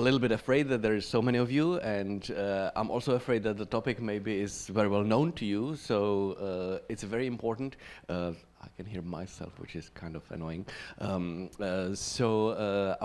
a little bit afraid that there is so many of you, and I'm also afraid that the topic maybe is very well known to you, so it's very important. I can hear myself, which is kind of annoying. I'll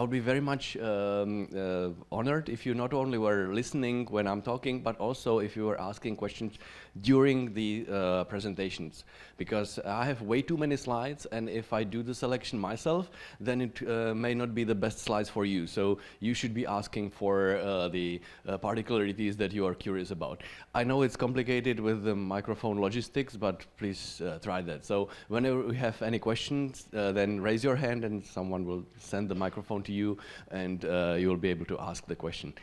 be very much honored if you not only were listening when I'm talking, but also if you were asking questions during the presentations. Because I have way too many slides, and if I do the selection myself, then it may not be the best slides for you. So you should be asking for the particularities that you are curious about. I know it's complicated with the microphone logistics, but please try that. So whenever we have any questions, then raise your hand and someone will send the microphone to you, and you will be able to ask the question.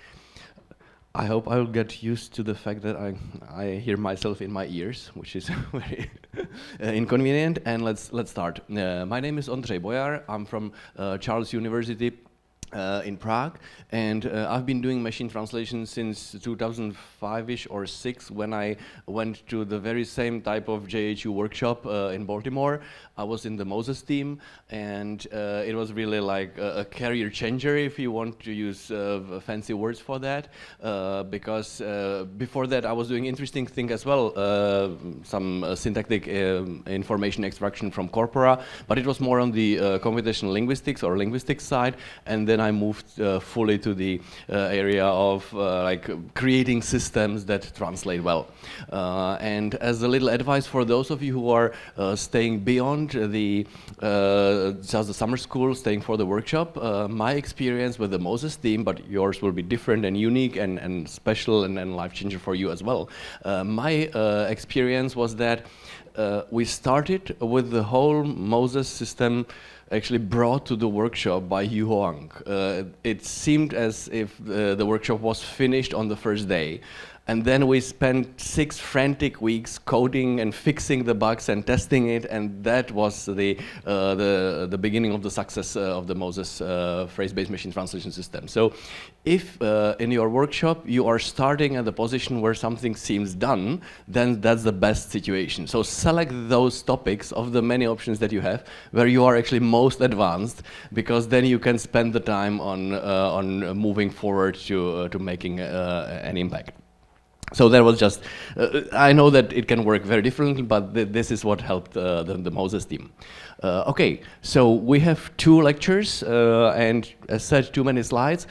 I hope I'll get used to the fact that I hear myself in my ears, which is very inconvenient. And let's start. My name is Ondrej Bojar. I'm from Charles University in Prague, and I've been doing machine translation since 2005-ish or 6, when I went to the very same type of JHU workshop in Baltimore. I was in the Moses team, and it was really like a career changer, if you want to use fancy words for that, because before that I was doing interesting thing as well, some syntactic information extraction from corpora, but it was more on the computational linguistics or linguistics side, and then I moved fully to the area of like creating systems that translate well. And as a little advice for those of you who are staying beyond the just the summer school, staying for the workshop, my experience with the Moses team, but yours will be different and unique and special and life changer for you as well. My experience was that we started with the whole Moses system actually brought to the workshop by Yu Huang. It seemed as if the workshop was finished on the first day. And then we spent 6 frantic weeks coding and fixing the bugs and testing it, and that was the beginning of the success of the Moses phrase-based machine translation system. So if in your workshop you are starting at the position where something seems done, then that's the best situation. So select those topics of the many options that you have where you are actually most advanced, because then you can spend the time on moving forward to making an impact. So that was just, I know that it can work very differently, but this is what helped the Moses team. Okay, so we have 2 lectures, and as said, too many slides.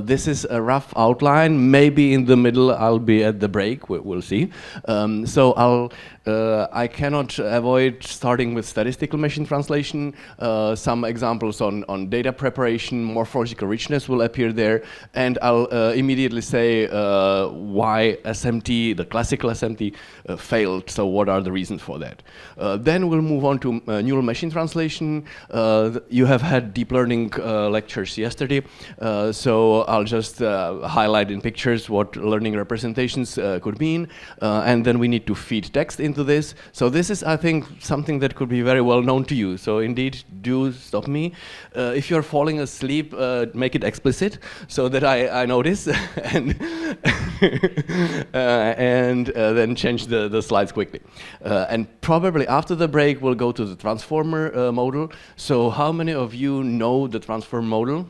This is a rough outline. Maybe in the middle I'll be at the break, we'll see. So I cannot avoid starting with statistical machine translation. Some examples on data preparation, morphological richness will appear there, and I'll immediately say why SMT, the classical SMT, failed. So what are the reasons for that? Then we'll move on to neural machine translation. You have had deep learning lectures yesterday, so I'll just highlight in pictures what learning representations could mean, and then we need to feed text into this. So this is, I think, something that could be very well known to you. So indeed, do stop me. If you're falling asleep, make it explicit so that I notice, and then change the slides quickly. And probably after the break, we'll go to the transformer model. So how many of you know the transform model?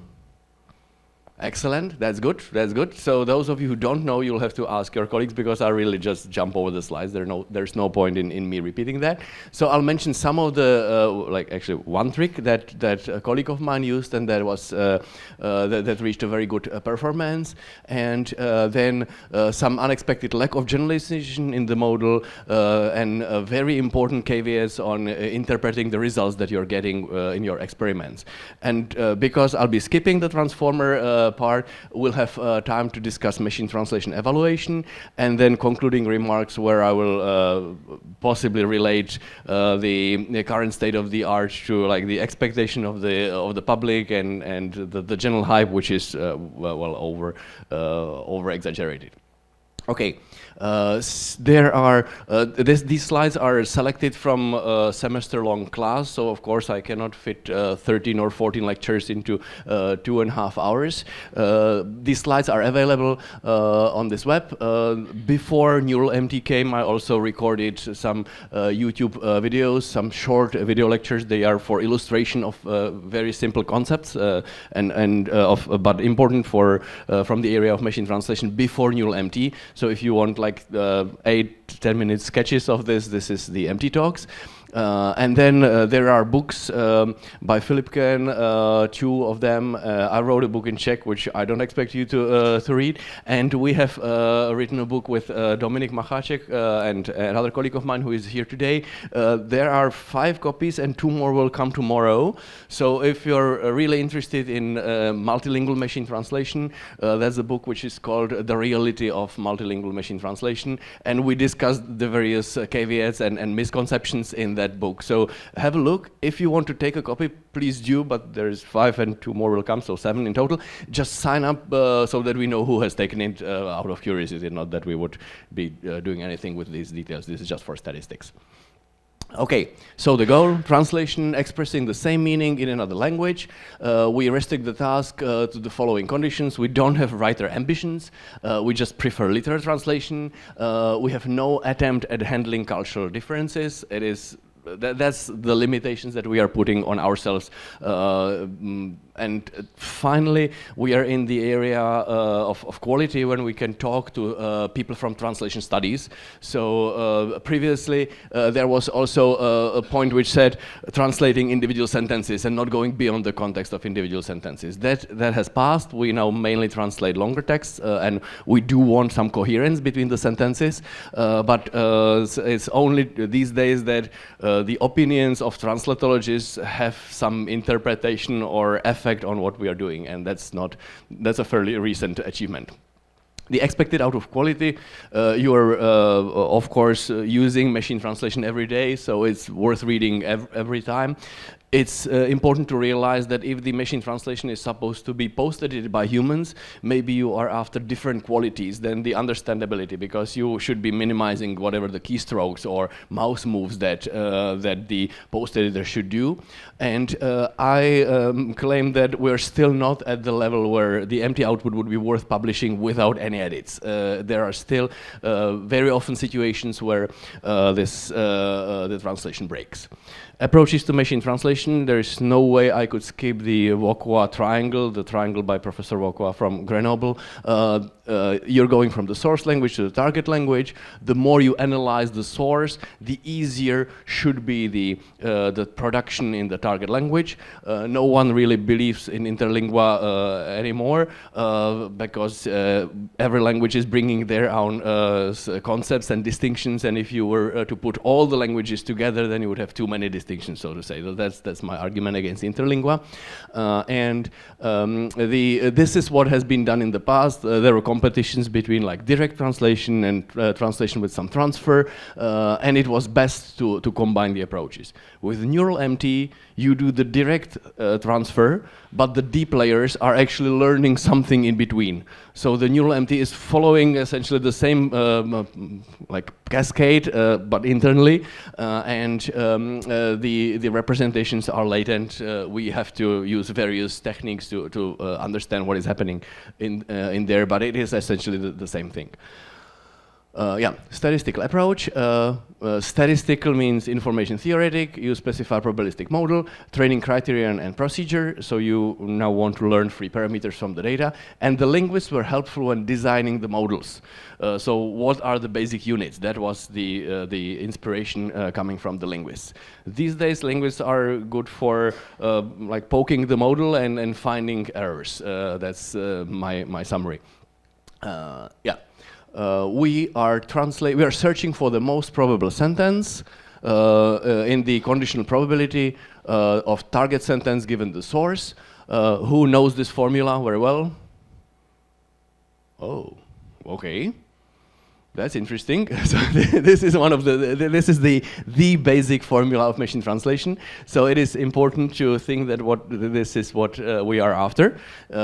Excellent, that's good, that's good. So those of you who don't know, you'll have to ask your colleagues, because I really just jump over the slides. There's no point in me repeating that. So I'll mention some of the, like actually one trick that a colleague of mine used, and that was, that reached a very good performance. And then some unexpected lack of generalization in the model, and very important caveats on interpreting the results that you're getting in your experiments. And because I'll be skipping the transformer part, we'll have time to discuss machine translation evaluation, and then concluding remarks where I will possibly relate the current state of the art to like the expectation of the public and the general hype, which is well over exaggerated. Okay, there are these slides are selected from a semester-long class, so of course I cannot fit 13 or 14 lectures into 2.5 hours. These slides are available on this web. Before Neural MT came, I also recorded some YouTube videos, some short video lectures. They are for illustration of very simple concepts but important for from the area of machine translation before Neural MT. So if you want like 8-10 minute sketches of this, this is the MT Talks. And then there are books by Filipken, 2 of them. I wrote a book in Czech, which I don't expect you to read. And we have written a book with Dominik Macháček and another colleague of mine who is here today. There are 5 copies and 2 more will come tomorrow. So if you're really interested in multilingual machine translation, that's a book which is called The Reality of Multilingual Machine Translation. And we discussed the various caveats and misconceptions in that book. So have a look. If you want to take a copy, please do, but there's 5 and 2 more will come, so 7 in total. Just sign up so that we know who has taken it out of curiosity, not that we would be doing anything with these details. This is just for statistics. Okay, so the goal, translation expressing the same meaning in another language. We restrict the task to the following conditions. We don't have writer ambitions. We just prefer literal translation. We have no attempt at handling cultural differences. It is that's the limitations that we are putting on ourselves. And finally, we are in the area of quality when we can talk to people from translation studies. So previously, there was also a point which said translating individual sentences and not going beyond the context of individual sentences. That has passed. We now mainly translate longer texts, and we do want some coherence between the sentences. But it's only these days that the opinions of translatologists have some interpretation or effect on what we are doing, and that's a fairly recent achievement. The expected out of quality, you are of course using machine translation every day, so it's worth reading every time. It's important to realize that if the machine translation is supposed to be posted by humans, maybe you are after different qualities than the understandability, because you should be minimizing whatever the keystrokes or mouse moves that the post editor should do. And I claim that we're still not at the level where the empty output would be worth publishing without any edits. There are still very often situations where the translation breaks. Approaches to machine translation, there is no way I could skip the Vauquois triangle, the triangle by Professor Vauquois from Grenoble. You're going from the source language to the target language. The more you analyze the source, the easier should be the production in the target language. No one really believes in interlingua anymore because every language is bringing their own concepts and distinctions, and if you were to put all the languages together, then you would have too many distinctions, so to say. So that's my argument against interlingua. This is what has been done in the past. There were competitions between like direct translation and translation with some transfer, and it was best to combine the approaches. With Neural MT, you do the direct transfer, but the deep layers are actually learning something in between. So the Neural MT is following essentially the same like cascade, but internally, and the representations are latent. We have to use various techniques to understand what is happening in there, but it is essentially the same thing. Yeah, statistical approach. Statistical means information theoretic. You specify probabilistic model, training criterion and procedure. So you now want to learn free parameters from the data. And the linguists were helpful when designing the models. So what are the basic units? That was the inspiration coming from the linguists. These days, linguists are good for like poking the model and finding errors. That's my summary. Yeah. We are searching for the most probable sentence in the conditional probability of target sentence given the source. Who knows this formula very well? Oh, okay. That's interesting. So this is one of this is the basic formula of machine translation. So it is important to think that this is what we are after.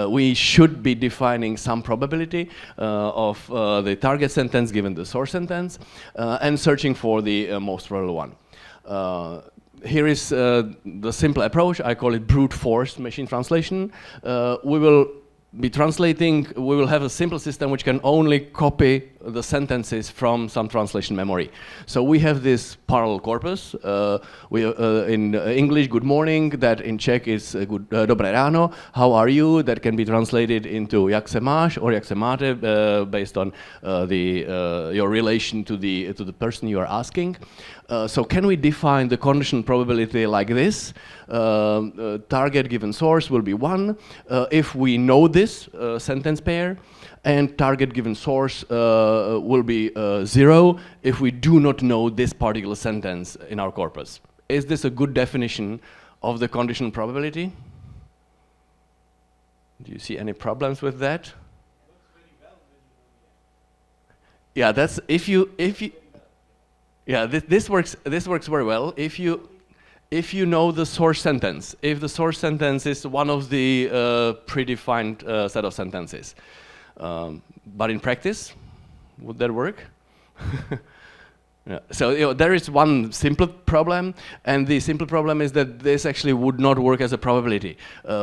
We should be defining some probability of the target sentence given the source sentence, and searching for the most probable one. Here is the simple approach. I call it brute force machine translation. We will be translating, we will have a simple system which can only copy the sentences from some translation memory. So we have this parallel corpus. In English, good morning, that in Czech is dobré ráno, how are you, that can be translated into jak se máš or jak se máte, based on your relation to the person you are asking. So can we define the conditional probability like this? Target given source will be 1 if we know this sentence pair, and target given source will be 0 if we do not know this particular sentence in our corpus. Is this a good definition of the conditional probability? Do you see any problems with that? Yeah, that's if you yeah, this works very well if you know the source sentence. If the source sentence is one of the predefined set of sentences. But in practice, would that work? Yeah. So there is one simple problem, and the simple problem is that this actually would not work as a probability.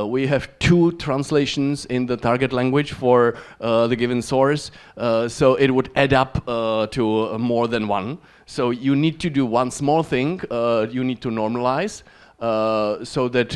We have 2 translations in the target language for the given source, so it would add up to more than 1. So you need to do one small thing. You need to normalize. So that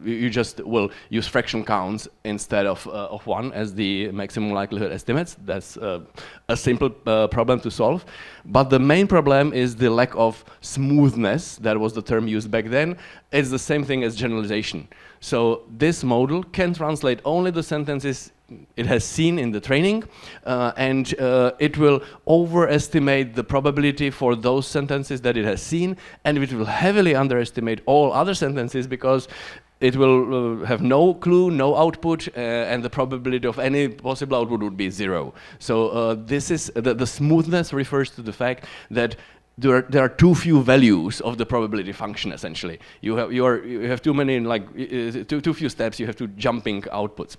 you just will use fraction counts instead of 1 as the maximum likelihood estimates. That's a simple problem to solve. But the main problem is the lack of smoothness. That was the term used back then. It's the same thing as generalization. So this model can translate only the sentences it has seen in the training, and it will overestimate the probability for those sentences that it has seen, and it will heavily underestimate all other sentences because it will have no clue, no output, and the probability of any possible output would be 0. So this is the smoothness refers to the fact that there are too few values of the probability function. Essentially, you have too many, like too few steps. You have to jumping outputs.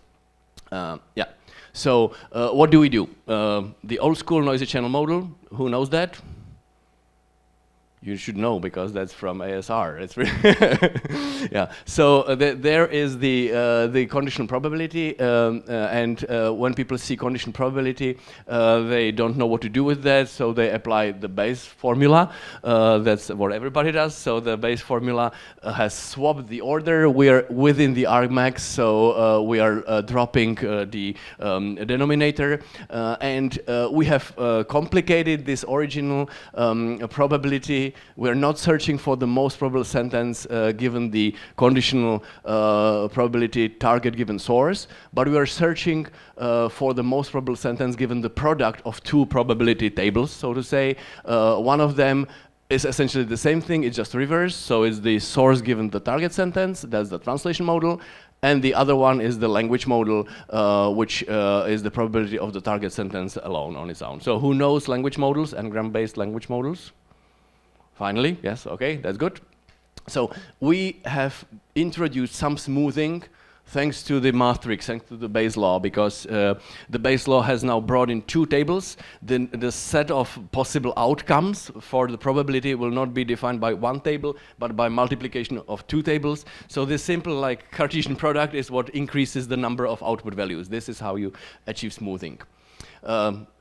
Yeah. So what do we do? The old school noisy channel model. Who knows that? You should know because that's from ASR. It's yeah. So there is the conditional probability, and when people see conditional probability, they don't know what to do with that. So they apply the Bayes formula. That's what everybody does. So the Bayes formula has swapped the order. We are within the argmax, so we are dropping the denominator, and we have complicated this original probability. We're not searching for the most probable sentence given the conditional probability target given source, but we are searching for the most probable sentence given the product of 2 probability tables, so to say. One of them is essentially the same thing, it's just reverse, so it's the source given the target sentence, that's the translation model, and the other one is the language model, which is the probability of the target sentence alone on its own. So who knows language models, n-gram-based language models? Finally, yes, okay, that's good. So we have introduced some smoothing thanks to the matrix, thanks to the Bayes law, because the Bayes law has now brought in 2 tables. The set of possible outcomes for the probability will not be defined by 1 table, but by multiplication of 2 tables. So this simple like Cartesian product is what increases the number of output values. This is how you achieve smoothing.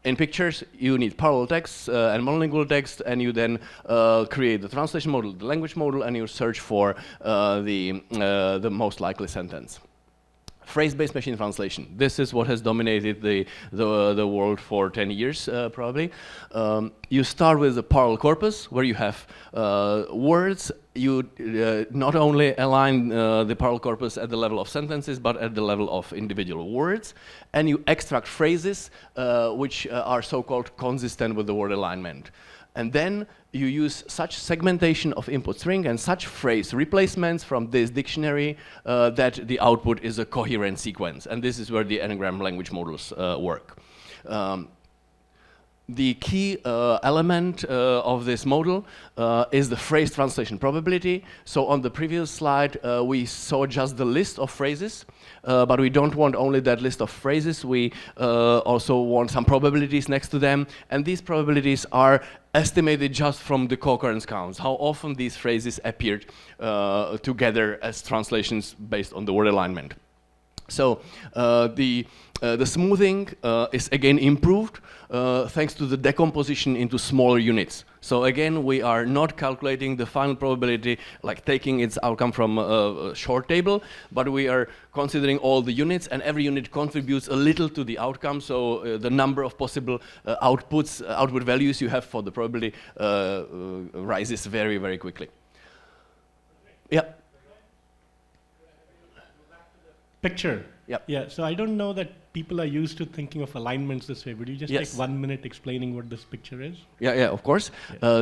In pictures, you need parallel text and monolingual text, and you then create the translation model, the language model, and you search for the most likely sentence. Phrase-based machine translation. This is what has dominated the world for 10 years, probably. You start with the parallel corpus, where you have words. You not only align the parallel corpus at the level of sentences, but at the level of individual words. And you extract phrases which are so-called consistent with the word alignment. And then you use such segmentation of input string and such phrase replacements from this dictionary that the output is a coherent sequence. And this is where the n-gram language models work. the key element of this model is the phrase translation probability. So on the previous slide, we saw just the list of phrases, but we don't want only that list of phrases. We also want some probabilities next to them, and these probabilities are estimated just from the co-occurrence counts, how often these phrases appeared together as translations based on the word alignment. So the smoothing is again improved thanks to the decomposition into smaller units. So again, we are not calculating the final probability, like taking its outcome from a short table, but we are considering all the units, and every unit contributes a little to the outcome. So the number of possible output values you have for the probability rises very, very quickly. Yeah. Picture. Yep. Yeah, so I don't know that people are used to thinking of alignments this way. Would you just take 1 minute explaining what this picture is? Yeah, of course. Yeah.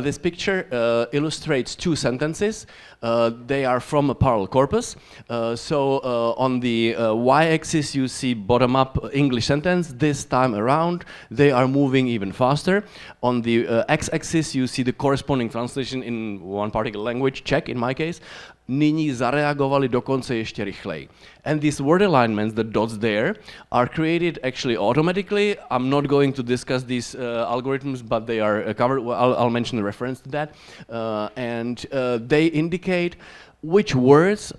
This picture illustrates two sentences. They are from a parallel corpus. On the y-axis you see bottom-up English sentence. This time around they are moving even faster. On the x-axis you see the corresponding translation in one particular language, Czech in my case. Nyní zareagovali dokonce ještě rychleji. And these word alignments, the dots there, are created actually automatically. I'm not going to discuss these algorithms, but they are covered. Well, I'll mention a reference to that. They indicate which words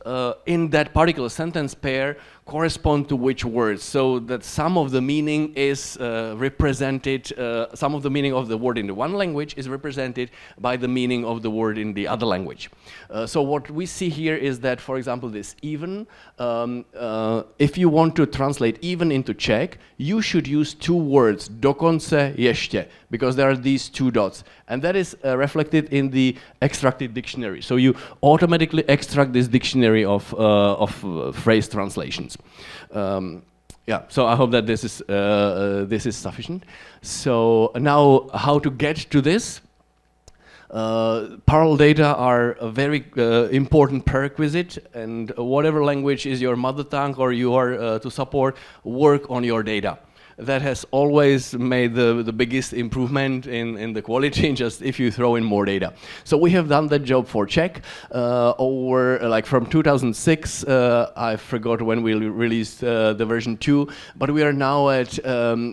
in that particular sentence pair correspond to which words, so that some of the meaning is represented, some of the meaning of the word in the one language is represented by the meaning of the word in the other language. So what we see here is that, for example, this even, if you want to translate even into Czech, you should use two words, dokonce, ještě, because there are these two dots. And that is reflected in the extracted dictionary. So you automatically extract this dictionary of phrase translations. Yeah, so I hope that this is sufficient. So now, how to get to this? Parallel data are a very important prerequisite, and whatever language is your mother tongue or you are to support, work on your data. That has always made the biggest improvement in the quality, just if you throw in more data. So we have done that job for Czech from 2006. I forgot when we released the version 2, but we are now at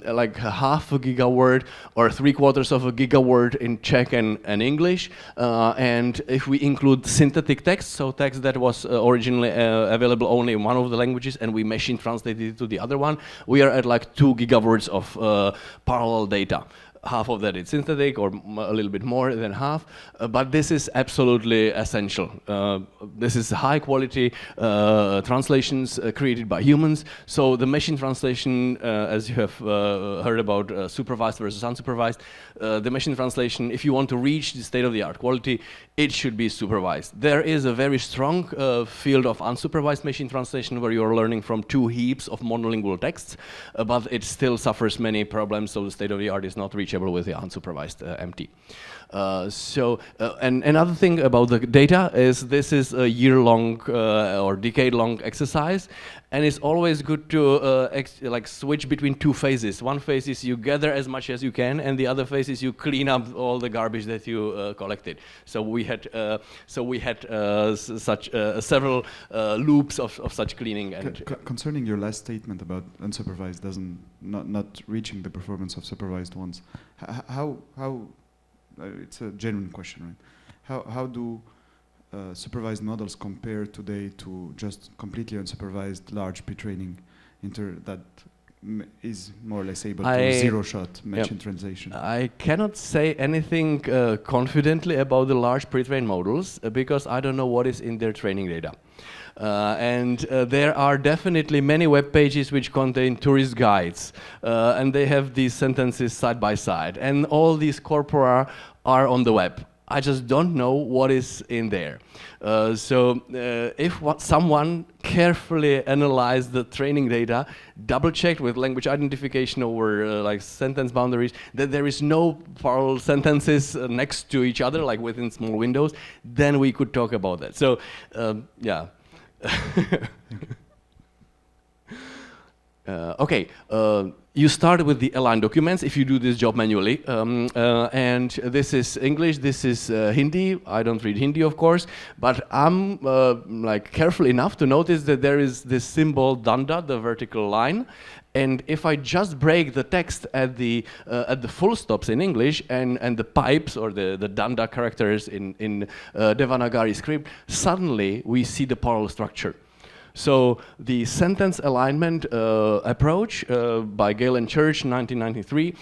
like half a gigaword or 3/4 of a gigaword in Czech and English. And if we include synthetic text, so text that was originally available only in one of the languages and we machine translated it to the other one, we are at like 2 gigawords of parallel data. Half of that is synthetic, or a little bit more than half, but this is absolutely essential. This is high quality translations created by humans. So the machine translation, as you have heard about supervised versus unsupervised, the machine translation, if you want to reach the state-of-the-art quality, it should be supervised. There is a very strong field of unsupervised machine translation where you're learning from two heaps of monolingual texts, but it still suffers many problems, so the state-of-the-art is not reachable with the unsupervised MT. And another thing about the data is this is a year-long or decade-long exercise, and it's always good to switch between two phases. One phase is you gather as much as you can, and the other phase is you clean up all the garbage that you collected. So we had such several loops of such cleaning. And concerning your last statement about unsupervised not reaching the performance of supervised ones, how it's a genuine question, right? How do supervised models compare today to just completely unsupervised large pre-training that is more or less able to zero-shot machine translation? I cannot say anything confidently about the large pre-trained models because I don't know what is in their training data. There are definitely many web pages which contain tourist guides, and they have these sentences side by side, and all these corpora are on the web. I just don't know what is in there. If someone carefully analyzed the training data, double-checked with language identification over sentence boundaries, that there is no parallel sentences next to each other, like within small windows, then we could talk about that. So, yeah. Okay, you start with the aligned documents if you do this job manually. And this is English, this is Hindi. I don't read Hindi, of course, but I'm like careful enough to notice that there is this symbol danda, the vertical line. And if I just break the text at the full stops in English and the pipes or the danda characters in Devanagari script, suddenly we see the parallel structure. So the sentence alignment approach by Gale and Church, 1993,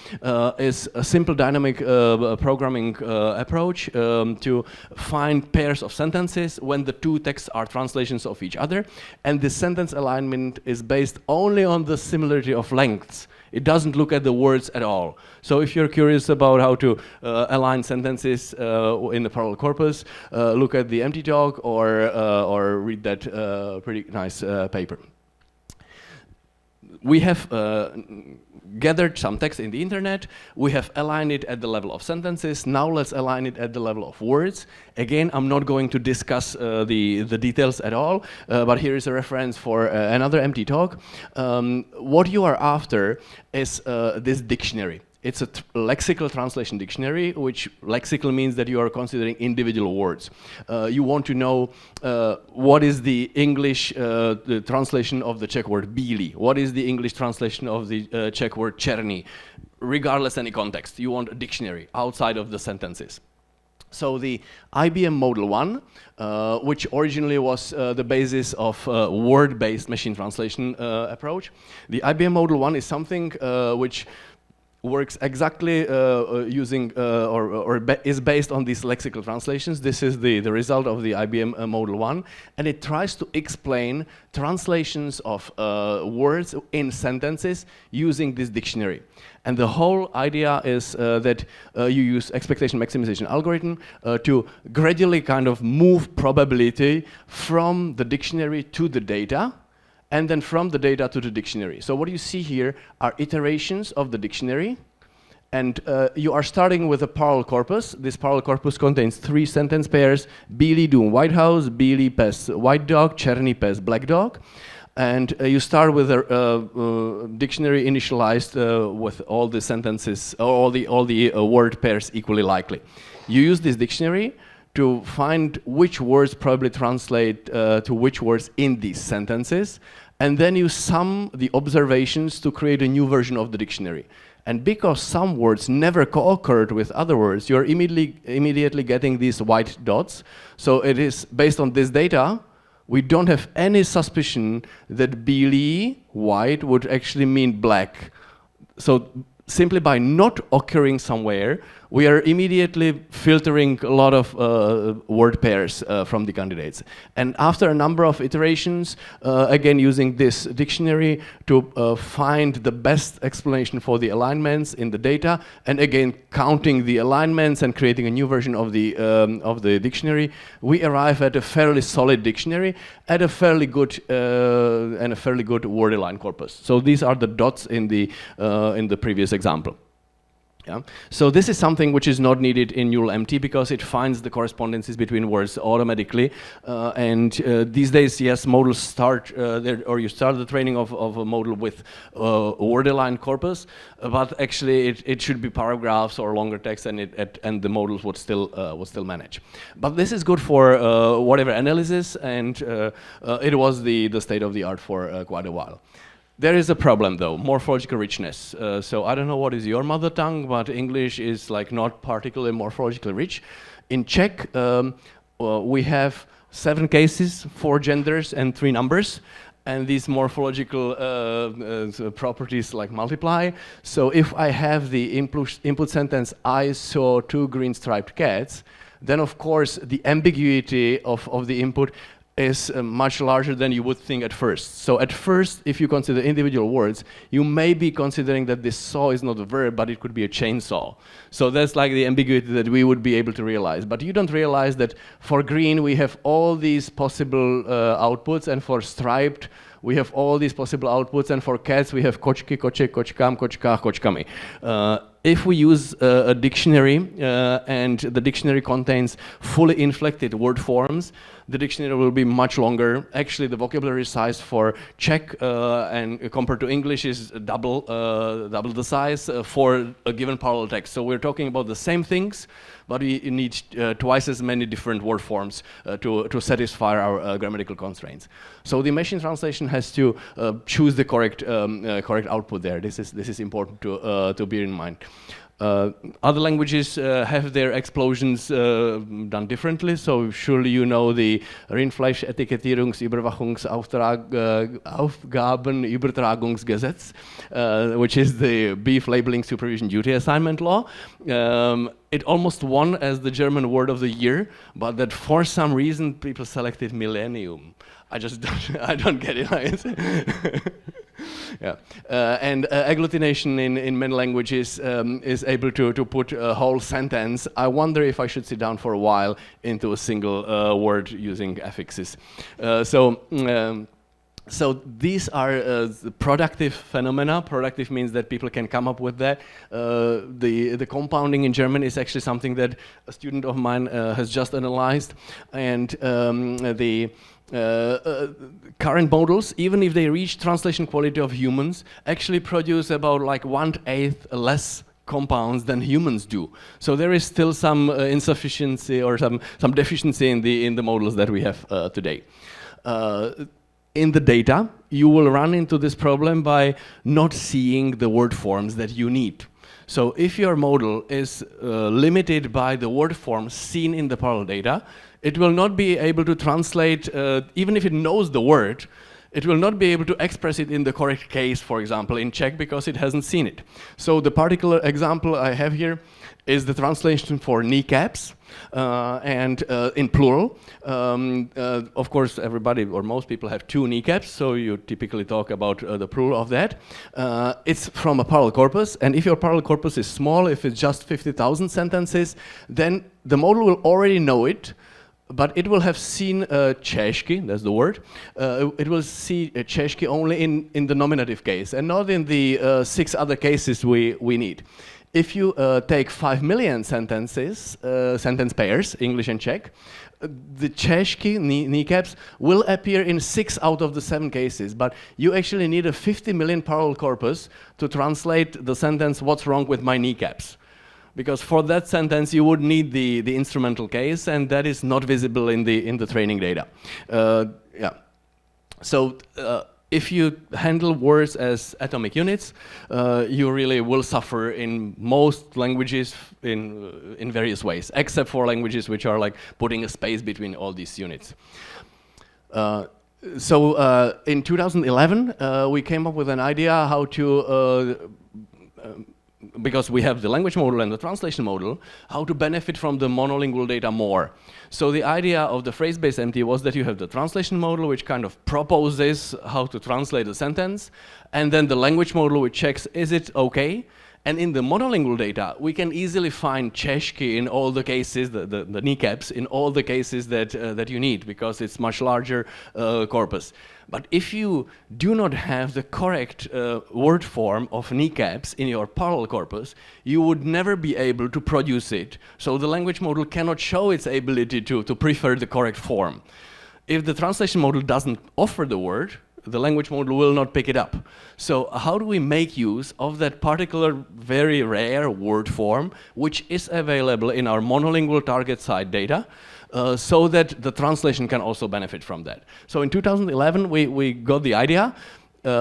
is a simple dynamic programming approach to find pairs of sentences when the two texts are translations of each other. And the sentence alignment is based only on the similarity of lengths. It doesn't look at the words at all. So if you're curious about how to align sentences in the parallel corpus, look at the empty talk or read that pretty nice paper. We have gathered some text in the internet. We have aligned it at the level of sentences. Now let's align it at the level of words. Again, I'm not going to discuss the details at all, but here is a reference for another empty talk. What you are after is this dictionary. It's a lexical translation dictionary, which lexical means that you are considering individual words. You want to know what is the English the translation of the Czech word bílý, what is the English translation of the Czech word černý, regardless any context. You want a dictionary outside of the sentences. So the IBM Model 1, which originally was the basis of word-based machine translation approach, the IBM Model 1 is something which works exactly using is based on these lexical translations. This is the result of the IBM Model 1, and it tries to explain translations of words in sentences using this dictionary. And the whole idea is that you use expectation maximization algorithm to gradually kind of move probability from the dictionary to the data, and then from the data to the dictionary. So what you see here are iterations of the dictionary, and you are starting with a parallel corpus. This parallel corpus contains 3 sentence pairs: bílý dům, white house, bílý pes, white dog, černý pes, black dog. And you start with a dictionary initialized with all the sentences, all the word pairs equally likely. You use this dictionary to find which words probably translate to which words in these sentences, and then you sum the observations to create a new version of the dictionary. And because some words never co-occurred with other words, you're immediately getting these white dots. So it is based on this data, we don't have any suspicion that bílý, white, would actually mean black. So simply by not occurring somewhere, we are immediately filtering a lot of word pairs from the candidates. And after a number of iterations, again using this dictionary to find the best explanation for the alignments in the data, and again counting the alignments and creating a new version of the dictionary, we arrive at a fairly solid dictionary at a fairly good word aligned corpus. So these are the dots in the previous example. Yeah. So this is something which is not needed in neural MT because it finds the correspondences between words automatically. And these days, yes, models start, you start the training of a model with word-aligned corpus, but actually it should be paragraphs or longer text, and the models would still manage. But this is good for whatever analysis, and it was the state of the art for quite a while. There is a problem though, morphological richness. So I don't know what is your mother tongue, but English is like not particularly morphologically rich. In Czech, we have 7 cases, 4 genders and 3 numbers. And these morphological properties like multiply. So if I have the input sentence, I saw 2 green striped cats, then of course the ambiguity of the input is much larger than you would think at first. So at first, if you consider individual words, you may be considering that this saw is not a verb, but it could be a chainsaw. So that's like the ambiguity that we would be able to realize. But you don't realize that for green, we have all these possible outputs, and for striped, we have all these possible outputs, and for cats, we have kočky, koček, kočkám, kočkách, kočkami. if we use a dictionary and the dictionary contains fully inflected word forms, the dictionary will be much longer. Actually, the vocabulary size for Czech and compared to English is double the size for a given parallel text. So we're talking about the same things, but we need twice as many different word forms to satisfy our grammatical constraints. So the machine translation has to choose the correct output there. This is important to bear in mind. Other languages have their explosions done differently, so surely you know the Rindfleisch-Etikettierungs-Aufgabenübertragungsgesetz, which is the beef labeling supervision duty assignment law. It almost won as the German word of the year, but that for some reason people selected millennium. I don't get it. Yeah, and agglutination in many languages is able to put a whole sentence. I wonder if I should sit down for a while into a single word using affixes. So these are the productive phenomena. Productive means that people can come up with that. The compounding in German is actually something that a student of mine has just analyzed, and the current models, even if they reach translation quality of humans, actually produce about like 1/8 less compounds than humans do. So there is still some insufficiency or some deficiency in the models that we have today. In the data, you will run into this problem by not seeing the word forms that you need. So if your model is limited by the word forms seen in the parallel data, it will not be able to translate, even if it knows the word, it will not be able to express it in the correct case, for example, in Czech, because it hasn't seen it. So the particular example I have here is the translation for kneecaps, and in plural. Of course, everybody or most people have 2 kneecaps, so you typically talk about the plural of that. It's from a parallel corpus, and if your parallel corpus is small, if it's just 50,000 sentences, then the model will already know it, but it will have seen češky, that's the word. It will see češky only in the nominative case, and not in the 6 other cases we need. If you take 5 million sentences, sentence pairs, English and Czech, the češky, kneecaps, will appear in 6 out of the 7 cases, but you actually need a 50 million parallel corpus to translate the sentence, "What's wrong with my kneecaps?" Because for that sentence you would need the instrumental case, and that is not visible in the training data. Yeah. So if you handle words as atomic units, you really will suffer in most languages in various ways, except for languages which are like putting a space between all these units. So in 2011, we came up with an idea how to because we have the language model and the translation model, how to benefit from the monolingual data more. So the idea of the phrase-based MT was that you have the translation model, which kind of proposes how to translate a sentence, and then the language model, which checks, is it okay? And in the monolingual data, we can easily find češky in all the cases, the kneecaps, in all the cases that you need, because it's much larger corpus. But if you do not have the correct word form of kneecaps in your parallel corpus, you would never be able to produce it. So the language model cannot show its ability to prefer the correct form. If the translation model doesn't offer the word, the language model will not pick it up. So how do we make use of that particular very rare word form, which is available in our monolingual target side data, so that the translation can also benefit from that? So in 2011, we got the idea,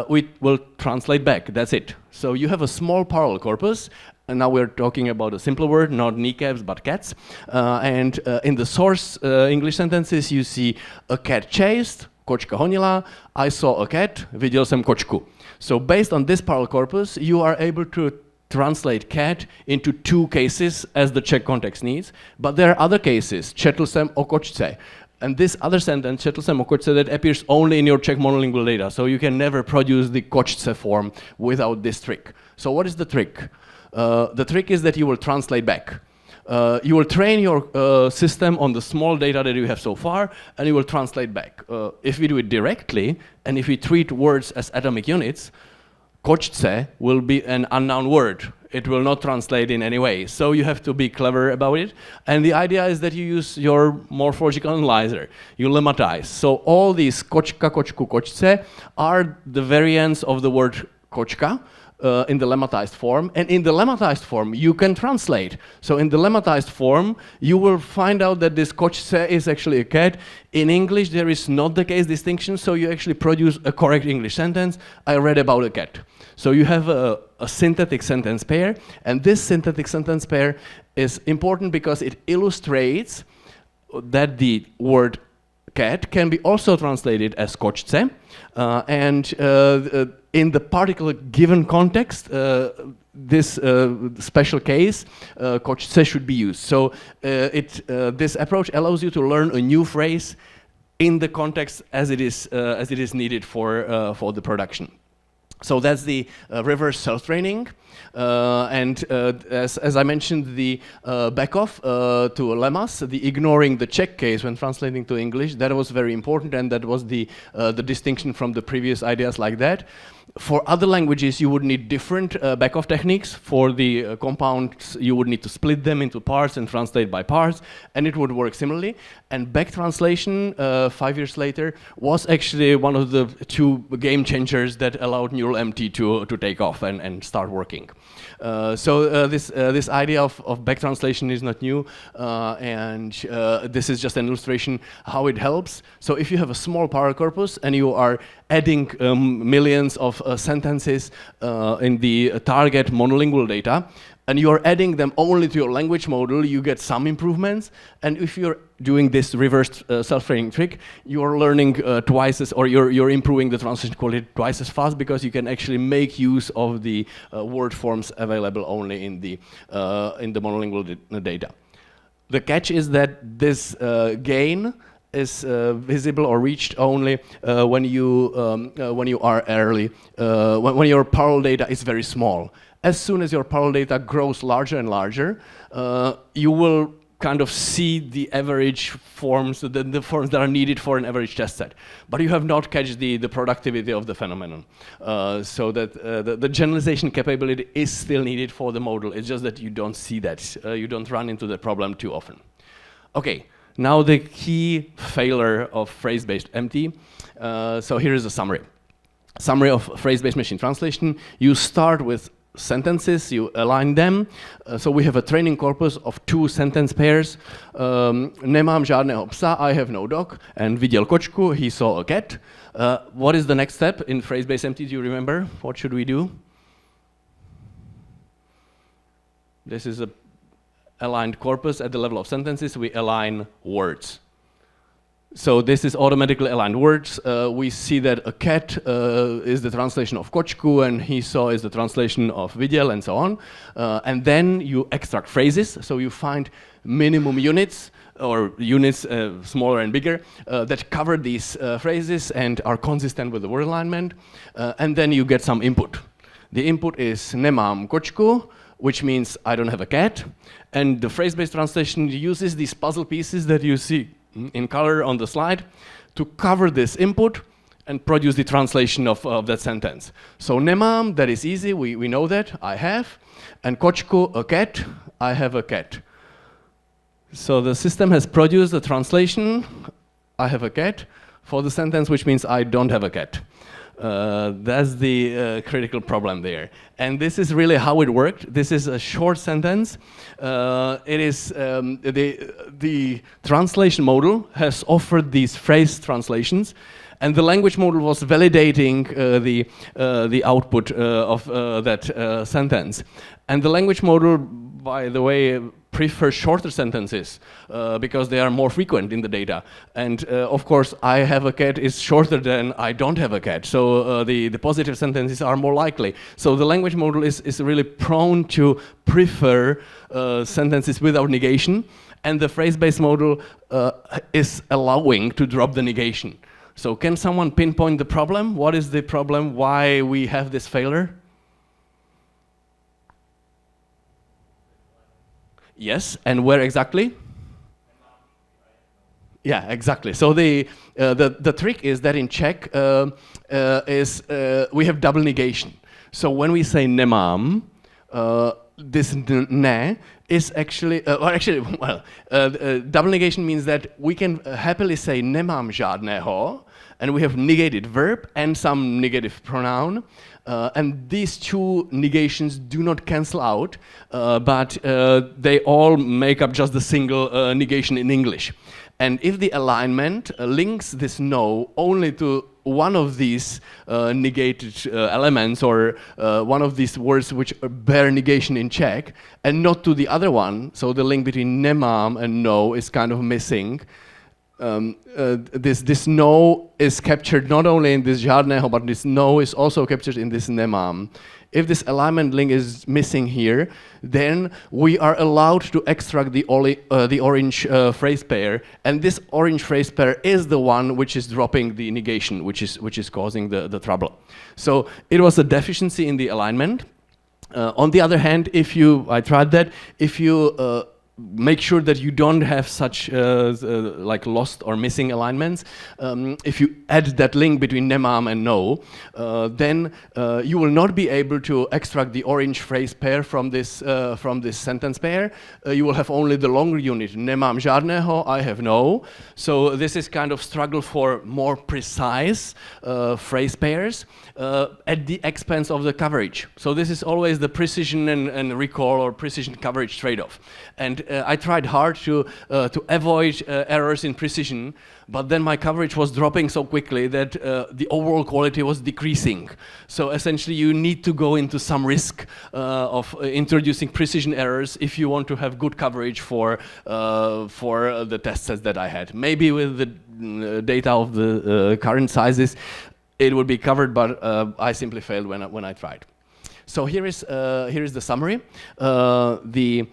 we will translate back, that's it. So you have a small parallel corpus, and now we're talking about a simple word, not kneecaps, but cats. And in the source English sentences, you see a cat chased, kočka honila, I saw a cat, viděl jsem kočku. So based on this parallel corpus, you are able to translate cat into 2 cases as the Czech context needs, but there are other cases, četl jsem o kočce. And this other sentence, četl jsem o kočce, that appears only in your Czech monolingual data, so you can never produce the kočce form without this trick. So what is the trick? The trick is that you will translate back. You will train your system on the small data that you have so far, and you will translate back. If we do it directly, and if we treat words as atomic units, kočce will be an unknown word. It will not translate in any way. So you have to be clever about it. And the idea is that you use your morphological analyzer. You lemmatize. So all these kočka, kočku, kočce are the variants of the word kočka in the lemmatized form. And in the lemmatized form, you can translate. So in the lemmatized form, you will find out that this kočce is actually a cat. In English, there is not the case distinction, so you actually produce a correct English sentence. I read about a cat. So you have a synthetic sentence pair, and this synthetic sentence pair is important because it illustrates that the word cat can be also translated as kočce, and in the particular given context, this special case, kočce should be used. So this approach allows you to learn a new phrase in the context as it is needed for the production. So that's the reverse self-training. And as I mentioned, the back-off to lemmas, the ignoring the check case when translating to English, that was very important, and that was the distinction from the previous ideas like that. For other languages, you would need different back-off techniques. For the compounds, you would need to split them into parts and translate by parts, and it would work similarly. And back translation, 5 years later, was actually one of the two game changers that allowed neural MT to take off and start working. So this idea of back translation is not new, and this is just an illustration how it helps. So if you have a small power corpus and you are adding millions of sentences in the target monolingual data, and you're adding them only to your language model, you get some improvements. And if you're doing this reverse self-training trick, you're learning twice as, or you're improving the translation quality twice as fast, because you can actually make use of the word forms available only in the monolingual data. The catch is that this gain is visible or reached only when you are early, when your parallel data is very small. As soon as your parallel data grows larger and larger, you will kind of see the average forms, the forms that are needed for an average test set. But you have not catched the productivity of the phenomenon. So that the generalization capability is still needed for the model. It's just that you don't see that. You don't run into the problem too often. Okay, now the key failure of phrase-based MT. So here is a summary. Summary of phrase-based machine translation. You start with sentences, you align them. So we have a training corpus of 2 sentence pairs. Nemám žádného psa, I have no dog. And viděl kočku, he saw a cat. What is the next step in phrase-based MT? Do you remember? What should we do? This is a aligned corpus at the level of sentences. We align words. So this is automatically aligned words. We see that a cat is the translation of kočku, and he saw is the translation of viděl, and so on. And then you extract phrases. So you find minimum units, or units smaller and bigger, that cover these phrases and are consistent with the word alignment. And then you get some input. The input is nemám kočku, which means I don't have a cat. And the phrase-based translation uses these puzzle pieces that you see in color on the slide to cover this input and produce the translation of that sentence. So nemám, that is easy, we know that, I have. And kočku, a cat, I have a cat. So the system has produced a translation, I have a cat, for the sentence which means I don't have a cat. That's the critical problem there. And this is really how it worked. This is a short sentence. It is the translation model has offered these phrase translations, and the language model was validating the output of that sentence. And the language model, by the way, prefer shorter sentences because they are more frequent in the data. And of course, I have a cat is shorter than I don't have a cat. So the positive sentences are more likely. So the language model is really prone to prefer sentences without negation. And the phrase-based model is allowing to drop the negation. So can someone pinpoint the problem? What is the problem? Why we have this failure? Yes, and where exactly? Yeah, exactly. So the trick is that in Czech we have double negation. So when we say nemám, this ne is actually, double negation means that we can happily say nemám žádného, and we have negated verb and some negative pronoun. And these two negations do not cancel out, but they all make up just the single negation in English. And if the alignment links this no only to one of these negated elements or one of these words which bear negation in Czech, and not to the other one, so the link between nemám and no is kind of missing, this no is captured not only in this žádného, but this no is also captured in this nemám. If this alignment link is missing here, then we are allowed to extract the orange phrase pair, and this orange phrase pair is the one which is dropping the negation, which is causing the trouble. So it was a deficiency in the alignment. On the other hand, I tried that, if you make sure that you don't have such like lost or missing alignments. If you add that link between nemám and no, then you will not be able to extract the orange phrase pair from this sentence pair. You will have only the longer unit, nemám žádného, I have no. So this is kind of struggle for more precise phrase pairs at the expense of the coverage. So this is always the precision and recall or precision coverage trade-off. And I tried hard to avoid errors in precision, but then my coverage was dropping so quickly that the overall quality was decreasing. So essentially you need to go into some risk of introducing precision errors if you want to have good coverage for the test sets that I had. Maybe with the data of the current sizes, it would be covered, but I simply failed when I tried. So here is the summary. The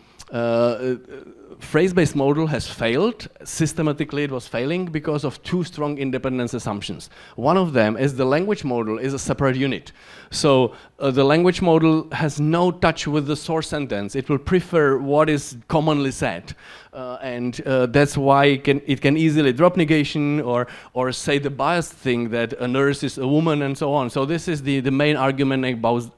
phrase-based model has failed. Systematically it was failing because of two strong independence assumptions. One of them is the language model is a separate unit. So the language model has no touch with the source sentence. It will prefer what is commonly said. And that's why it can easily drop negation or say the biased thing that a nurse is a woman and so on. So this is the main argument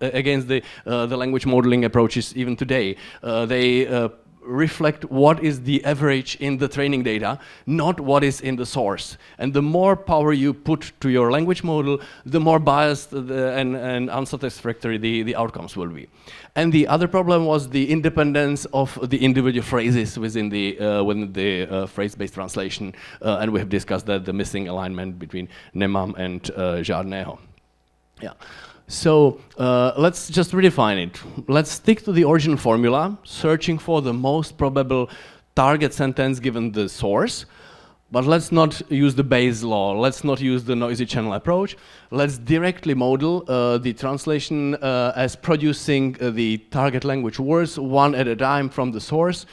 against the language modeling approaches even today. They reflect what is the average in the training data, not what is in the source. And the more power you put to your language model, the more biased and unsatisfactory the outcomes will be. And the other problem was the independence of the individual phrases within the phrase-based translation. And we have discussed that, the missing alignment between nemám and žádného. Yeah. So let's just redefine it. Let's stick to the original formula, searching for the most probable target sentence given the source. But let's not use the Bayes law. Let's not use the noisy channel approach. Let's directly model the translation as producing the target language words one at a time from the source.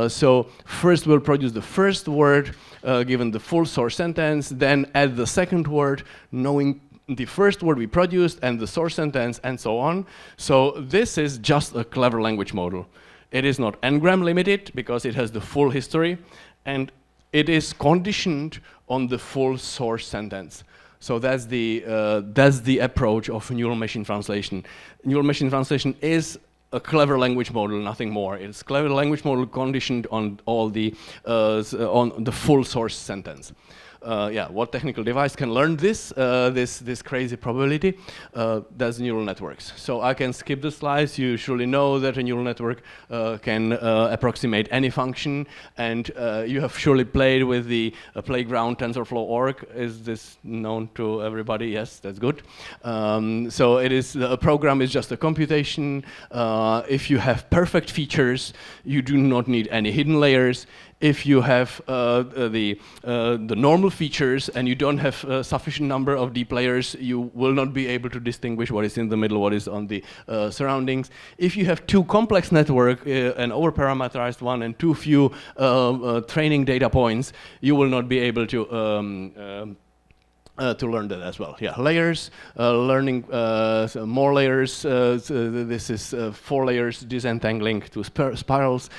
So first we'll produce the first word given the full source sentence, then add the second word, knowing the first word we produced and the source sentence and so on. So this is just a clever language model. It is not n-gram limited because it has the full history, and it is conditioned on the full source sentence. So that's the approach of neural machine translation. Neural machine translation is a clever language model, nothing more. It's a clever language model conditioned on all the on the full source sentence. What technical device can learn this crazy probability? That's neural networks. So I can skip the slides. You surely know that a neural network can approximate any function, and you have surely played with the playground TensorFlow.org. Is this known to everybody? Yes, that's good. So it is, a program is just a computation. If you have perfect features, you do not need any hidden layers. If you have the normal features and you don't have a sufficient number of deep layers, you will not be able to distinguish what is in the middle, what is on the surroundings. If you have too complex network, an overparameterized one and too few training data points, you will not be able to learn that as well. Yeah, layers, learning more layers. This is 4 layers, disentangling to spirals.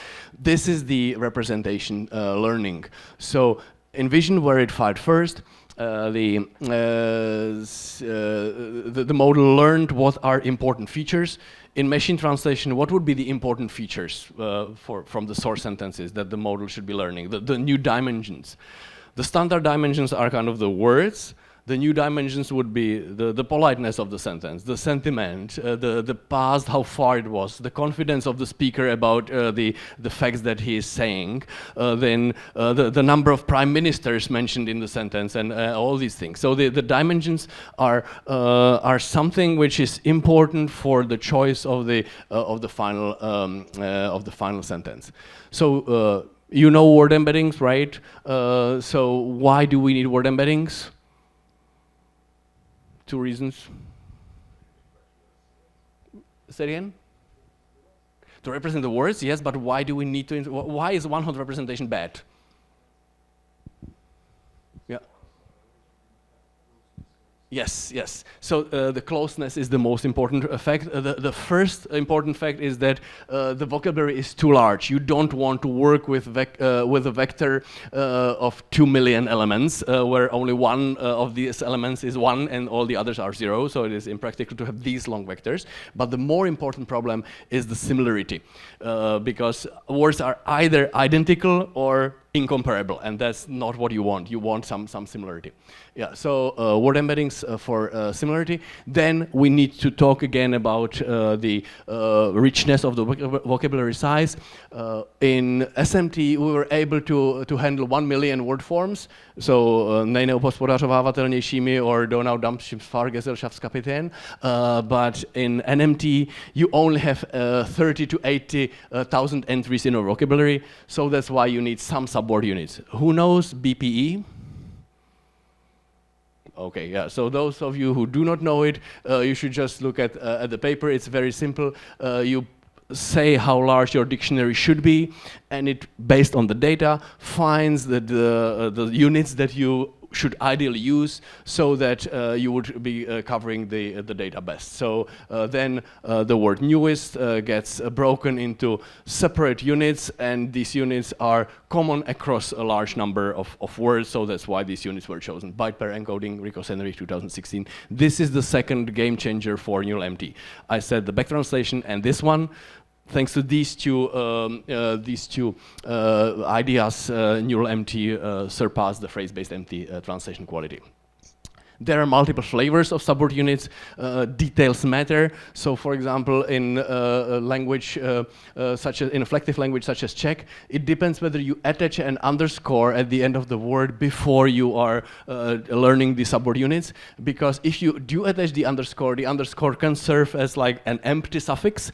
This is the representation learning. So envision where it fired first. the model learned what are important features. In machine translation, what would be the important features from the source sentences that the model should be learning, the new dimensions? The standard dimensions are kind of the words. The new dimensions would be the politeness of the sentence, the sentiment, the past, how far it was, the confidence of the speaker about the facts that he is saying, then the number of prime ministers mentioned in the sentence, and all these things. So the dimensions are something which is important for the choice of the final sentence. So you know word embeddings, right? So why do we need word embeddings? 2 reasons. Say it again? To represent the words, yes, but why do we need to, why is one-hot representation bad? Yeah. Yes, yes. So the closeness is the most important fact. The first important fact is that the vocabulary is too large. You don't want to work with a vector of 2 million elements, where only one of these elements is 1 and all the others are 0. So it is impractical to have these long vectors. But the more important problem is the similarity, because words are either identical or incomparable, and that's not what you want. You want some similarity. Yeah, so word embeddings for similarity. Then we need to talk again about the richness of the vocabulary size. In SMT, we were able to handle 1 million word forms, so nejneopospodařovávatelnějšími or Donau Dampfschifffahrgesellschaftskapitän. But in NMT, you only have 30 to 80,000 entries in a vocabulary, so that's why you need some subword units. Who knows BPE? Okay, yeah, so those of you who do not know it, you should just look at the paper. It's very simple. You say how large your dictionary should be, and it, based on the data, finds that the units that you should ideally use so that you would be covering the data best. So then the word newest gets broken into separate units, and these units are common across a large number of words, so that's why these units were chosen. Byte pair encoding, Rico Senrich 2016. This is the second game changer for neural MT. I said the back translation and this one. Thanks to these two ideas, neural MT surpassed the phrase-based MT translation quality. There are multiple flavors of subword units. Details matter. So, for example, in language such as in reflective language such as Czech, it depends whether you attach an underscore at the end of the word before you are learning the subword units. Because if you do attach the underscore can serve as like an empty suffix.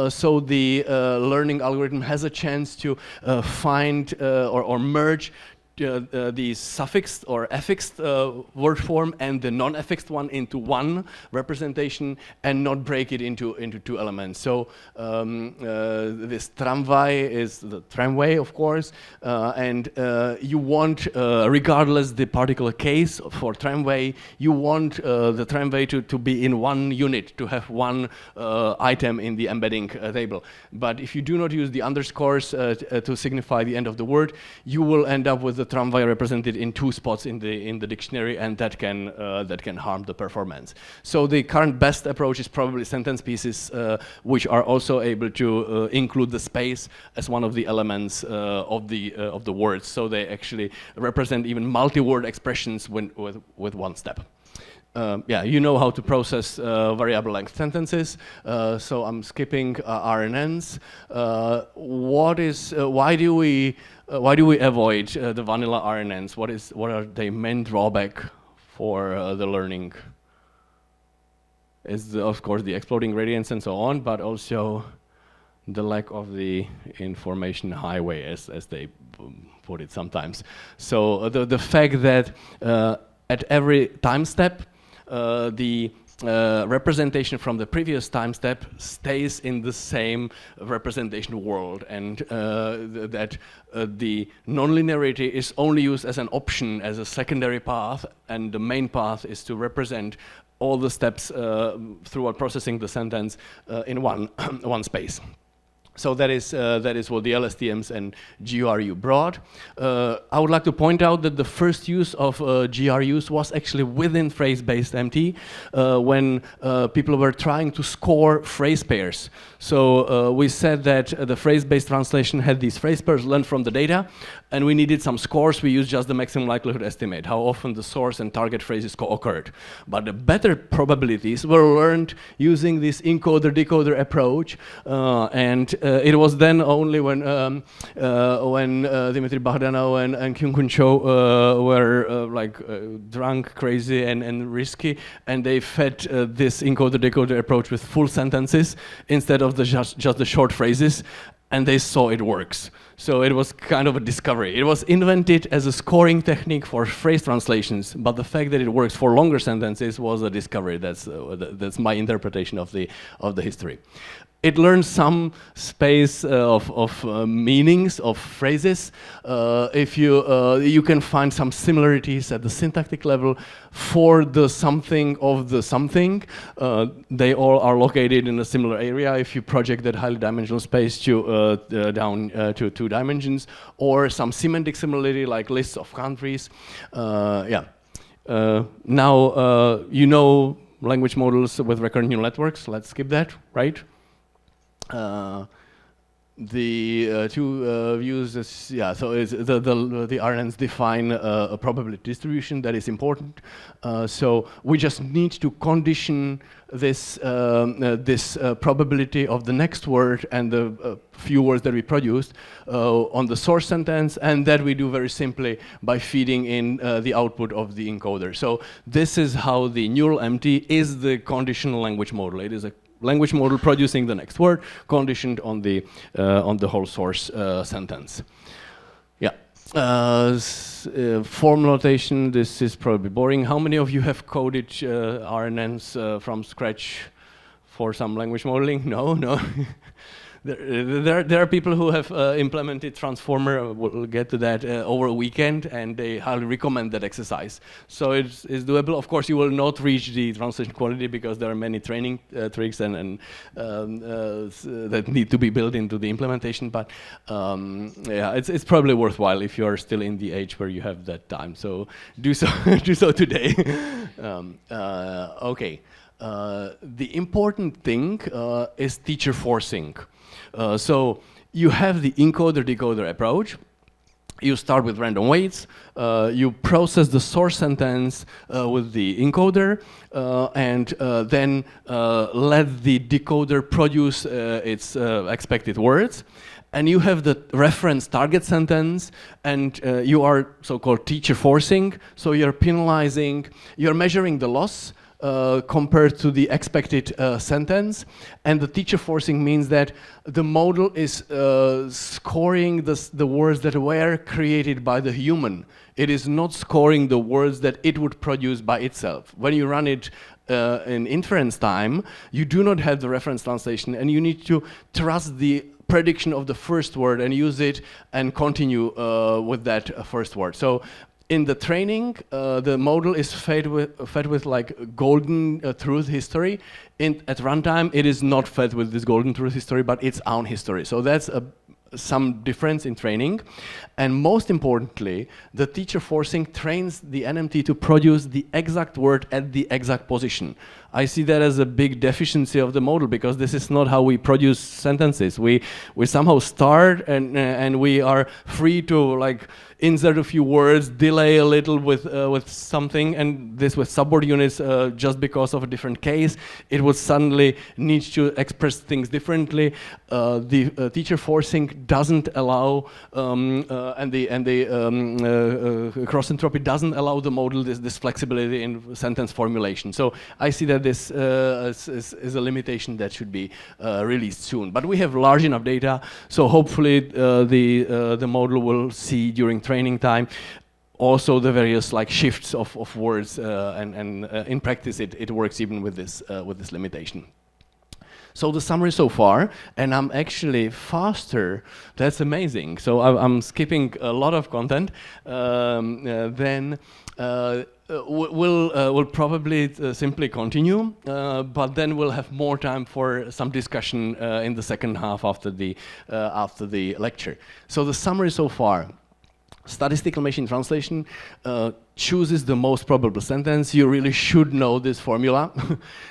So the learning algorithm has a chance to find or merge the suffixed or affixed word form and the non-affixed one into one representation and not break it into 2 elements. So this tramway is the tramway, of course, and you want, regardless the particular case for tramway, you want the tramway to be in one unit, to have one item in the embedding table. But if you do not use the underscores to signify the end of the word, you will end up with the tramway represented in 2 spots in the dictionary, and that can harm the performance. So the current best approach is probably sentence pieces, which are also able to include the space as one of the elements of the words. So they actually represent even multi-word expressions with one step. Yeah, you know how to process variable length sentences, so I'm skipping RNNs. Why do we avoid the vanilla RNNs? What are their main drawback for the learning? Is of course the exploding gradients and so on, but also the lack of the information highway, as they put it sometimes. So the fact that at every time step the representation from the previous time step stays in the same representation world, and that the nonlinearity is only used as an option, as a secondary path, and the main path is to represent all the steps throughout processing the sentence in one space. So that is what the LSTMs and GRU brought. I would like to point out that the first use of GRUs was actually within phrase-based MT when people were trying to score phrase pairs. So we said that the phrase-based translation had these phrase pairs learned from the data, and we needed some scores. We used just the maximum likelihood estimate, how often the source and target phrases co-occurred. But the better probabilities were learned using this encoder-decoder approach, and it was then only when Dimitri Bahdanov and Kyung-Kun Cho were drunk, crazy, and risky, and they fed this encoder-decoder approach with full sentences instead of just the short phrases, and they saw it works. So it was kind of a discovery. It was invented as a scoring technique for phrase translations, but the fact that it works for longer sentences was a discovery. That's my interpretation of the history. It learns some space of meanings of phrases. If you can find some similarities at the syntactic level for the something of the something. They all are located in a similar area. If you project that highly dimensional space to down to 2 dimensions, or some semantic similarity like lists of countries. Now you know language models with recurrent neural networks. Let's skip that, right? The two views is, so it's the RNNs define a probability distribution that is important. So we just need to condition this probability of the next word and the few words that we produced on the source sentence, and that we do very simply by feeding in the output of the encoder. So this is how the neural MT is the conditional language model. It is a language model producing the next word, conditioned on the whole source sentence. Yeah. Form notation. This is probably boring. How many of you have coded RNNs from scratch for some language modeling? No. There are people who have implemented transformer, we'll get to that, over a weekend, and they highly recommend that exercise. So it's doable. Of course, you will not reach the translation quality because there are many training tricks and that need to be built into the implementation. But yeah, it's probably worthwhile if you are still in the age where you have that time. So do so, do so today. Okay. The important thing is teacher forcing. So you have the encoder-decoder approach. You start with random weights. You process the source sentence with the encoder, and then let the decoder produce its expected words. And you have the reference target sentence, and you are so-called teacher forcing. So you're penalizing, you're measuring the loss compared to the expected sentence. And the teacher forcing means that the model is scoring the words that were created by the human. It is not scoring the words that it would produce by itself. When you run it in inference time, you do not have the reference translation, and you need to trust the prediction of the first word and use it and continue with that first word. So in the training, the model is fed with like golden truth history. At runtime, it is not fed with this golden truth history, but its own history. So that's some difference in training. And most importantly, the teacher forcing trains the NMT to produce the exact word at the exact position. I see that as a big deficiency of the model, because this is not how we produce sentences. We somehow start and we are free to like insert a few words, delay a little with something, and this with subword units, just because of a different case, it would suddenly need to express things differently. The teacher forcing doesn't allow, and the cross entropy doesn't allow the model this flexibility in sentence formulation. So I see that this is a limitation that should be released soon. But we have large enough data, so hopefully the model will see during training time also the various like shifts of words, and in practice it works even with this limitation. So the summary so far, and I'm actually faster. That's amazing. So I'm skipping a lot of content. Then we'll probably simply continue, but then we'll have more time for some discussion in the second half after the lecture. So the summary so far. Statistical machine translation chooses the most probable sentence. You really should know this formula.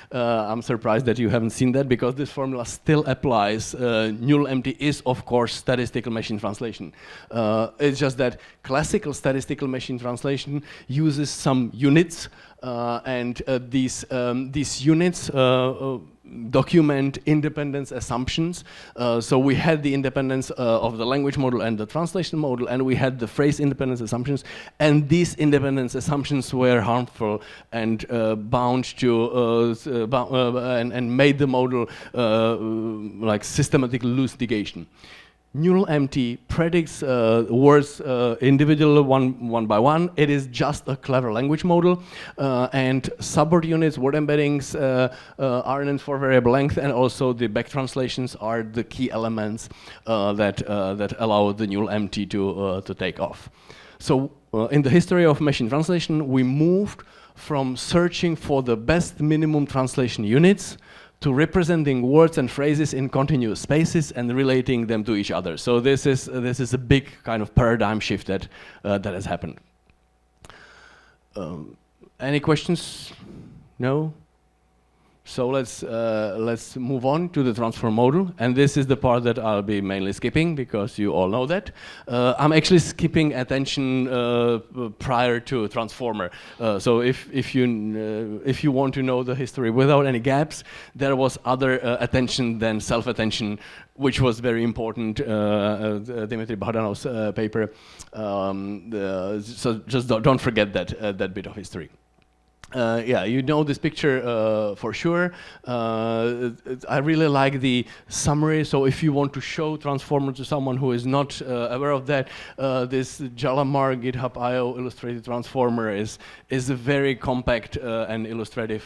I'm surprised that you haven't seen that, because this formula still applies. Null empty is, of course, statistical machine translation. It's just that classical statistical machine translation uses some units, and these units document independence assumptions. So we had the independence of the language model and the translation model, and we had the phrase independence assumptions, and these independence assumptions were harmful and bound to and made the model like systematic loose negation. Null empty predicts words individually one by one. It is just a clever language model, and subword units, word embeddings, RNNs for variable length, and also the back translations are the key elements that allow the null empty to take off. So in the history of machine translation, we moved from searching for the best minimum translation units to representing words and phrases in continuous spaces and relating them to each other. So this is a big kind of paradigm shift that has happened. Any questions? No? So let's move on to the transform model, and this is the part that I'll be mainly skipping because you all know that. I'm actually skipping attention prior to transformer. So if you want to know the history without any gaps, there was other attention than self-attention, which was very important. Dimitri Bahdanov's paper. So just don't forget that bit of history. Yeah, you know this picture for sure. I really like the summary. So if you want to show transformer to someone who is not aware of that, this Jalamar GitHub.io illustrated transformer is a very compact and illustrative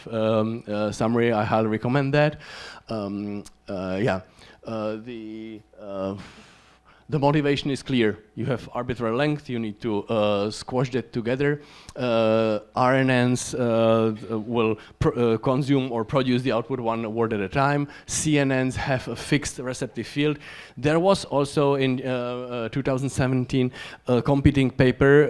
summary. I highly recommend that. Yeah, the motivation is clear. You have arbitrary length, you need to squash that together. RNNs will consume or produce the output one word at a time. CNNs have a fixed receptive field. There was also in 2017 a competing paper,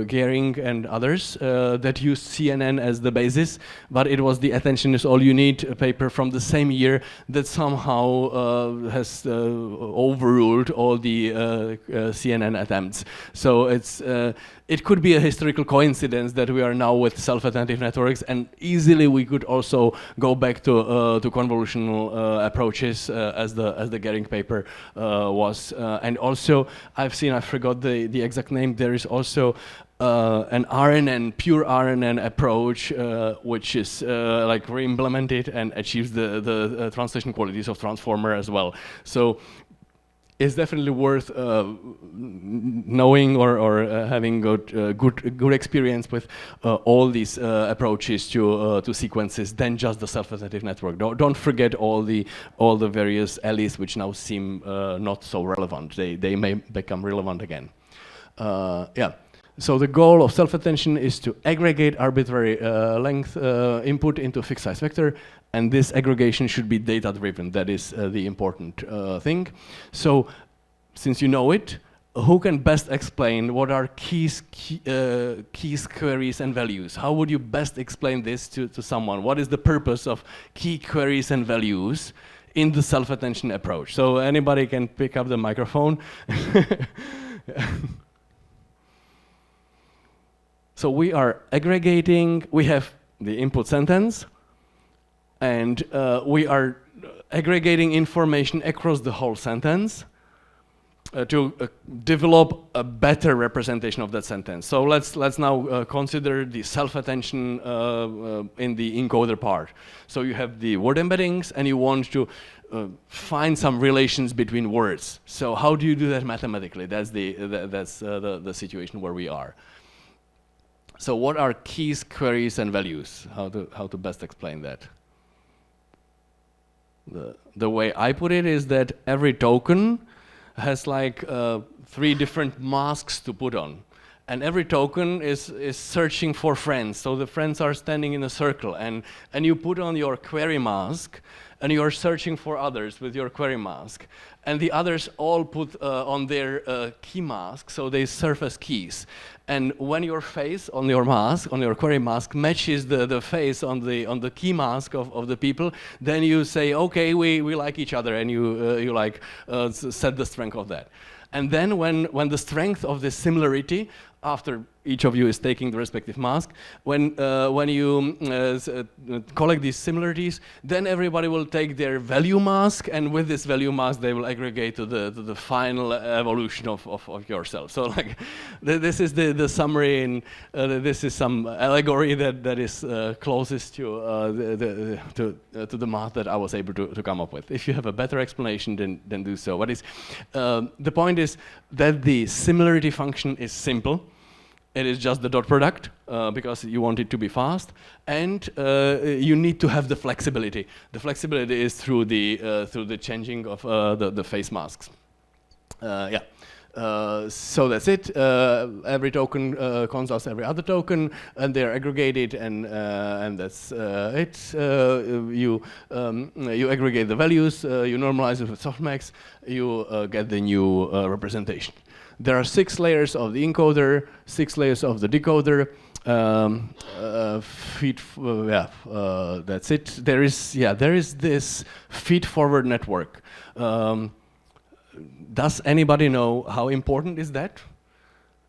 Gehring and others, that used CNN as the basis, but it was the attention is all you need paper from the same year that somehow has overruled all the CNN attempts. So it could be a historical coincidence that we are now with self-attentive networks, and easily we could also go back to convolutional approaches as the Gehring paper was. And also, I forgot the exact name. There is also an RNN, pure RNN approach, which is like re-implemented and achieves the translation qualities of transformer as well. So it's definitely worth knowing or having good experience with all these approaches to sequences than just the self-attentive network. Don't forget all the various alleys which now seem not so relevant. They may become relevant again. Yeah. So the goal of self-attention is to aggregate arbitrary length input into a fixed size vector, and this aggregation should be data-driven. That is the important thing. So, since you know it, who can best explain what are keys, queries, and values? How would you best explain this to someone? What is the purpose of key queries and values in the self-attention approach? So anybody can pick up the microphone. So we are aggregating, we have the input sentence, and we are aggregating information across the whole sentence to develop a better representation of that sentence. So let's now consider the self-attention in the encoder part. So you have the word embeddings, and you want to find some relations between words. So how do you do that mathematically? That's the situation where we are. So what are keys, queries, and values? How to best explain that? The way I put it is that every token has like 3 different masks to put on. And every token is searching for friends. So the friends are standing in a circle, and you put on your query mask, and you are searching for others with your query mask. And the others all put on their key mask, so they serve as keys. And when your face on your mask, on your query mask, matches the face on the key mask of the people, then you say, okay, we like each other, and you like set the strength of that. And then when the strength of this similarity, after each of you is taking the respective mask, when you collect these similarities, then everybody will take their value mask, and with this value mask they will aggregate to the final evolution of yourself. So like this is the summary, and this is some allegory that is closest to the math that I was able to come up with. If you have a better explanation, then do so. What is the point is that the similarity function is simple. It is just the dot product because you want it to be fast, and you need to have the flexibility. The flexibility is through the changing of the face masks. So that's it. Every token consults every other token, and they're aggregated, and that's it. You aggregate the values, you normalize it with softmax, you get the new representation. There are 6 layers of the encoder, 6 layers of the decoder. That's it. There is this feed-forward network. Does anybody know how important is that?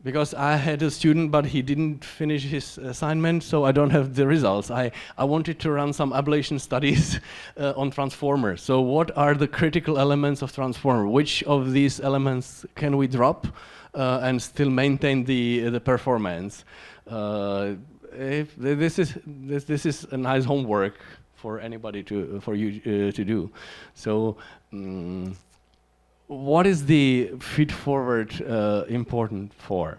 Because I had a student, but he didn't finish his assignment, so I don't have the results. I wanted to run some ablation studies on transformer. So what are the critical elements of transformer? Which of these elements can we drop and still maintain the performance? If this is a nice homework for anybody for you to do. So. What is the feed forward important for?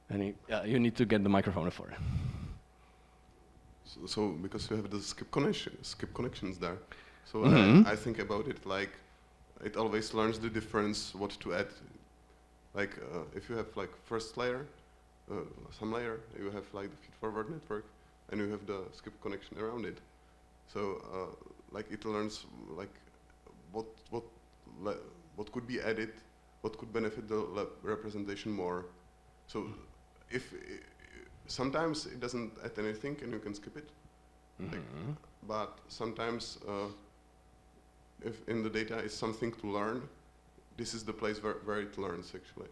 And you need to get the microphone for it. So because you have the skip connections there. So I think about it like it always learns the difference, what to add. Like if you have like first layer, some layer, you have like the feed forward network, and you have the skip connection around it. So like it learns like what could be added, what could benefit the representation more. So if sometimes it doesn't add anything and you can skip it, like, but sometimes if in the data is something to learn, this is the place where it learns actually.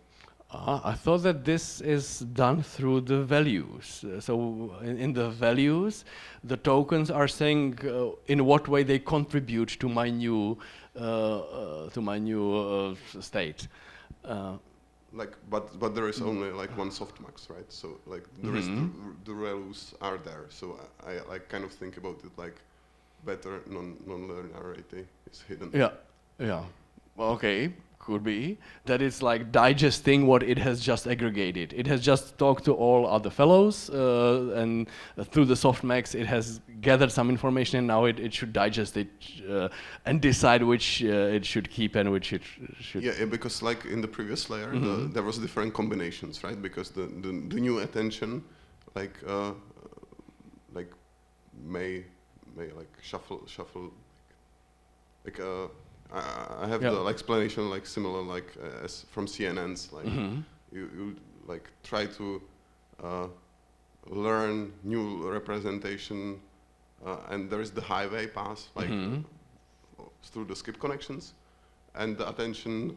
I thought that this is done through the values. So in the values, the tokens are saying in what way they contribute to my new state. Like, but there is only like one softmax, right? So like the rest, the values are there. So I like kind of think about it like better non-linearity is hidden. Yeah. Okay. Could be that it's like digesting what it has just aggregated. It has just talked to all other fellows, and through the softmax it has gathered some information, and now it should digest it and decide which it should keep and which it should. Yeah, because like in the previous layer, there was different combinations, right? Because the new attention, like may like shuffle, like. I have the explanation like similar like as from CNNs, like you like try to learn new representation, and there is the highway path like through the skip connections, and the attention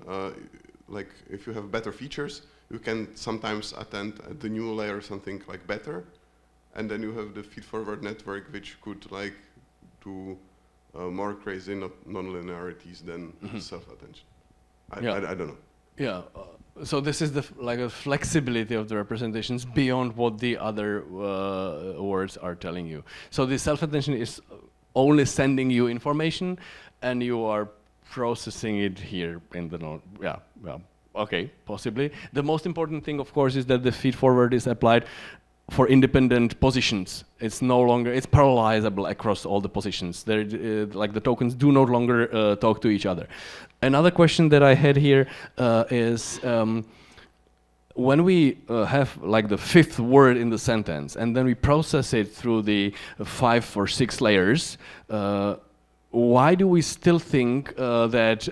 like if you have better features, you can sometimes attend at the new layer something like better, and then you have the feed forward network which could like do more crazy non-linearities than self-attention. I don't know. Yeah. So this is like a flexibility of the representations beyond what the other words are telling you. So the self-attention is only sending you information, and you are processing it here in the node. Yeah. Okay, possibly. The most important thing, of course, is that the feed forward is applied for independent positions. It's no longer, it's parallelizable across all the positions. Like the tokens do no longer talk to each other. Another question that I had here is, when we have like the fifth word in the sentence and then we process it through the 5 or 6 layers, why do we still think that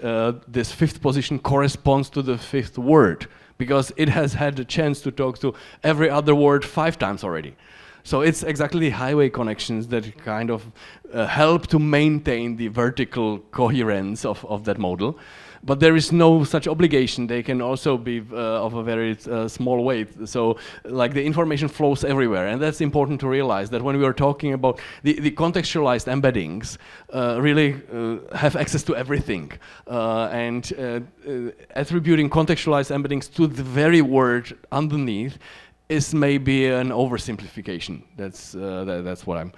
this fifth position corresponds to the fifth word? Because it has had the chance to talk to every other word 5 times already. So it's exactly the highway connections that kind of help to maintain the vertical coherence of that model. But there is no such obligation. They can also be of a very small weight. So like the information flows everywhere. And that's important to realize that when we are talking about the contextualized embeddings, really have access to everything. And attributing contextualized embeddings to the very word underneath is maybe an oversimplification. That's what I'm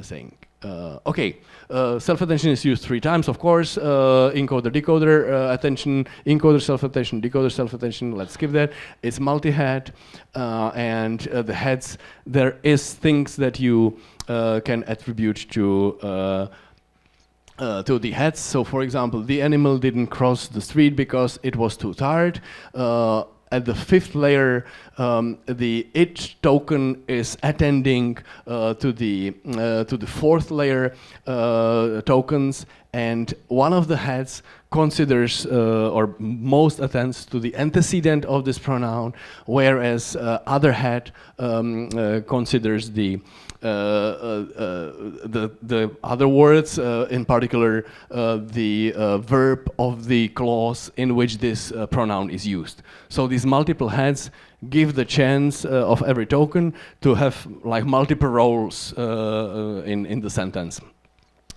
saying. Okay, self-attention is used 3 times, of course. Encoder, decoder, attention, encoder, self-attention, decoder, self-attention. Let's skip that. It's multi-head, and the heads. There is things that you can attribute to the heads. So, for example, the animal didn't cross the street because it was too tired. At the 5th layer, the it token is attending to the 4th layer tokens, and one of the heads considers or most attends to the antecedent of this pronoun, whereas other head considers the other words, in particular the verb of the clause in which this pronoun is used. So these multiple heads give the chance of every token to have like multiple roles in the sentence.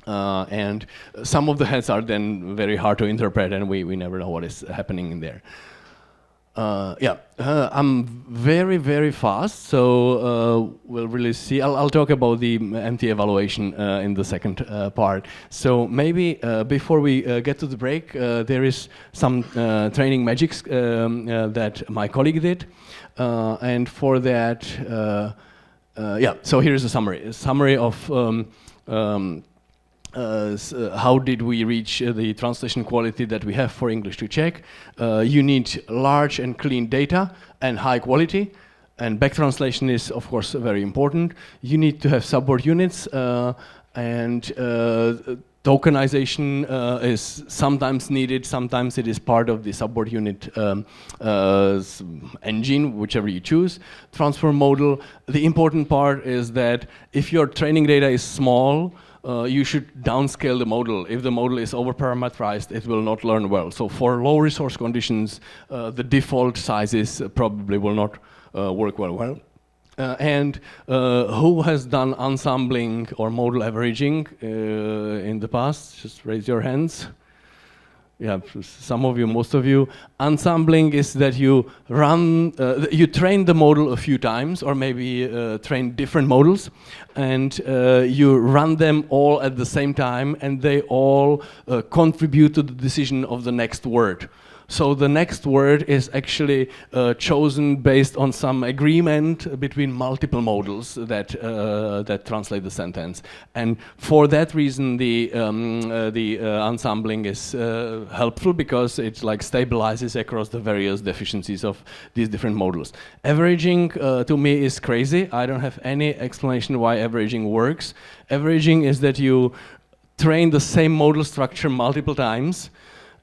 And some of the heads are then very hard to interpret, and we never know what is happening in there. I'm very, very fast, so we'll really see. I'll talk about the MT evaluation in the second part. So maybe before we get to the break, there is some training magics that my colleague did. And for that, so here's a summary. A summary of how did we reach the translation quality that we have for English to Czech. You need large and clean data and high quality, and back translation is of course very important. You need to have subword units, and tokenization is sometimes needed, sometimes it is part of the subword unit engine, whichever you choose. Transform model, the important part is that if your training data is small, you should downscale the model. If the model is overparameterized, it will not learn well. So for low resource conditions, the default sizes probably will not work well. And who has done ensembling or model averaging in the past? Just raise your hands. Yeah, some of you, most of you. Ensembling is that you you train the model a few times, or maybe train different models, and you run them all at the same time, and they all contribute to the decision of the next word. So the next word is actually chosen based on some agreement between multiple models that translate the sentence. And for that reason, the ensembling is helpful, because it like stabilizes across the various deficiencies of these different models. Averaging to me is crazy. I don't have any explanation why averaging works. Averaging is that you train the same model structure multiple times,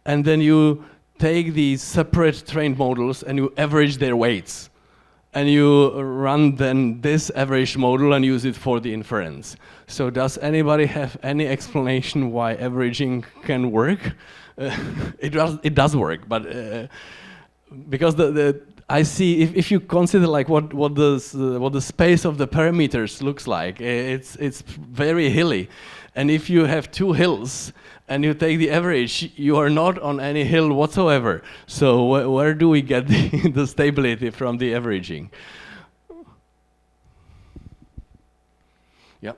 and then you take these separate trained models and you average their weights. And you run then this average model and use it for the inference. So does anybody have any explanation why averaging can work? It does work, but because I see if you consider like what the space of the parameters looks like, it's very hilly. And if you have 2 hills and you take the average, you are not on any hill whatsoever. So where do we get the stability from the averaging? Yeah.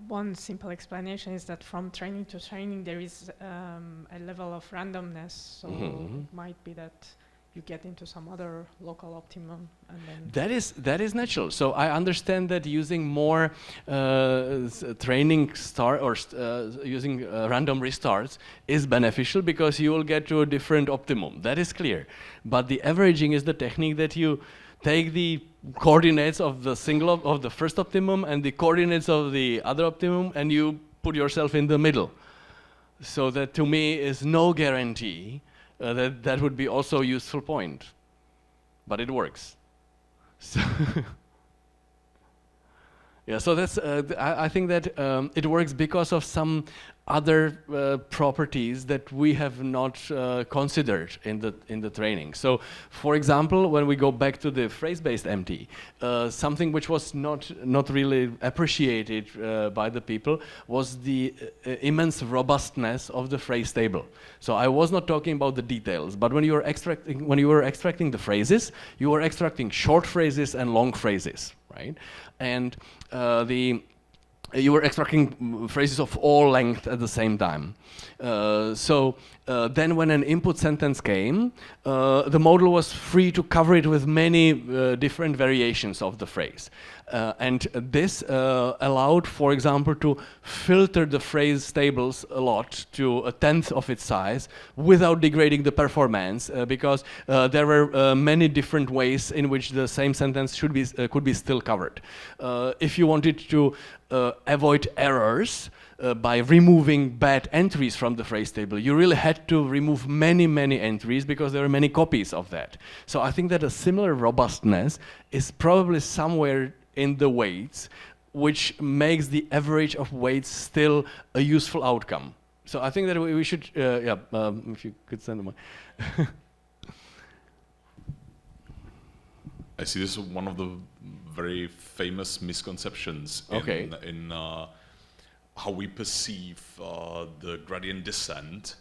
One simple explanation is that from training to training there is a level of randomness. So it might be that you get into some other local optimum, and then that is natural. So I understand that using more training using random restarts is beneficial because you will get to a different optimum. That is clear. But the averaging is the technique that you take the coordinates of the of the first optimum and the coordinates of the other optimum, and you put yourself in the middle. So that to me is no guarantee that would be also a useful point, but it works. So yeah, so that's I think that it works because of some other properties that we have not considered in the training. So, for example, when we go back to the phrase-based MT, something which was not really appreciated by the people was the immense robustness of the phrase table. So I was not talking about the details, but when you were extracting the phrases, you were extracting short phrases and long phrases, right? And you were extracting phrases of all length at the same time. Then when an input sentence came, the model was free to cover it with many different variations of the phrase. And this allowed, for example, to filter the phrase tables a lot to 1/10 of its size without degrading the performance, because there were many different ways in which the same sentence could be still covered. If you wanted to avoid errors by removing bad entries from the phrase table, you really had to remove many entries because there are many copies of that. So I think that a similar robustness is probably somewhere in the weights, which makes the average of weights still a useful outcome. So I think that we should, if you could send them. I see this is one of the very famous misconceptions in how we perceive the gradient descent,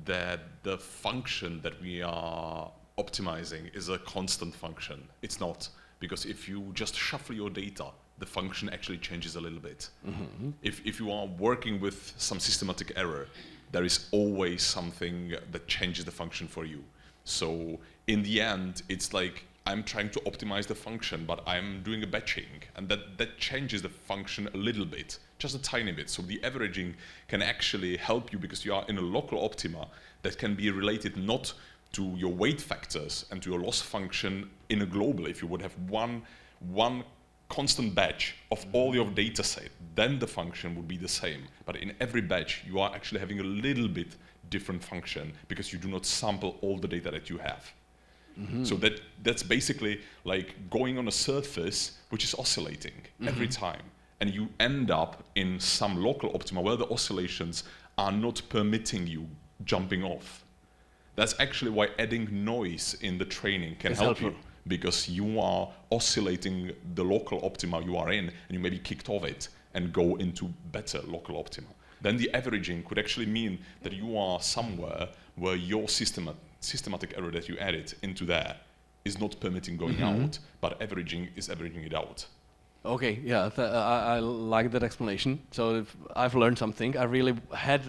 that the function that we are optimizing is a constant function. It's not, because if you just shuffle your data, the function actually changes a little bit. Mm-hmm. If you are working with some systematic error, there is always something that changes the function for you. So in the end, it's like I'm trying to optimize the function, but I'm doing a batching, and that changes the function a little bit, just a tiny bit. So the averaging can actually help you because you are in a local optima that can be related not to your weight factors and to your loss function in a global. If you would have one constant batch of all your data set, then the function would be the same. But in every batch, you are actually having a little bit different function because you do not sample all the data that you have. Mm-hmm. So that's basically like going on a surface which is oscillating every time. And you end up in some local optima where the oscillations are not permitting you jumping off. That's actually why adding noise in the training can help you, because you are oscillating the local optima you are in, and you maybe kicked off it and go into better local optima. Then the averaging could actually mean that you are somewhere where your systematic error that you added into there is not permitting going out, but averaging is averaging it out. Okay, yeah, I like that explanation. So I've learned something. I really had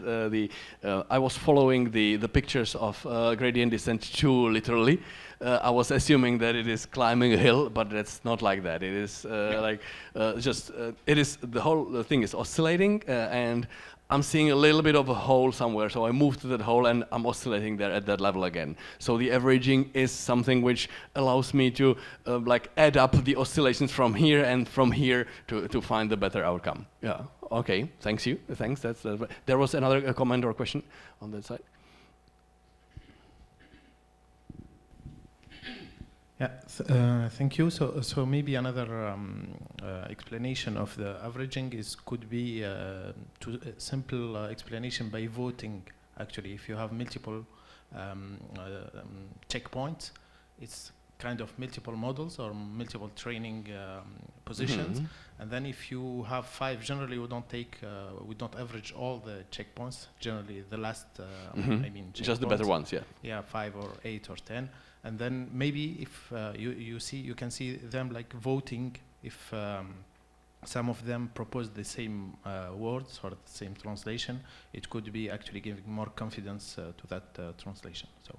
I was following the pictures of gradient descent too literally. I was assuming that it is climbing a hill, but it's not like that. It is it is, the whole thing is oscillating, and I'm seeing a little bit of a hole somewhere, so I move to that hole and I'm oscillating there at that level again. So the averaging is something which allows me to add up the oscillations from here and from here to find the better outcome. Yeah. Okay. Thanks. There was another comment or question on that side. Yeah, thank you. So maybe another explanation of the averaging could be a simple explanation by voting. Actually, if you have multiple checkpoints, it's kind of multiple models or multiple training positions. And then if you have 5, generally we don't average all the checkpoints. Generally, the last, just the better ones, yeah. Yeah, 5 or 8 or 10. And then maybe if you can see them like voting if some of them propose the same words or the same translation, it could be actually giving more confidence to that translation. So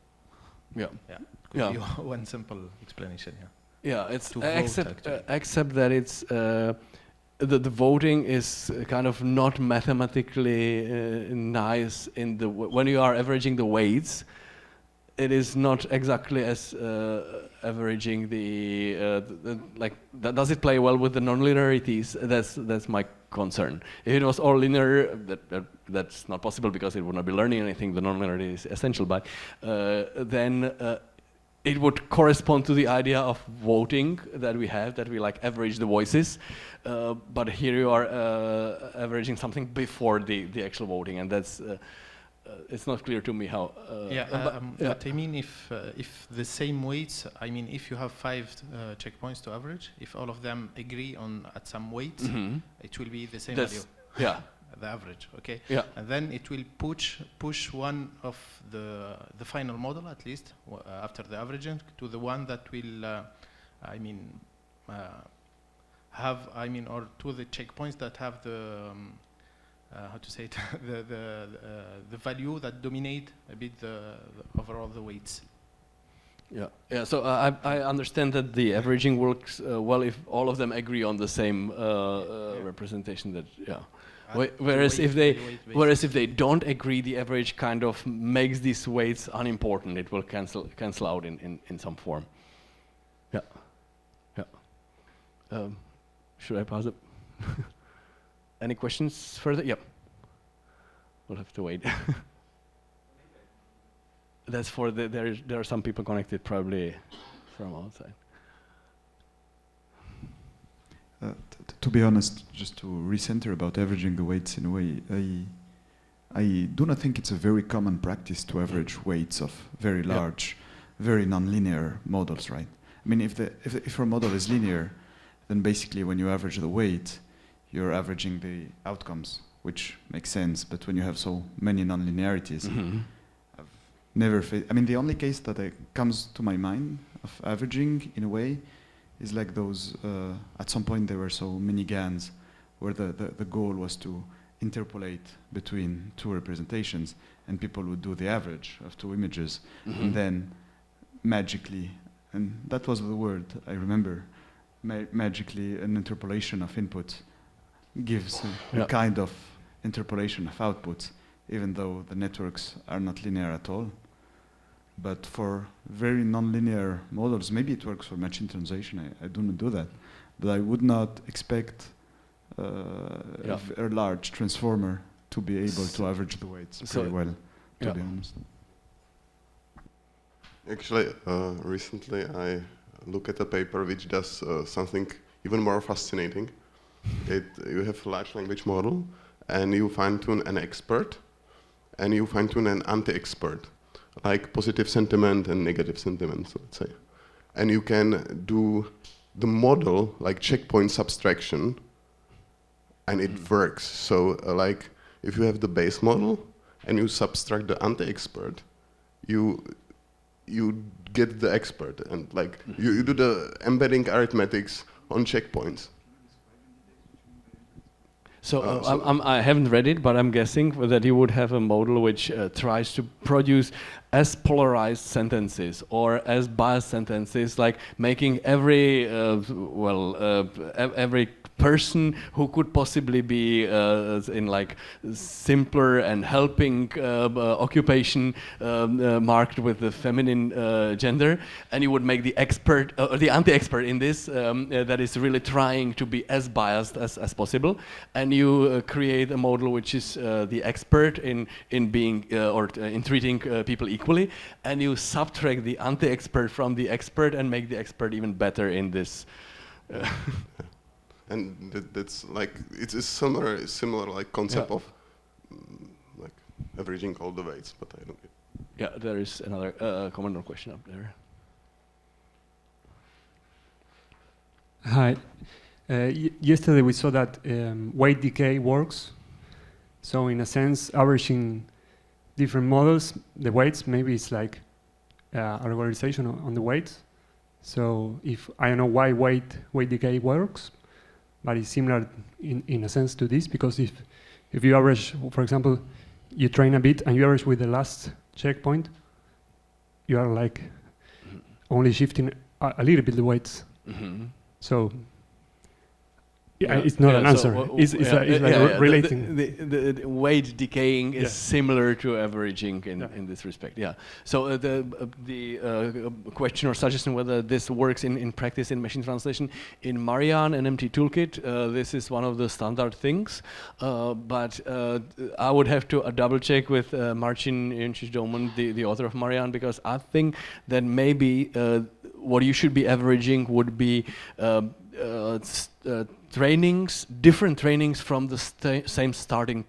Yeah. Yeah. Could be one simple explanation. Yeah. Yeah, it's except that it's the voting is kind of not mathematically nice in the when you are averaging the weights. It is not exactly as averaging the like. Does it play well with the nonlinearities? That's my concern. If it was all linear, that's not possible because it would not be learning anything. The nonlinearity is essential, but then. It would correspond to the idea of voting that we have, that we like average the voices, but here you are averaging something before the actual voting, and that's it's not clear to me how. But I mean, if the same weights, I mean, if you have 5 checkpoints to average, if all of them agree on at some weights, it will be the same value. Yeah. The average, okay? Yeah. And then it will push one of the final model, at least, after the averaging, to the one that will, or to the checkpoints that have the, how to say it, the value that dominate a bit the overall the weights. Yeah. So I understand that the averaging works well if all of them agree on the same representation. That Whereas if they don't agree, the average kind of makes these weights unimportant. It will cancel out in some form. Yeah. Should I pause it? Any questions further? Yep. We'll have to wait. That's for there are some people connected probably from outside. To be honest, just to recenter about averaging the weights in a way, I do not think it's a very common practice to average weights of very large, very nonlinear models, right? I mean, if your model is linear, then basically when you average the weight, you're averaging the outcomes, which makes sense. But when you have so many nonlinearities, I've never I mean, the only case that comes to my mind of averaging in a way is like those, at some point there were so many GANs where the goal was to interpolate between 2 representations, and people would do the average of 2 images, and then magically, and that was the word I remember, magically an interpolation of input gives a kind of interpolation of outputs, even though the networks are not linear at all. But for very nonlinear models, maybe it works for machine translation. I do not do that, but I would not expect a large transformer to be able to average the weights very well, to be honest. Actually, recently I look at a paper which does something even more fascinating. You have a large language model, and you fine-tune an expert, and you fine-tune an anti-expert, like positive sentiment and negative sentiment, so let's say. And you can do the model, like checkpoint subtraction, and it works. So like if you have the base model and you subtract the anti-expert, you get the expert, and like you do the embedding arithmetics on checkpoints. So I haven't read it, but I'm guessing that you would have a model which tries to produce as polarized sentences or as biased sentences, like making every every person who could possibly be in like simpler and helping occupation marked with the feminine gender, and you would make the expert or the anti-expert in this that is really trying to be as biased as possible, and you create a model which is the expert in being in treating people equally, and you subtract the anti-expert from the expert and make the expert even better in this. And that's like it's a similar like concept of like averaging all the weights, but I don't get. Yeah, there is another comment or question up there. Hi. Yesterday we saw that weight decay works. So in a sense, averaging different models, the weights, maybe it's like a regularization on the weights. So if I don't know why weight decay works, but it's similar in a sense to this, because if you average, for example, you train a bit and you average with the last checkpoint, you are like only shifting a little bit the weights. So it's not an answer. It's like relating. The weight decaying is similar to averaging in this respect. Yeah. So the question or suggestion whether this works in practice in machine translation in Marianne NMT toolkit, this is one of the standard things. But I would have to double check with Marcin Jędrzej-Doman, the author of Marianne, because I think that maybe what you should be averaging would be different trainings from the same starting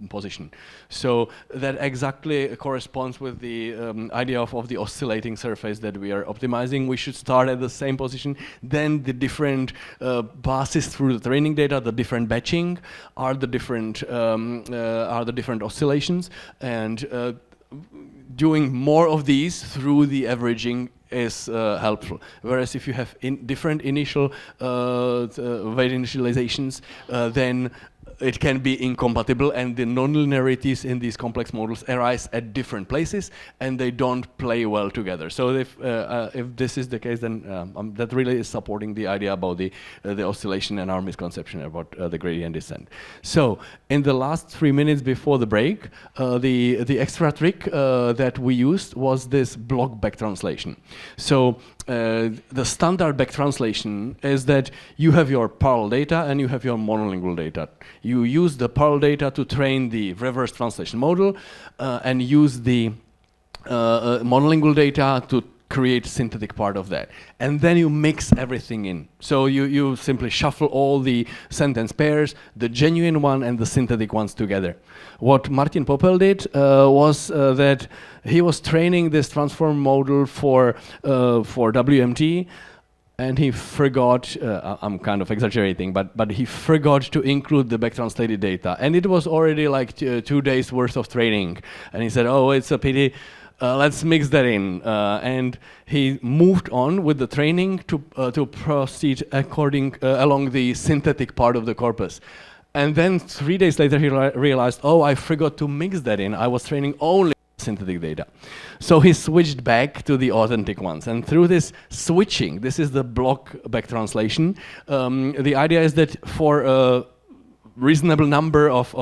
position. So that exactly corresponds with the idea of the oscillating surface that we are optimizing. We should start at the same position, then the different passes through the training data, the different batching are the different oscillations, and doing more of these through the averaging is helpful. Whereas if you have different initial weight initializations, then it can be incompatible, and the nonlinearities in these complex models arise at different places, and they don't play well together. So if this is the case, then that really is supporting the idea about the oscillation and our misconception about the gradient descent. So in the last 3 minutes before the break, the extra trick that we used was this block back translation. So the standard back translation is that you have your parallel data and you have your monolingual data. You use the parallel data to train the reverse translation model and use the monolingual data to create synthetic part of that. And then you mix everything in. So you simply shuffle all the sentence pairs, the genuine one and the synthetic ones together. What Martin Popel did was that he was training this transform model for WMT, and he forgot, I'm kind of exaggerating, but he forgot to include the back translated data. And it was already like 2 days worth of training. And he said, oh, it's a pity, let's mix that in. And he moved on with the training to proceed along the synthetic part of the corpus. And then 3 days later, he realized, oh, I forgot to mix that in. I was training only synthetic data. So he switched back to the authentic ones. And through this switching, this is the block back translation, the idea is that for a reasonable number of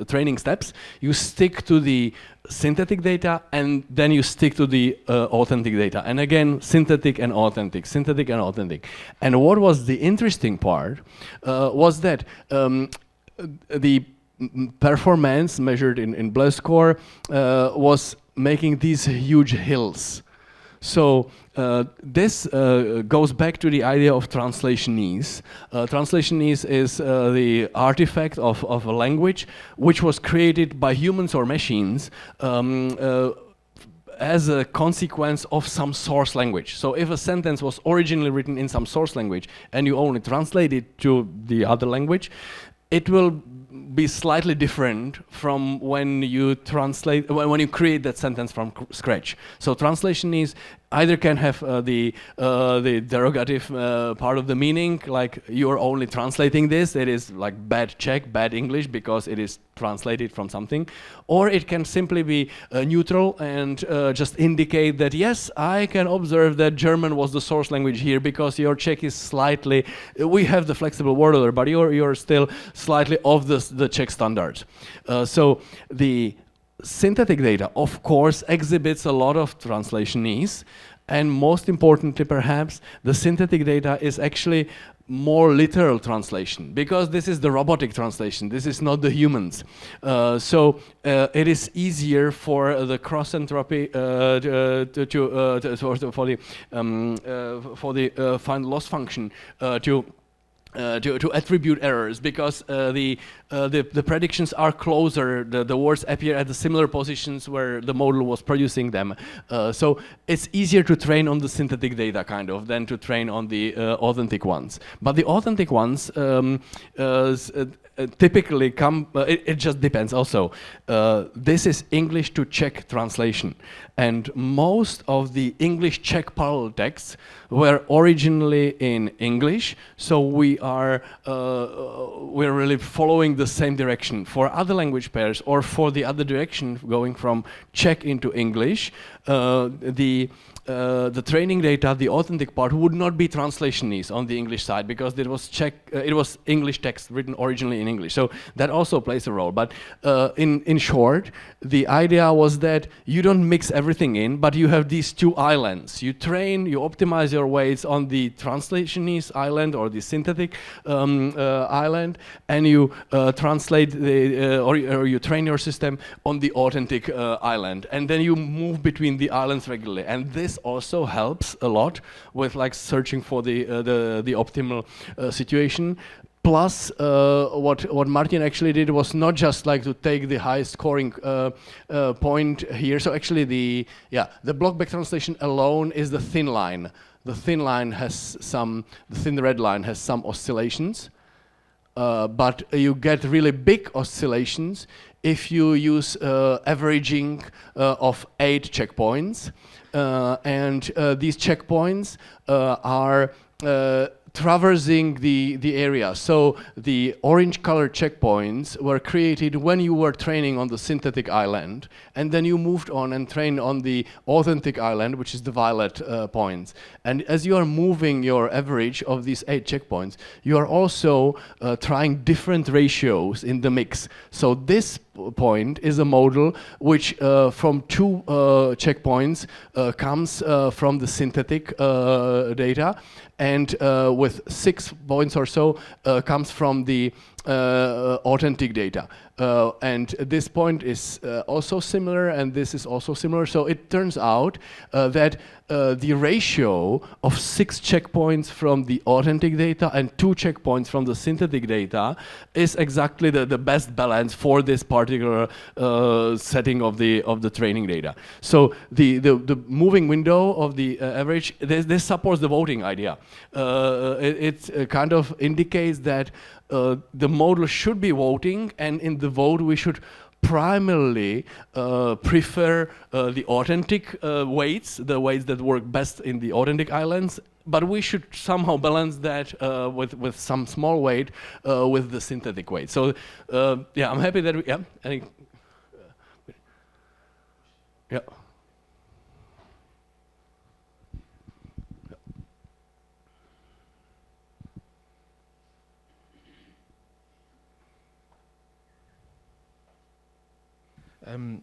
training steps, you stick to the synthetic data and then you stick to the authentic data. And again, synthetic and authentic, synthetic and authentic. And what was the interesting part was that the performance measured in blast score was making these huge hills. So this goes back to the idea of translation ease. Translation ease is the artifact of a language which was created by humans or machines as a consequence of some source language. So if a sentence was originally written in some source language and you only translate it to the other language, it will be slightly different from when you translate, when you create that sentence from scratch. So translation is either can have the derogative part of the meaning, like you're only translating this, it is like bad Czech, bad English because it is translated from something, or it can simply be neutral and just indicate that yes, I can observe that German was the source language here because your Czech is slightly, we have the flexible word order, but you're still slightly off the Czech standards. So the synthetic data, of course, exhibits a lot of translation ease, and most importantly, perhaps, the synthetic data is actually more literal translation, because this is the robotic translation, this is not the humans. So it is easier for the cross entropy for the find loss function to attribute errors, because the predictions are closer, the words appear at the similar positions where the model was producing them. So it's easier to train on the synthetic data kind of than to train on the authentic ones. But the authentic ones typically come, it just depends also. This is English to Czech translation. And most of the English-Czech parallel texts were originally in English, so we are we're really following the same direction. For other language pairs or for the other direction, going from Czech into English, the training data, the authentic part, would not be translationese on the English side because it was it was English text written originally in English. So that also plays a role. But in short, the idea was that you don't mix everything in, but you have these two islands. You train, you optimize your weights on the translationese island or the synthetic island, and you translate or you train your system on the authentic island, and then you move between the islands regularly. And this also helps a lot with like searching for the optimal situation. Plus, what Martin actually did was not just like to take the highest scoring point here. So actually, the block back translation alone is the thin line. The thin line has the thin red line has some oscillations, but you get really big oscillations if you use averaging of 8 checkpoints. And these checkpoints are traversing the area. So the orange colored checkpoints were created when you were training on the synthetic island, and then you moved on and trained on the authentic island, which is the violet points. And as you are moving your average of these 8 checkpoints, you are also trying different ratios in the mix. So this point is a model which from 2 checkpoints comes from the synthetic data, and with 6 points or so comes from the authentic data. And this point is also similar, and this is also similar. So it turns out that the ratio of 6 checkpoints from the authentic data and 2 checkpoints from the synthetic data is exactly the best balance for this particular setting of the training data. So the moving window of the average, this supports the voting idea. It kind of indicates that the model should be voting, and in the vote we should primarily prefer the authentic weights, the weights that work best in the authentic islands, but we should somehow balance that with some small weight with the synthetic weight. So yeah, I'm happy that I think, yeah.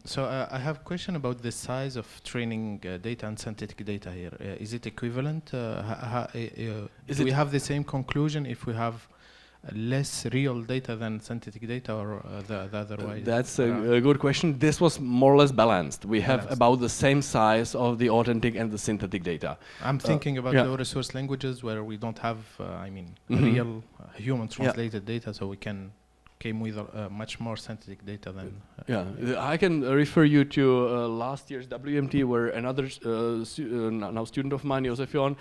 So I have a question about the size of training data and synthetic data here. Is it equivalent? Do we have the same conclusion if we have less real data than synthetic data, or the other way? That's a good question. This was more or less balanced. We have about the same size of the authentic and the synthetic data. I'm thinking about low resource languages where we don't have, real human translated data, so we came with much more synthetic data than... I can refer you to last year's WMT, where another now student of mine, Josef Jon,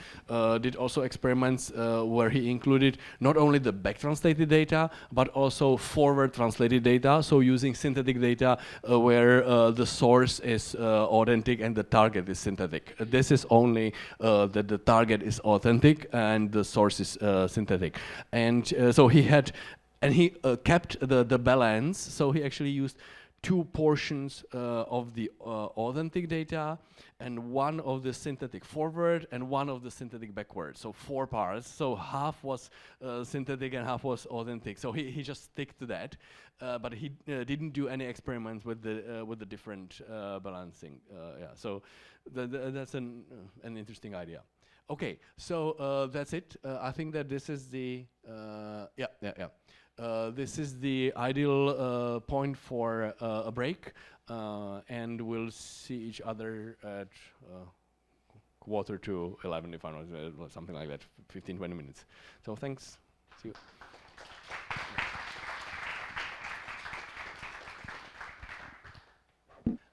did also experiments where he included not only the back translated data, but also forward translated data, so using synthetic data where the source is authentic and the target is synthetic. This is only that the target is authentic and the source is synthetic. And so he had... And he kept the balance, so he actually used 2 portions of the authentic data and 1 of the synthetic forward and 1 of the synthetic backward. So 4 parts. So half was synthetic and half was authentic. So he just stick to that, but he didn't do any experiments with the different balancing. So that's an interesting idea. Okay, so that's it. I think that this is the this is the ideal point for a break, and we'll see each other at 11:15, if I'm not something like that, 15-20 minutes. So thanks. See you.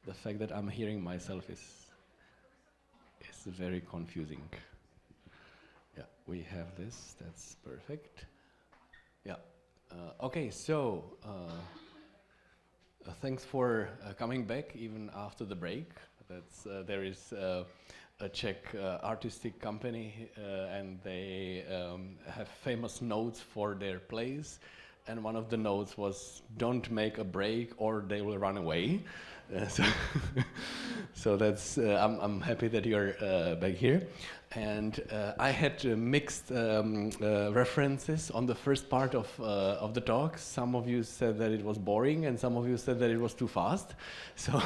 The fact that I'm hearing myself is very confusing. Yeah, we have this. That's perfect. Yeah. Okay, so thanks for coming back even after the break. That's there is a Czech artistic company, and they have famous notes for their plays. And one of the notes was, "Don't make a break or they will run away." So that's I'm happy that you're back here. And I had mixed references on the first part of the talk. Some of you said that it was boring, and some of you said that it was too fast. So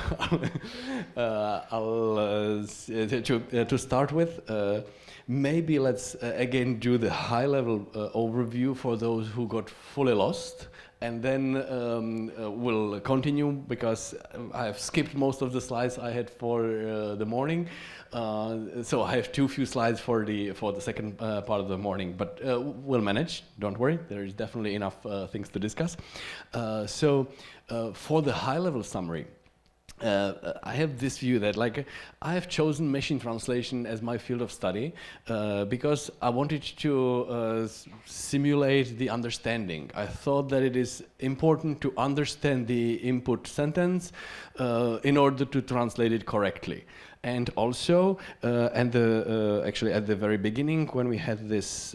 to start with, maybe let's again do the high-level overview for those who got fully lost. And then we'll continue, because I have skipped most of the slides I had for the morning. So I have too few slides for the second part of the morning, but we'll manage. Don't worry, there is definitely enough things to discuss. So for the high-level summary, I have this view that, like, I have chosen machine translation as my field of study because I wanted to simulate the understanding. I thought that it is important to understand the input sentence in order to translate it correctly. And also, actually at the very beginning, when we had this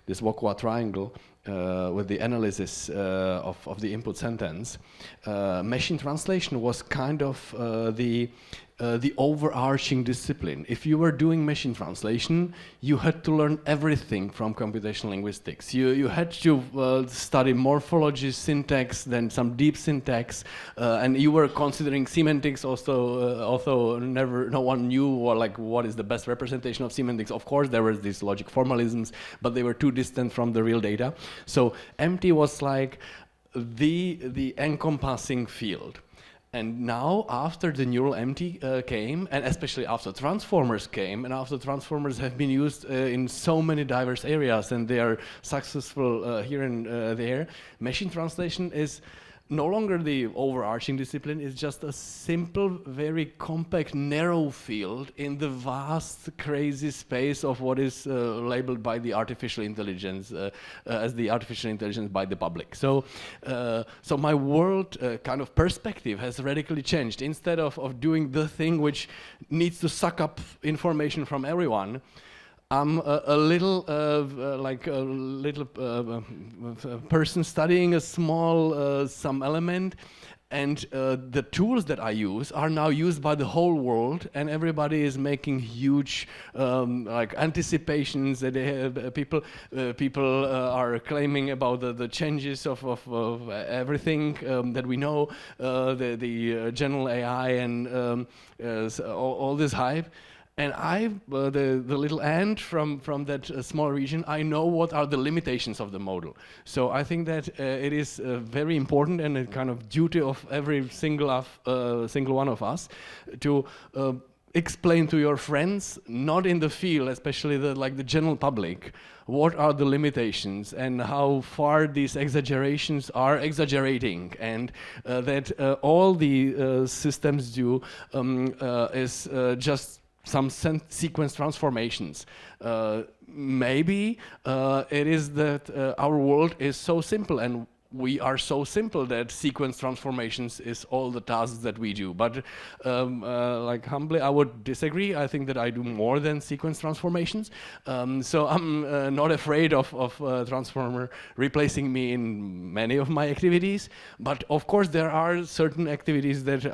Vauquois triangle, with the analysis of the input sentence, machine translation was kind of the overarching discipline. If you were doing machine translation, you had to learn everything from computational linguistics. You had to study morphology, syntax, then some deep syntax, and you were considering semantics also, although no one knew what is the best representation of semantics. Of course, there were these logic formalisms, but they were too distant from the real data. So MT was like the encompassing field. And now, after the neural MT came, and especially after transformers came, and after transformers have been used in so many diverse areas, and they are successful here and there, machine translation is no longer the overarching discipline. It's just a simple, very compact, narrow field in the vast, crazy space of what is labeled by the artificial intelligence as the artificial intelligence by the public. So my world kind of perspective has radically changed. Instead of doing the thing which needs to suck up information from everyone, I'm a little person studying a small some element, and the tools that I use are now used by the whole world, and everybody is making huge anticipations that they have, people are claiming about the changes of everything that we know, the general AI and all this hype. And the little ant from that small region, I know what are the limitations of the model. So I think that it is very important and a kind of duty of every single one of us to explain to your friends, not in the field, especially the general public, what are the limitations and how far these exaggerations are exaggerating, and that all the systems do is just some sequence transformations. Maybe it is that our world is so simple, and we are so simple that sequence transformations is all the tasks that we do. But humbly, I would disagree. I think that I do more than sequence transformations. So I'm not afraid of transformer replacing me in many of my activities. But of course, there are certain activities that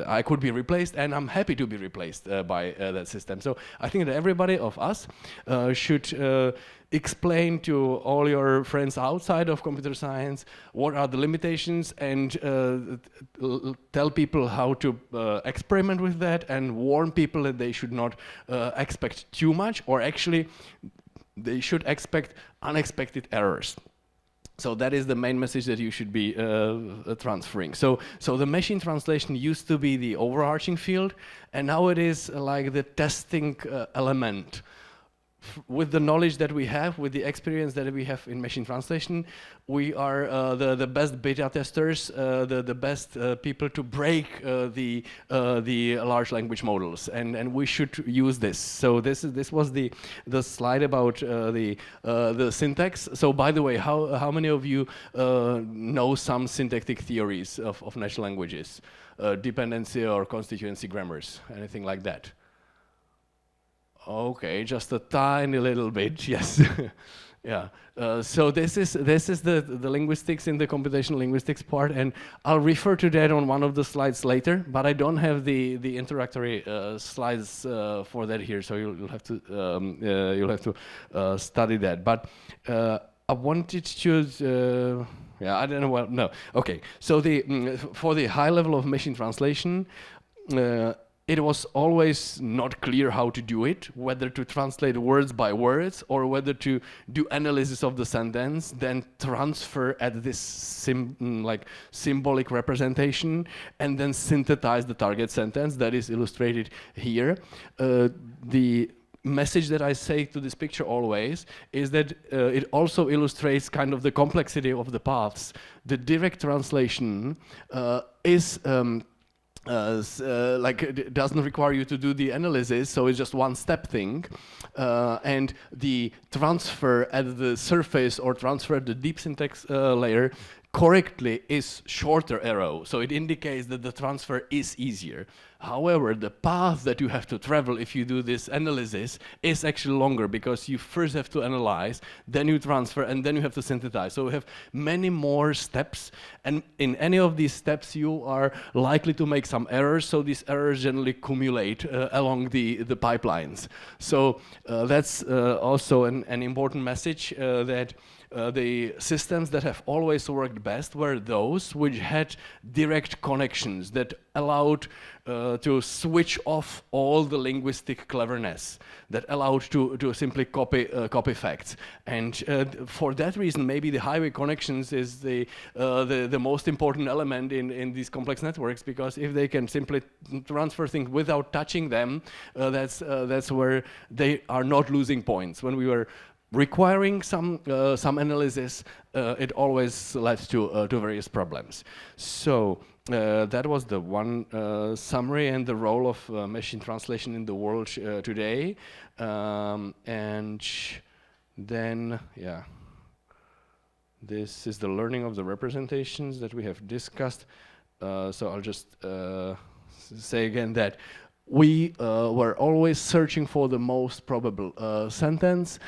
I could be replaced, and I'm happy to be replaced by that system. So I think that everybody of us should explain to all your friends outside of computer science what are the limitations, and tell people how to experiment with that, and warn people that they should not expect too much, or actually they should expect unexpected errors. So that is the main message that you should be transferring. So the machine translation used to be the overarching field, and now it is like the testing element with the knowledge that we have, with the experience that we have in machine translation, we are the best beta testers, the best people to break the large language models, and we should use this. So this was the slide about the syntax. So by the way, how many of you know some syntactic theories of natural languages, dependency or constituency grammars, anything like that? Okay, just a tiny little bit, yes. Yeah. So this is the linguistics in the computational linguistics part, and I'll refer to that on one of the slides later. But I don't have the introductory slides for that here, so you'll have to study that. But I wanted to. Yeah, I don't know. Well, no. Okay. So for the high level of machine translation. It was always not clear how to do it, whether to translate words by words or whether to do analysis of the sentence, then transfer at this symbolic representation, and then synthesize the target sentence that is illustrated here. The message that I say to this picture always is that it also illustrates kind of the complexity of the paths. The direct translation is it doesn't require you to do the analysis, so it's just one-step thing. And the transfer at the surface or transfer at the deep syntax layer correctly is shorter arrow, so it indicates that the transfer is easier. However, the path that you have to travel if you do this analysis is actually longer, because you first have to analyze, then you transfer, and then you have to synthesize. So we have many more steps, and in any of these steps you are likely to make some errors, so these errors generally accumulate along the pipelines. So that's also an important message, that the systems that have always worked best were those which had direct connections that allowed to switch off all the linguistic cleverness, that allowed to simply copy facts. And for that reason, maybe the highway connections is the most important element in these complex networks, because if they can simply transfer things without touching them, that's where they are not losing points. When we were requiring some analysis, it always led to various problems. So that was the one summary and the role of machine translation in the world today. And then, yeah, this is the learning of the representations that we have discussed. So I'll just say again that we were always searching for the most probable sentence.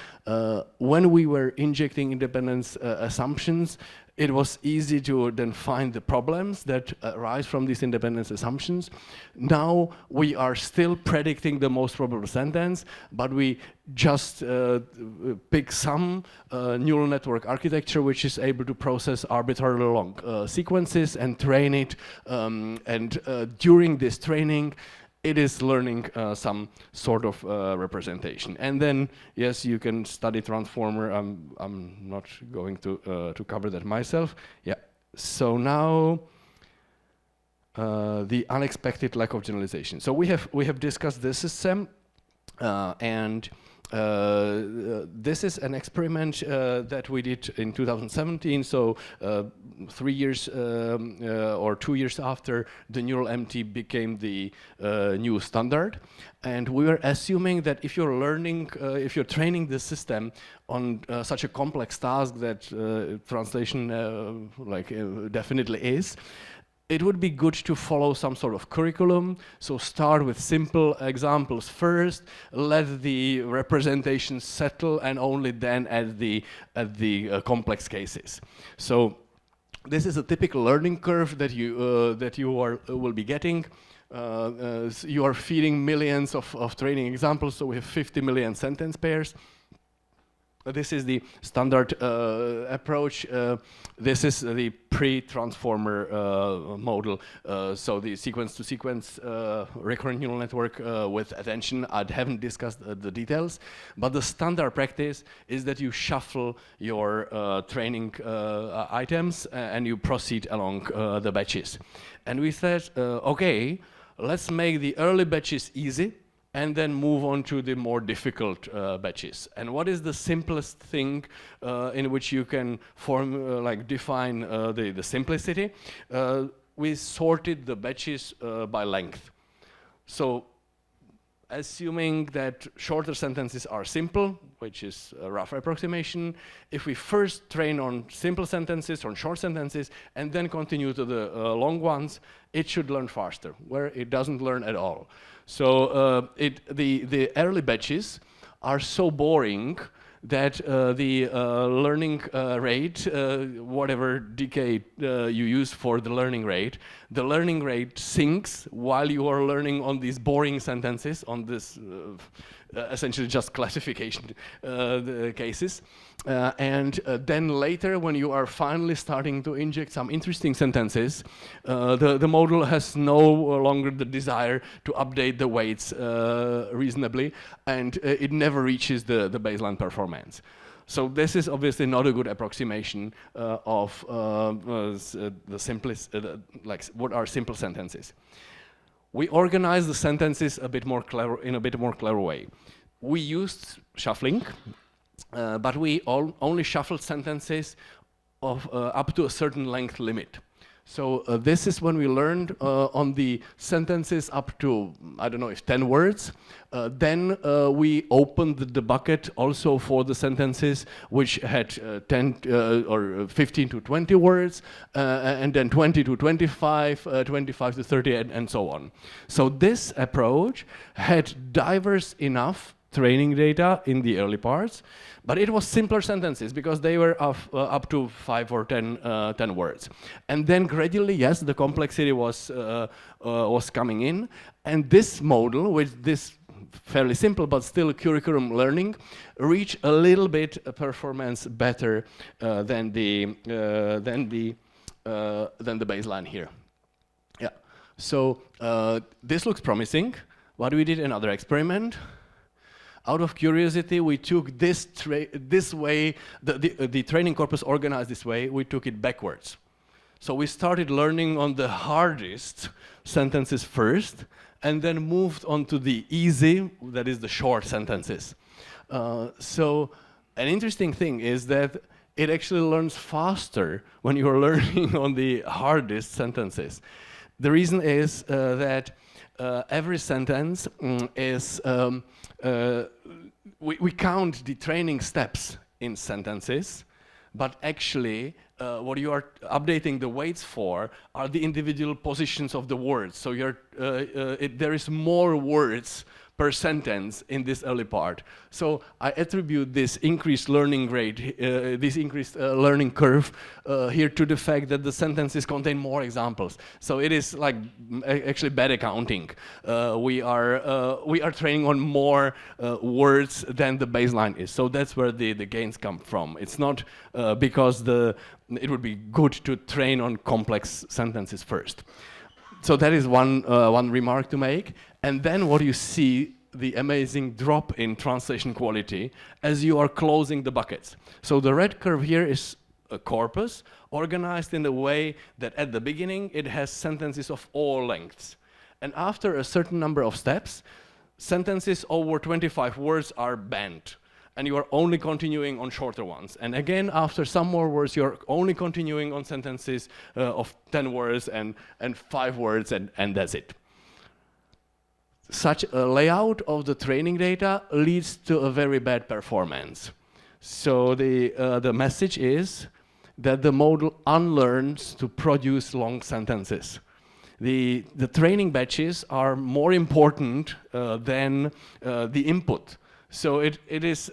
When we were injecting independence assumptions, it was easy to then find the problems that arise from these independence assumptions. Now we are still predicting the most probable sentence, but we just pick some neural network architecture which is able to process arbitrarily long sequences and train it. And during this training, it is learning some sort of representation. And then, yes, you can study transformer. I'm not going to cover that myself. Yeah. So now, the unexpected lack of generalization. So we have discussed this system, and this is an experiment that we did in 2017, so 3 years or 2 years after the neural MT became the new standard. And we were assuming that if you're learning, if you're training the system on such a complex task that translation definitely is, it would be good to follow some sort of curriculum. So start with simple examples first, let the representation settle, and only then add the complex cases. So this is a typical learning curve that you will be getting. You are feeding millions of training examples, so we have 50 million sentence pairs. This is the standard approach. This is the pre-transformer model. So the sequence-to-sequence recurrent neural network with attention. I haven't discussed the details, but the standard practice is that you shuffle your training items and you proceed along the batches. And we said, okay, let's make the early batches easy, and then move on to the more difficult batches. And what is the simplest thing in which you can define the simplicity? We sorted the batches by length. So assuming that shorter sentences are simple, which is a rough approximation, if we first train on simple sentences, on short sentences, and then continue to the long ones, it should learn faster, where it doesn't learn at all. So the early batches are so boring that the learning rate, whatever decay you use for the learning rate sinks while you are learning on these boring sentences, on this essentially just classification cases. And then later, when you are finally starting to inject some interesting sentences, the model has no longer the desire to update the weights reasonably, and it never reaches the baseline performance. So this is obviously not a good approximation of the simplest, what are simple sentences. We organize the sentences a bit more clever, in a bit more clever way. We used shuffling, but we only shuffled sentences of up to a certain length limit. So this is when we learned on the sentences up to, I don't know if 10 words. Then we opened the bucket also for the sentences which had 10 or 15 to 20 words, and then 20 to 25, 25 to 30, and so on. So this approach had diverse enough training data in the early parts, but it was simpler sentences because they were up to 5 or 10 words. And then gradually, yes, the complexity was coming in, and this model, with this fairly simple but still curriculum learning, reached a little bit performance better than the baseline here. Yeah. So this looks promising. What we did another experiment. Out of curiosity, we took this way, the training corpus organized this way, we took it backwards. So we started learning on the hardest sentences first, and then moved on to the easy, that is the short sentences. So an interesting thing is that it actually learns faster when you are learning on the hardest sentences. The reason is that every sentence is, we count the training steps in sentences, but actually what you are updating the weights for are the individual positions of the words. So there is more words per sentence in this early part. So I attribute this increased learning rate, this increased learning curve here to the fact that the sentences contain more examples. So it is like actually bad accounting. We are training on more words than the baseline is. So that's where the gains come from. It's not because it would be good to train on complex sentences first. So that is one remark to make. And then what you see, the amazing drop in translation quality as you are closing the buckets. So the red curve here is a corpus organized in a way that at the beginning it has sentences of all lengths. And after a certain number of steps, sentences over 25 words are banned. And you are only continuing on shorter ones. And again, after some more words, you're only continuing on sentences of 10 words and 5 words, and that's it. Such a layout of the training data leads to a very bad performance. So the message is that the model unlearns to produce long sentences. The training batches are more important than the input. So it is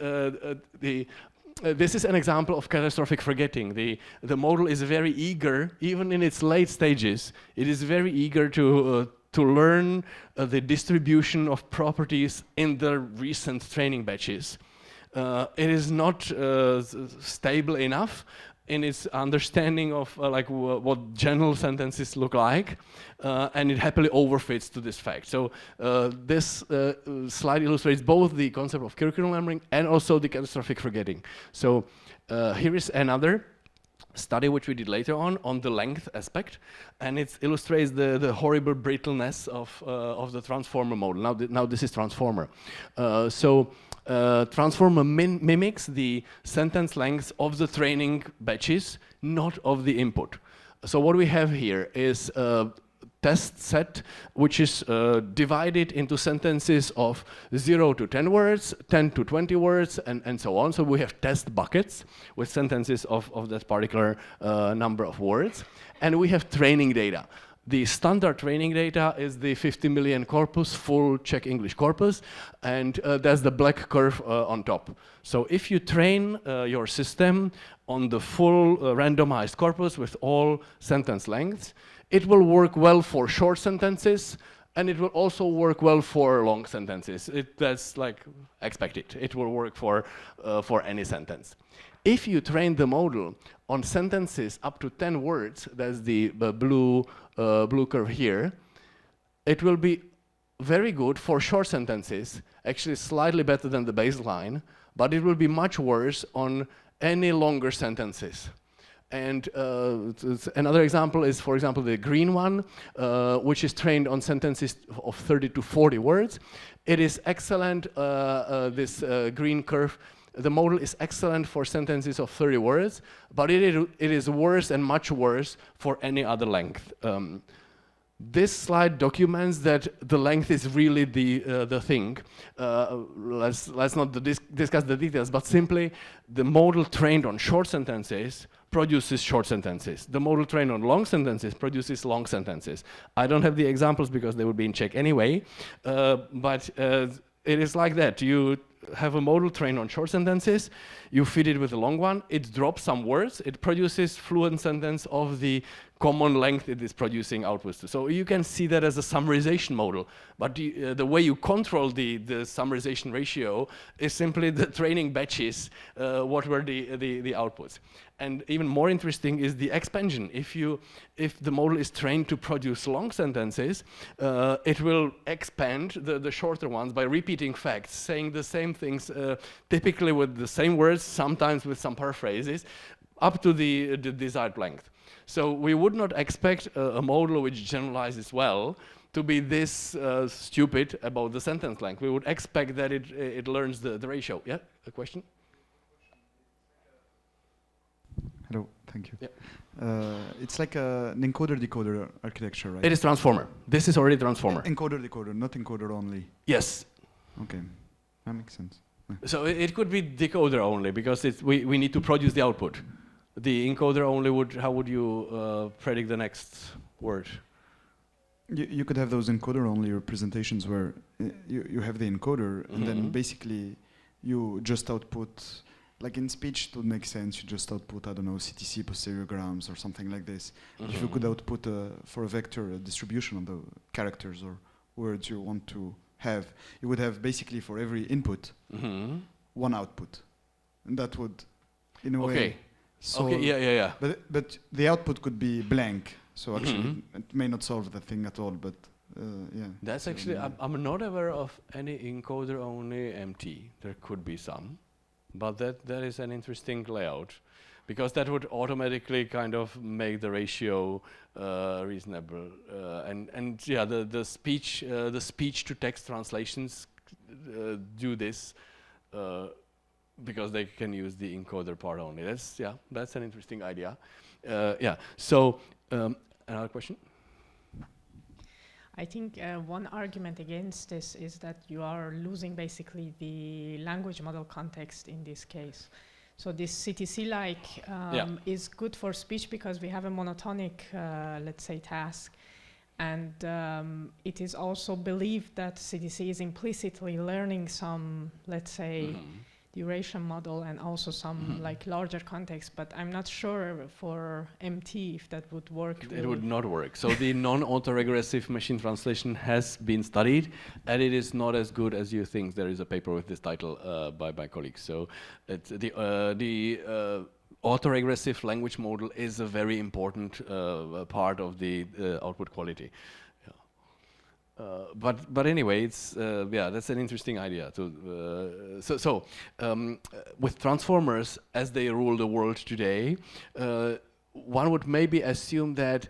this is an example of catastrophic forgetting. The model is very eager, even in its late stages. It is very eager to learn the distribution of properties in the recent training batches. It is not stable enough in its understanding of what general sentences look like, and it happily overfits to this fact. So this slide illustrates both the concept of curriculum learning and also the catastrophic forgetting. So here is another study which we did later on the length aspect, and it illustrates the horrible brittleness of the transformer model. Now this is transformer. Transformer mimics the sentence lengths of the training batches, not of the input. So what we have here is a test set which is divided into sentences of 0 to 10 words, 10 to 20 words, and so on. So we have test buckets with sentences of that particular number of words. And we have training data. The standard training data is the 50 million corpus, full Czech English corpus, and that's the black curve on top. So if you train your system on the full randomized corpus with all sentence lengths, it will work well for short sentences, and it will also work well for long sentences. That's like expected. It will work for any sentence. If you train the model on sentences up to 10 words, that's the blue curve here, it will be very good for short sentences, actually slightly better than the baseline, but it will be much worse on any longer sentences. And another example is, for example, the green one, which is trained on sentences of 30 to 40 words. It is excellent, this green curve. The model is excellent for sentences of 30 words, but it is worse and much worse for any other length. This slide documents that the length is really the thing. Let's not discuss the details, but simply the model trained on short sentences produces short sentences. The model trained on long sentences produces long sentences. I don't have the examples because they would be in Czech anyway, but it is like that. You have a model trained on short sentences, you feed it with a long one, it drops some words, it produces fluent sentence of the common length it is producing outputs to. So you can see that as a summarization model, but the way you control the summarization ratio is simply the training batches, what were the outputs. And even more interesting is the expansion. If the model is trained to produce long sentences, it will expand the shorter ones by repeating facts, saying the same things, typically with the same words, sometimes with some paraphrases, up to the desired length. So we would not expect a model which generalizes well to be this stupid about the sentence length. We would expect that it learns the ratio. Yeah, a question? Hello, thank you. Yeah. It's like an encoder-decoder architecture, right? It is transformer. This is already transformer. Encoder-decoder, not encoder only. Yes. Okay, that makes sense. Yeah. So it could be decoder only because we need to produce the output. The encoder only how would you predict the next word? You could have those encoder-only representations where you have the encoder, and then basically you just output, like in speech to make sense, you just output, I don't know, CTC posterograms or something like this. If you could output for a vector a distribution of the characters or words you want to have, you would have basically for every input one output, and that would, in a way. So okay, yeah. But the output could be blank, so actually it may not solve the thing at all, but yeah. That's actually, I'm not aware of any encoder only empty. There could be some, but that is an interesting layout, because that would automatically kind of make the ratio reasonable. And yeah, the speech to text translations do this. Because they can use the encoder part only. That's an interesting idea. Yeah. So another question. I think one argument against this is that you are losing basically the language model context in this case. So this CTC-like is good for speech because we have a monotonic, let's say, task. And it is also believed that CTC is implicitly learning some, let's say, duration model and also some like larger context, but I'm not sure for MT if that would work. It would not work. So the non-autoregressive machine translation has been studied, and it is not as good as you think. There is a paper with this title by my colleagues. So it's the autoregressive language model is a very important part of the output quality. But anyway, it's yeah, that's an interesting idea. With transformers as they rule the world today, one would maybe assume that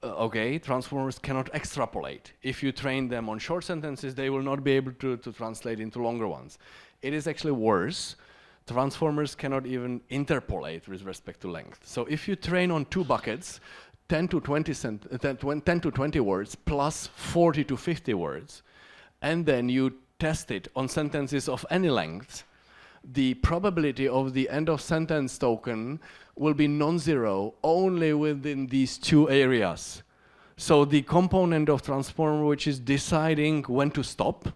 okay, transformers cannot extrapolate. If you train them on short sentences, they will not be able to translate into longer ones. It is actually worse. Transformers cannot even interpolate with respect to length. So if you train on two buckets, 10 to 20 words plus 40 to 50 words, and then you test it on sentences of any length, the probability of the end of sentence token will be non-zero only within these two areas. So the component of transformer which is deciding when to stop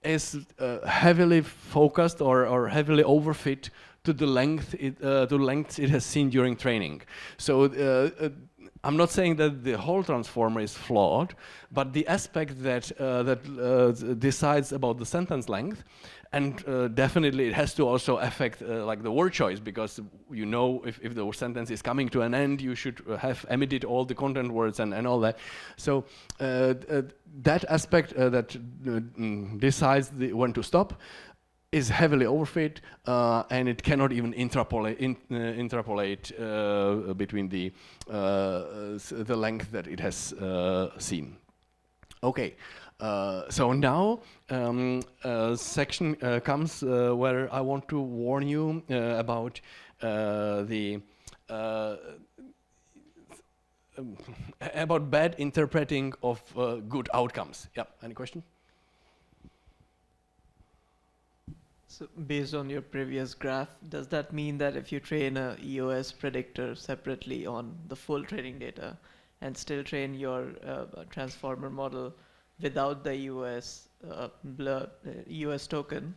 is heavily focused or heavily overfit to the length it has seen during training. So I'm not saying that the whole transformer is flawed, but the aspect that decides about the sentence length, and definitely it has to also affect like the word choice, because you know if the sentence is coming to an end, you should have emitted all the content words and all that. So that aspect that decides when to stop is heavily overfit, and it cannot even interpolate between the length that it has seen. Okay, so now a section comes where I want to warn you about about bad interpreting of good outcomes. Yeah, any question? So based on your previous graph, does that mean that if you train a EOS predictor separately on the full training data and still train your transformer model without the EOS token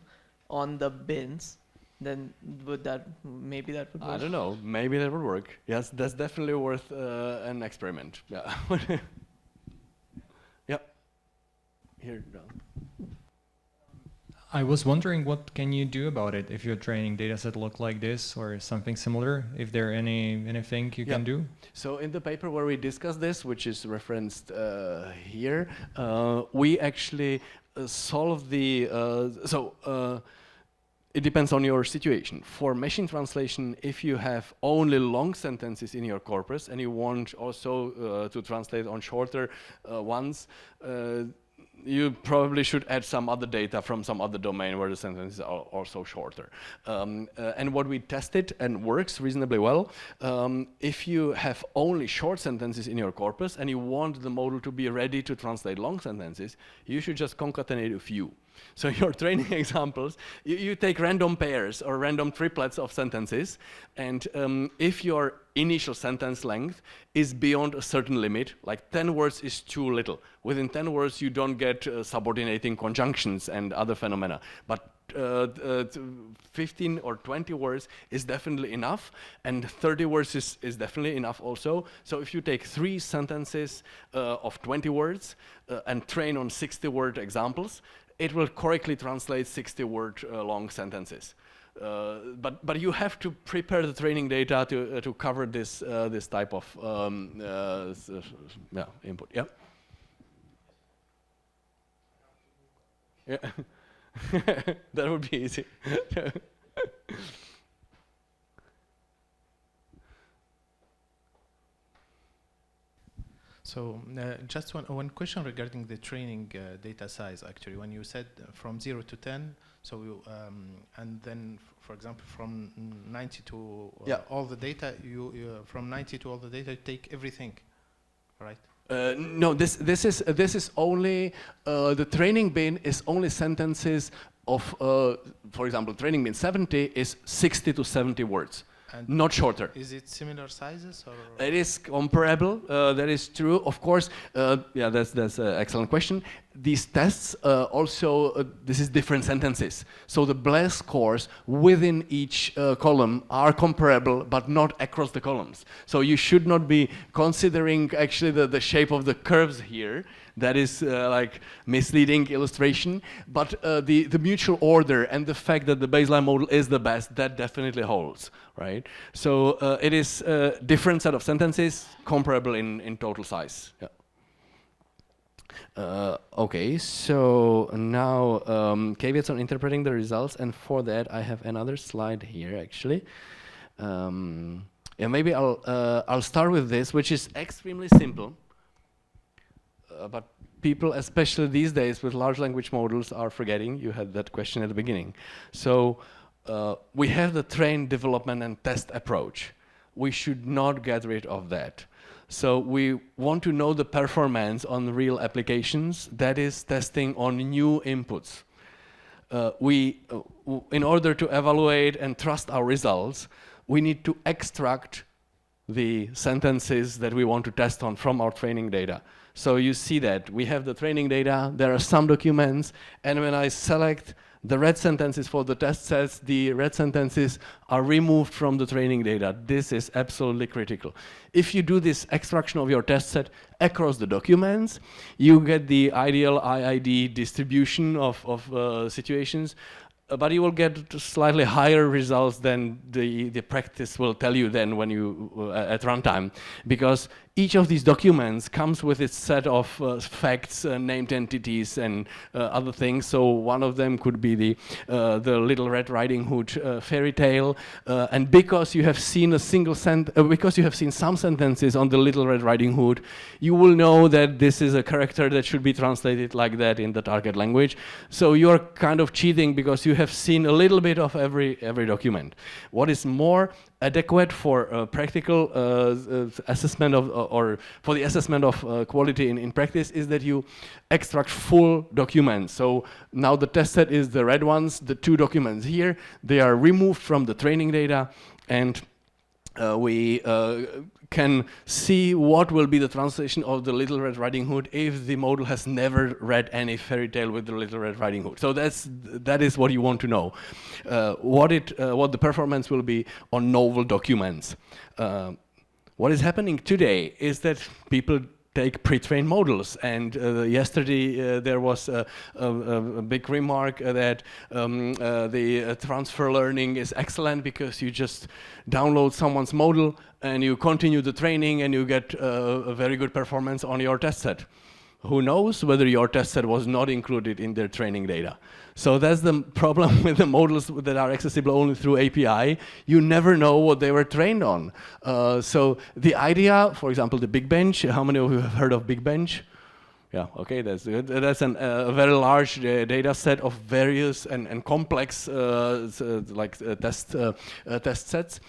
on the bins, then would that maybe that would work? I don't know. Maybe that would work. Yes, that's definitely worth an experiment. Yeah. Yeah. Here. No. I was wondering, what can you do about it if your training data set look like this or something similar? If there anything you can do? So in the paper where we discuss this, which is referenced here, we actually solve the it depends on your situation. For machine translation, if you have only long sentences in your corpus and you want also to translate on shorter ones, you probably should add some other data from some other domain where the sentences are also shorter. And what we tested and works reasonably well, if you have only short sentences in your corpus and you want the model to be ready to translate long sentences, you should just concatenate a few. So your training examples, you take random pairs or random triplets of sentences, and if your initial sentence length is beyond a certain limit, like 10 words is too little. Within 10 words you don't get subordinating conjunctions and other phenomena, but 15 or 20 words is definitely enough, and 30 words is definitely enough also. So if you take 3 sentences of 20 words and train on 60-word examples, it will correctly translate 60-word long sentences. But you have to prepare the training data to cover this this type of input. Yeah. Yeah. That would be easy. So just one question regarding the training data size. Actually, when you said from 0 to 10, so you, and then for example from 90 to all the data, you from 90 to all the data, you take everything, right? No, this is only the training bin is only sentences of, for example, training bin 70 is 60 to 70 words. And not shorter. Is it similar sizes or? It is comparable. That is true. Of course. Yeah, that's an excellent question. These tests also this is different sentences. So the BLES scores within each column are comparable, but not across the columns. So you should not be considering actually the shape of the curves here. That is like misleading illustration. But the mutual order and the fact that the baseline model is the best, that definitely holds, right? So it is a different set of sentences, comparable in total size. Yeah. Okay, so now caveats on interpreting the results, and for that I have another slide here actually. Yeah, maybe I'll start with this, which is extremely simple, but people, especially these days with large language models, are forgetting. You had that question at the beginning. So we have the train, development, and test approach. We should not get rid of that. So we want to know the performance on real applications, that is testing on new inputs. In order to evaluate and trust our results, we need to extract the sentences that we want to test on from our training data. So you see that we have the training data, there are some documents, and when I select the red sentences for the test sets, the red sentences are removed from the training data. This is absolutely critical. If you do this extraction of your test set across the documents, you get the ideal IID distribution of situations, but you will get slightly higher results than the practice will tell you then when you at runtime, because each of these documents comes with its set of facts, named entities, and other things. So one of them could be the Little Red Riding Hood fairy tale, and because you have seen because you have seen some sentences on the Little Red Riding Hood, you will know that this is a character that should be translated like that in the target language. So you are kind of cheating because you have seen a little bit of every document. What is more adequate for practical assessment of, or for the assessment of quality in practice, is that you extract full documents. So now the test set is the red ones, the two documents here, they are removed from the training data, and we can see what will be the translation of the Little Red Riding Hood if the model has never read any fairy tale with the Little Red Riding Hood. So that is what you want to know. What the performance will be on novel documents. What is happening today is that people take pre-trained models, and yesterday there was a big remark that the transfer learning is excellent because you just download someone's model and you continue the training and you get a very good performance on your test set. Who knows whether your test set was not included in their training data. So that's the problem with the models that are accessible only through API. You never know what they were trained on. So the idea, for example, the Big Bench, how many of you have heard of Big Bench? Yeah, okay, that's good. That's a very large data set of various and complex test sets.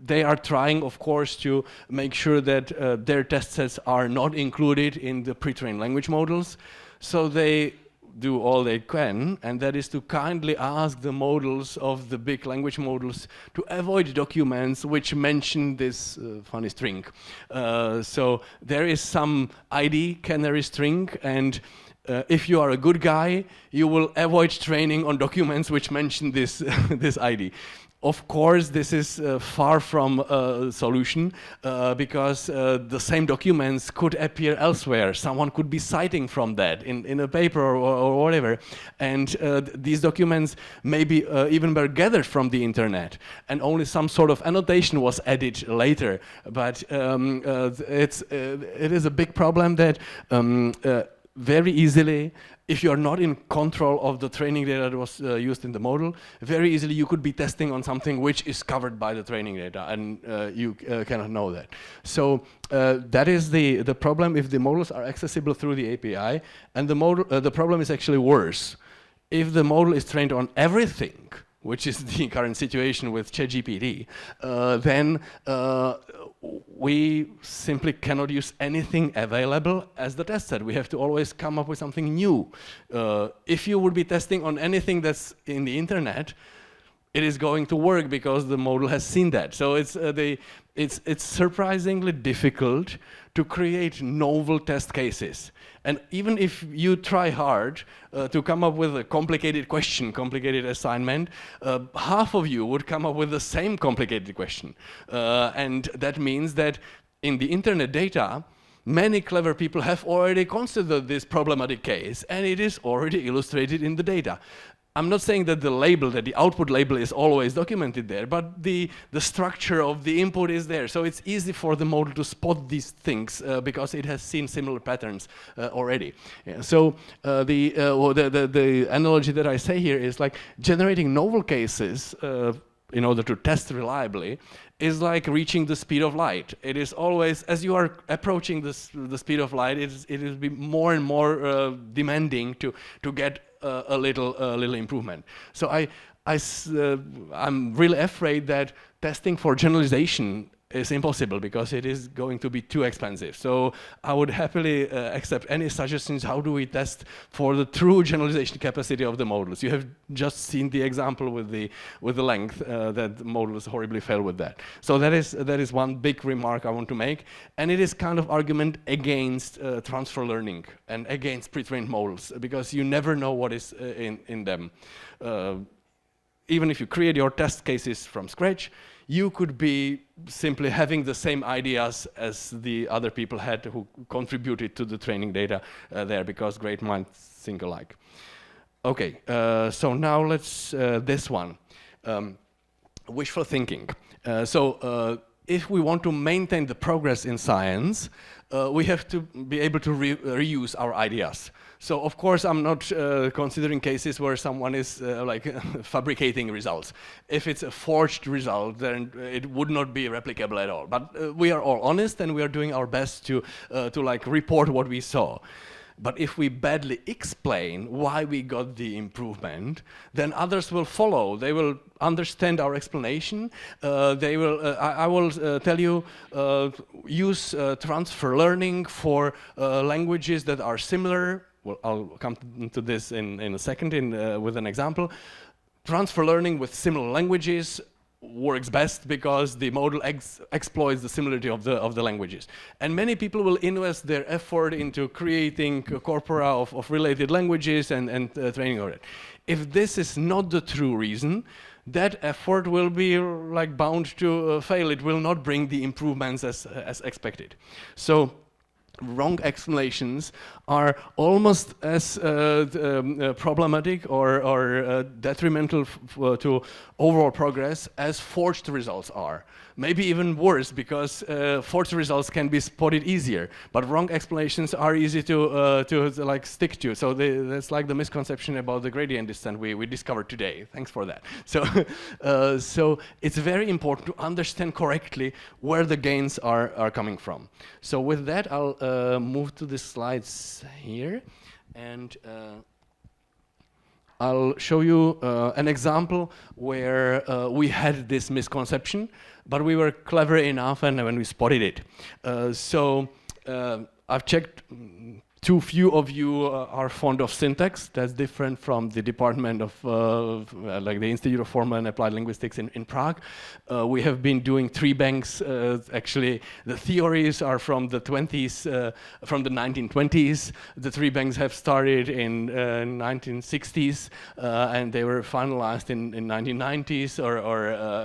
They are trying, of course, to make sure that their test sets are not included in the pre-trained language models. So they do all they can, and that is to kindly ask the models of the big language models to avoid documents which mention this funny string. So there is some ID canary string, and if you are a good guy, you will avoid training on documents which mention this this ID. Of course, this is far from a solution because the same documents could appear elsewhere. Someone could be citing from that in a paper or whatever. And these documents maybe even were gathered from the internet, and only some sort of annotation was added later. But it is a big problem that very easily, if you are not in control of the training data that was used in the model, very easily you could be testing on something which is covered by the training data, and you cannot know that. So that is the problem if the models are accessible through the API, and the problem is actually worse. If the model is trained on everything, which is the current situation with ChatGPT, then we simply cannot use anything available as the test set. We have to always come up with something new. If you would be testing on anything that's in the internet, it is going to work because the model has seen that. So it's surprisingly difficult to create novel test cases. And even if you try hard to come up with a complicated question, complicated assignment, half of you would come up with the same complicated question. And that means that in the internet data, many clever people have already considered this problematic case, and it is already illustrated in the data. I'm not saying that the output label is always documented there, but the structure of the input is there. So it's easy for the model to spot these things because it has seen similar patterns already. Yeah, so the analogy that I say here is like generating novel cases in order to test reliably is like reaching the speed of light. It is always, as you are approaching the speed of light, it will be more and more demanding to get a little improvement. So I'm really afraid that testing for generalization is impossible because it is going to be too expensive. So I would happily accept any suggestions. How do we test for the true generalization capacity of the models? You have just seen the example with the length that the models horribly fail with that. So that is one big remark I want to make, and it is kind of argument against transfer learning and against pre-trained models because you never know what is in them. Even if you create your test cases from scratch, you could be simply having the same ideas as the other people had who contributed to the training data there, because great minds think alike. Okay, so now let's this one, wishful thinking. If we want to maintain the progress in science, we have to be able to reuse our ideas. So of course I'm not considering cases where someone is like fabricating results. If it's a forged result, then it would not be replicable at all. But we are all honest and we are doing our best to like report what we saw. But if we badly explain why we got the improvement, then others will follow. They will understand our explanation. They will. I will tell you, use transfer learning for languages that are similar. Well, I'll come to this in a second with an example. Transfer learning with similar languages works best because the model exploits the similarity of the languages. And many people will invest their effort into creating corpora of related languages and training on it. If this is not the true reason, that effort will be like bound to fail. It will not bring the improvements as expected. So wrong explanations are almost as problematic or detrimental to overall progress as forged results are. Maybe even worse, because forged results can be spotted easier, but wrong explanations are easy to like stick to. So that's like the misconception about the gradient descent we discovered today. Thanks for that. So, so it's very important to understand correctly where the gains are coming from. So with that, I'll move to the slides here, and I'll show you an example where we had this misconception, but we were clever enough and when we spotted it. I've checked. Too few of you are fond of syntax. That's different from the department of like the Institute of Formal and Applied Linguistics in Prague. We have been doing tree banks. Actually, the theories are from the 1920s. The tree banks have started in 1960s, and they were finalized in 1990s or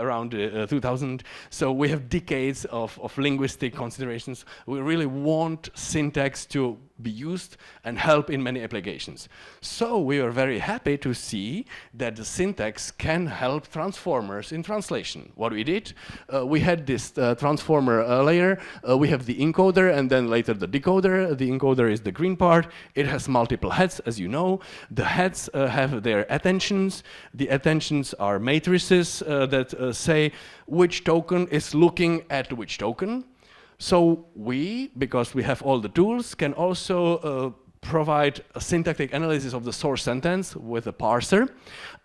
around 2000. So we have decades of linguistic considerations. We really want syntax to be used and help in many applications. So we are very happy to see that the syntax can help transformers in translation. What we did, we had this transformer layer, we have the encoder and then later the decoder. The encoder is the green part. It has multiple heads, as you know. The heads have their attentions. The attentions are matrices that say which token is looking at which token. So we, because we have all the tools, can also provide a syntactic analysis of the source sentence with a parser,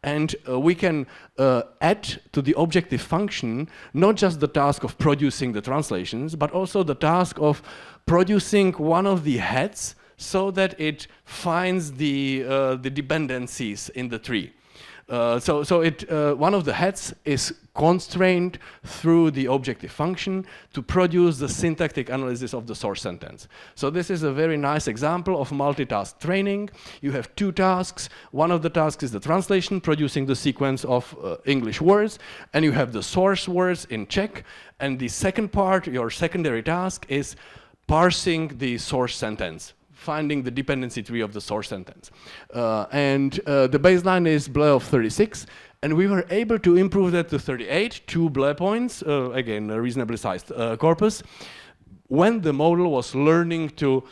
and we can add to the objective function not just the task of producing the translations, but also the task of producing one of the heads so that it finds the dependencies in the tree. One of the heads is constrained through the objective function to produce the syntactic analysis of the source sentence. So this is a very nice example of multitask training. You have two tasks. One of the tasks is the translation, producing the sequence of English words, and you have the source words in Czech. And the second part, your secondary task, is parsing the source sentence finding the dependency tree of the source sentence. The baseline is BLE of 36, and we were able to improve that to 38, 2 BLE points, again, a reasonably sized corpus, when the model was learning to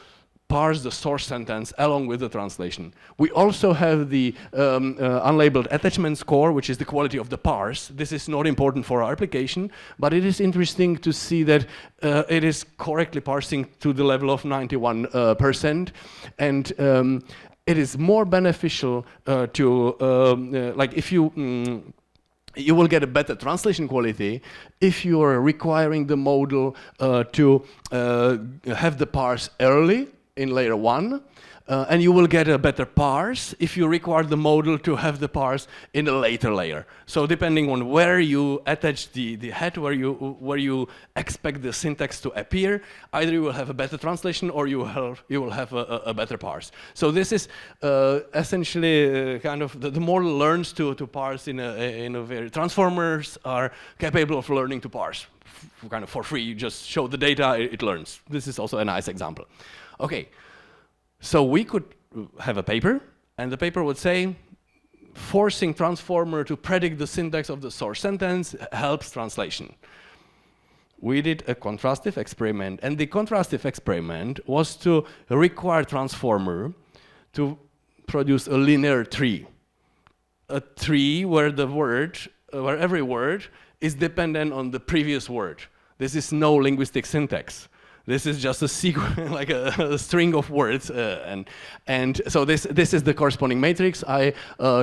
parse the source sentence along with the translation. We also have the unlabeled attachment score, which is the quality of the parse. This is not important for our application, but it is interesting to see that it is correctly parsing to the level of 91%. And it is more beneficial like if you you will get a better translation quality if you are requiring the model to have the parse early in layer 1, and you will get a better parse if you require the model to have the parse in a later layer. So depending on where you attach the head, where you expect the syntax to appear, either you will have a better translation or you will have a better parse. So this is essentially kind of the model learns to parse in a very, transformers are capable of learning to parse kind of for free. You just show the data, it learns. This is also a nice example. Okay, so we could have a paper, and the paper would say, forcing transformer to predict the syntax of the source sentence helps translation. We did a contrastive experiment, and the contrastive experiment was to require transformer to produce a linear tree. A tree where where every word is dependent on the previous word. This is no linguistic syntax. This is just a sequence, like a string of words, and so this is the corresponding matrix. I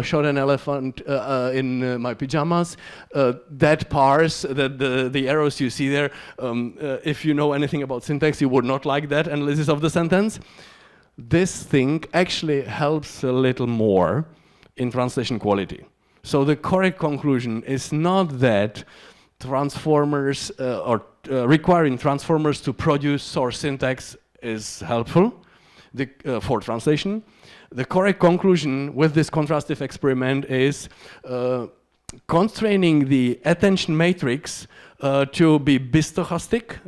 shot an elephant in my pajamas. That parse, the arrows you see there, if you know anything about syntax, you would not like that analysis of the sentence. This thing actually helps a little more in translation quality. So the correct conclusion is not that transformers requiring transformers to produce source syntax is helpful for translation. The correct conclusion with this contrastive experiment is constraining the attention matrix to be bistochastic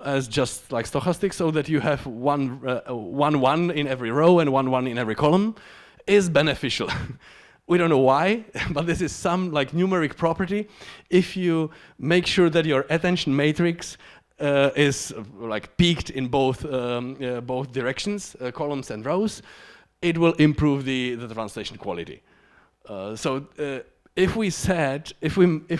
as just like stochastic, so that you have one in every row and one in every column is beneficial. We don't know why, but this is some like numeric property. If you make sure that your attention matrix is like peaked in both directions, columns and rows, it will improve the translation quality. If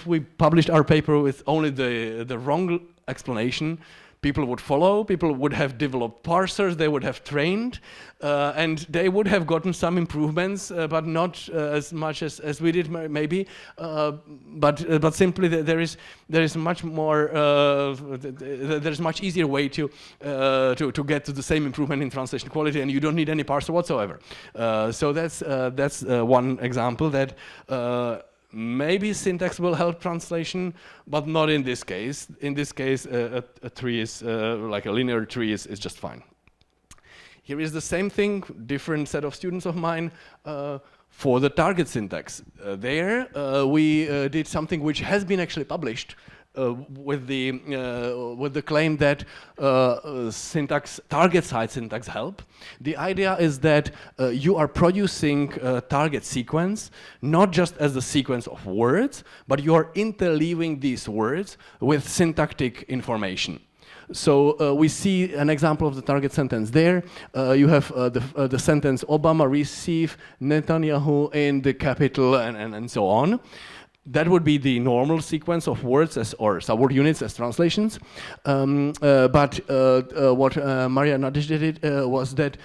we published our paper with only the wrong explanation, people would follow, people would have developed parsers, they would have trained, and they would have gotten some improvements, but not as much as we did maybe. But simply there is much more, there's much easier way to get to the same improvement in translation quality, and you don't need any parser whatsoever. So that's one example that maybe syntax will help translation, but not in this case. In this case, a tree is like a linear tree is just fine. Here is the same thing, different set of students of mine for the target syntax. There we did something which has been actually published with the claim that target side syntax help. The idea is that you are producing a target sequence not just as a sequence of words, but you are interleaving these words with syntactic information. So we see an example of the target sentence there. You have the sentence Obama receive Netanyahu in the Capitol and so on. That would be the normal sequence of words or subword units as translations. But what Maria Nadish did was that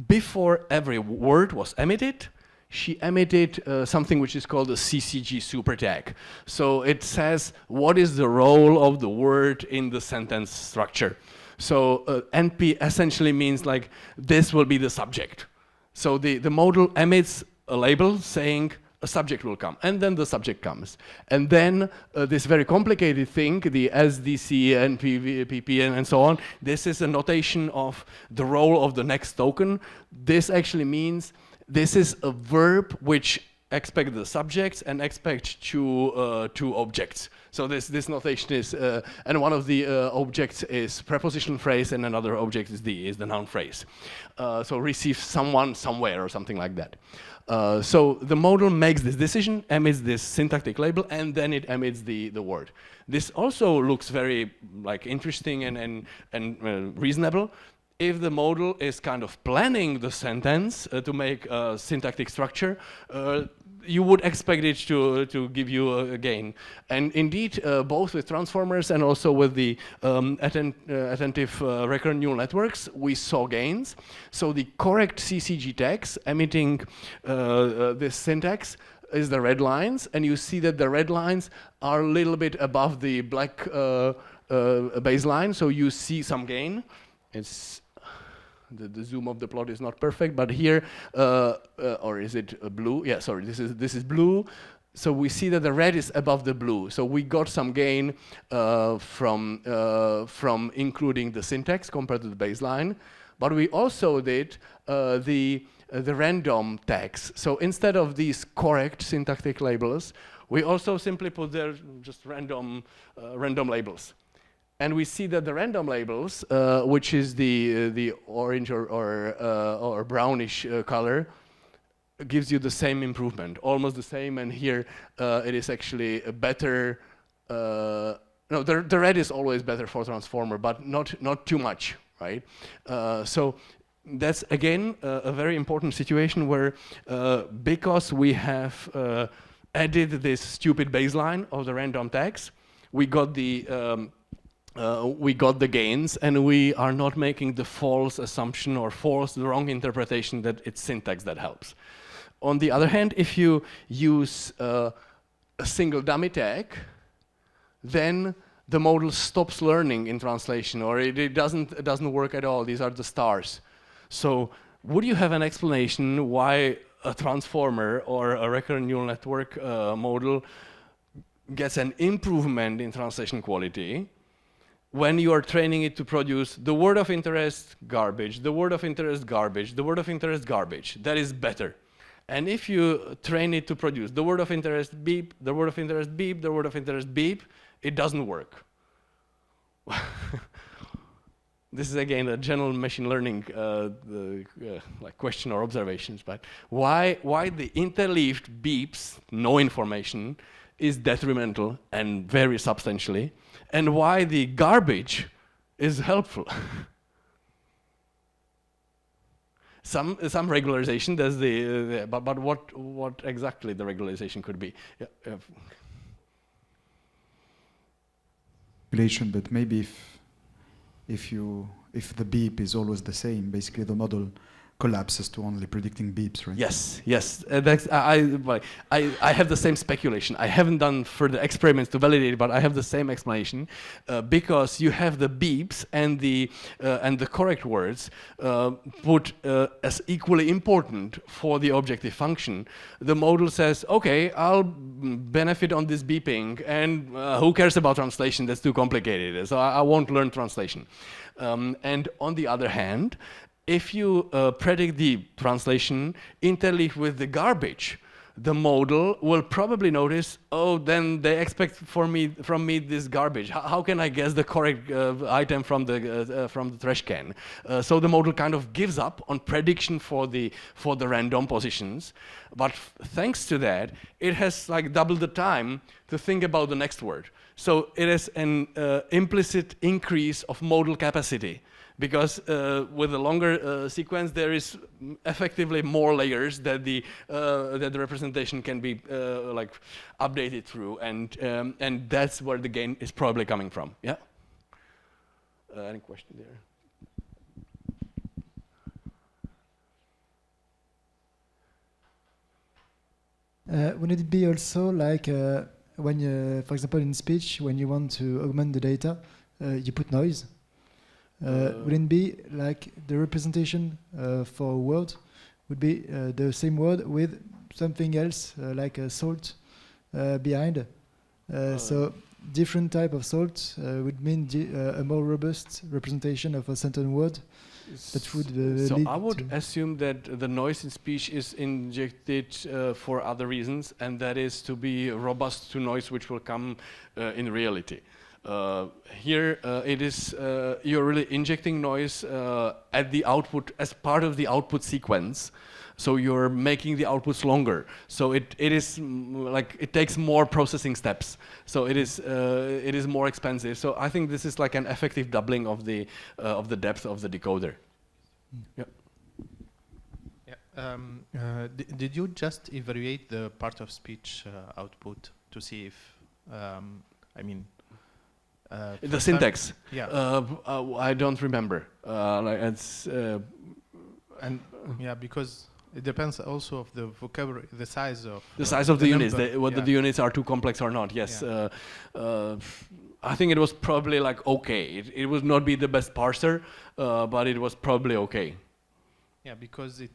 before every word was emitted, she emitted something which is called a CCG super tag. So it says what is the role of the word in the sentence structure. So NP essentially means like this will be the subject. So the model emits a label saying a subject will come, and then the subject comes. And then this very complicated thing, the SDC, NP, PP, and so on, this is a notation of the role of the next token. This actually means this is a verb which expect the subjects and expect two objects. So this notation is, and one of the objects is preposition phrase, and another object is the noun phrase. So receive someone, somewhere, or something like that. So the model makes this decision, emits this syntactic label, and then it emits the word. This also looks very interesting and reasonable. If the model is kind of planning the sentence to make a syntactic structure, you would expect it to give you a gain. And indeed, both with transformers and also with the attentive recurrent neural networks, we saw gains. So the correct CCG tags emitting this syntax is the red lines, and you see that the red lines are a little bit above the black baseline, so you see some gain. It's the zoom of the plot is not perfect, but here, or is it blue? Yeah, sorry, this is blue. So we see that the red is above the blue. So we got some gain from including the syntax compared to the baseline, but we also did the random tags. So instead of these correct syntactic labels, we also simply put there just random labels. And we see that the random labels, which is the orange or brownish color, gives you the same improvement, almost the same. And here it is actually a better. No, the red is always better for transformer, but not too much, right? So that's again a very important situation where because we have added this stupid baseline of the random tags, we got the gains, and we are not making the false assumption or the wrong interpretation that it's syntax that helps. On the other hand, if you use a single dummy tag, then the model stops learning in translation, or it doesn't work at all. These are the stars. So would you have an explanation why a transformer or a recurrent neural network model gets an improvement in translation quality when you are training it to produce the word of interest, garbage, the word of interest, garbage, the word of interest, garbage? That is better. And if you train it to produce the word of interest, beep, the word of interest, beep, the word of interest, beep, it doesn't work. This is again a general machine learning question or observations, but why the interleaved beeps, no information, is detrimental and very substantially, and why the garbage is helpful. Some regularization, there's but what exactly the regularization could be? Yeah. Regulation, but maybe if the beep is always the same, basically the model collapses to only predicting beeps, right? Yes. I have the same speculation. I haven't done further experiments to validate it, but I have the same explanation because you have the beeps and the correct words put as equally important for the objective function. The model says, okay, I'll benefit on this beeping, and who cares about translation? That's too complicated. So I won't learn translation. And on the other hand, if you predict the translation interleaved with the garbage, the model will probably notice, oh, then they expect from me this garbage. How can I guess the correct item from the trash can? So the model kind of gives up on prediction for the random positions, but thanks to that, it has double the time to think about the next word. So it is an implicit increase of modal capacity. Because with a longer sequence, there is effectively more layers that the representation can be updated through, and that's where the gain is probably coming from. Yeah. Any question there? Would it be also when you, for example, in speech, when you want to augment the data, you put noise? Wouldn't be like the representation for a word would be the same word with something else like a salt behind. So different type of salt would mean a more robust representation of a certain word. That would so lead I would to assume that the noise in speech is injected for other reasons, and that is to be robust to noise which will come in reality. Here it is you're really injecting noise at the output as part of the output sequence. So you're making the outputs longer. So it is like it takes more processing steps. So it is more expensive. So I think this is like an effective doubling of the depth of the decoder. Yeah. Yeah. Did you just evaluate the part of speech output to see if I mean the syntax? Yeah. I don't remember. Like it's and yeah, because it depends also of the vocabulary, the size of the units, whether the units are too complex or not. Yes, yeah. I think it was probably like okay. It would not be the best parser, but it was probably okay. Yeah, because it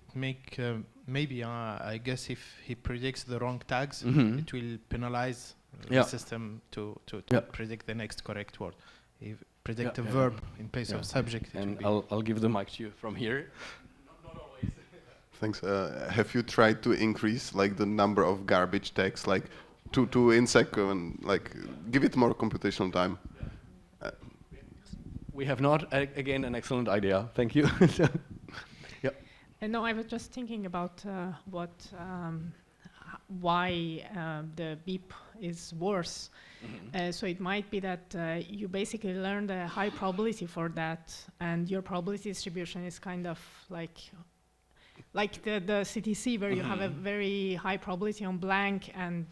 maybe I guess if he predicts the wrong tags, Mm-hmm. it will penalize Yeah. the system to Yeah. predict the next correct word. If predict Yeah, a yeah. verb in place Yeah. of subject, it will And be I'll give the mic to you from here. Thanks. Have you tried to increase like the number of garbage tags, like to in second, like give it more computational time? We have not. Again, an excellent idea. Thank you. Yeah. No, I was just thinking about why the beep is worse. Mm-hmm. So it might be that you basically learned a high probability for that, and your probability distribution is kind of like the CTC, where you have a very high probability on blank and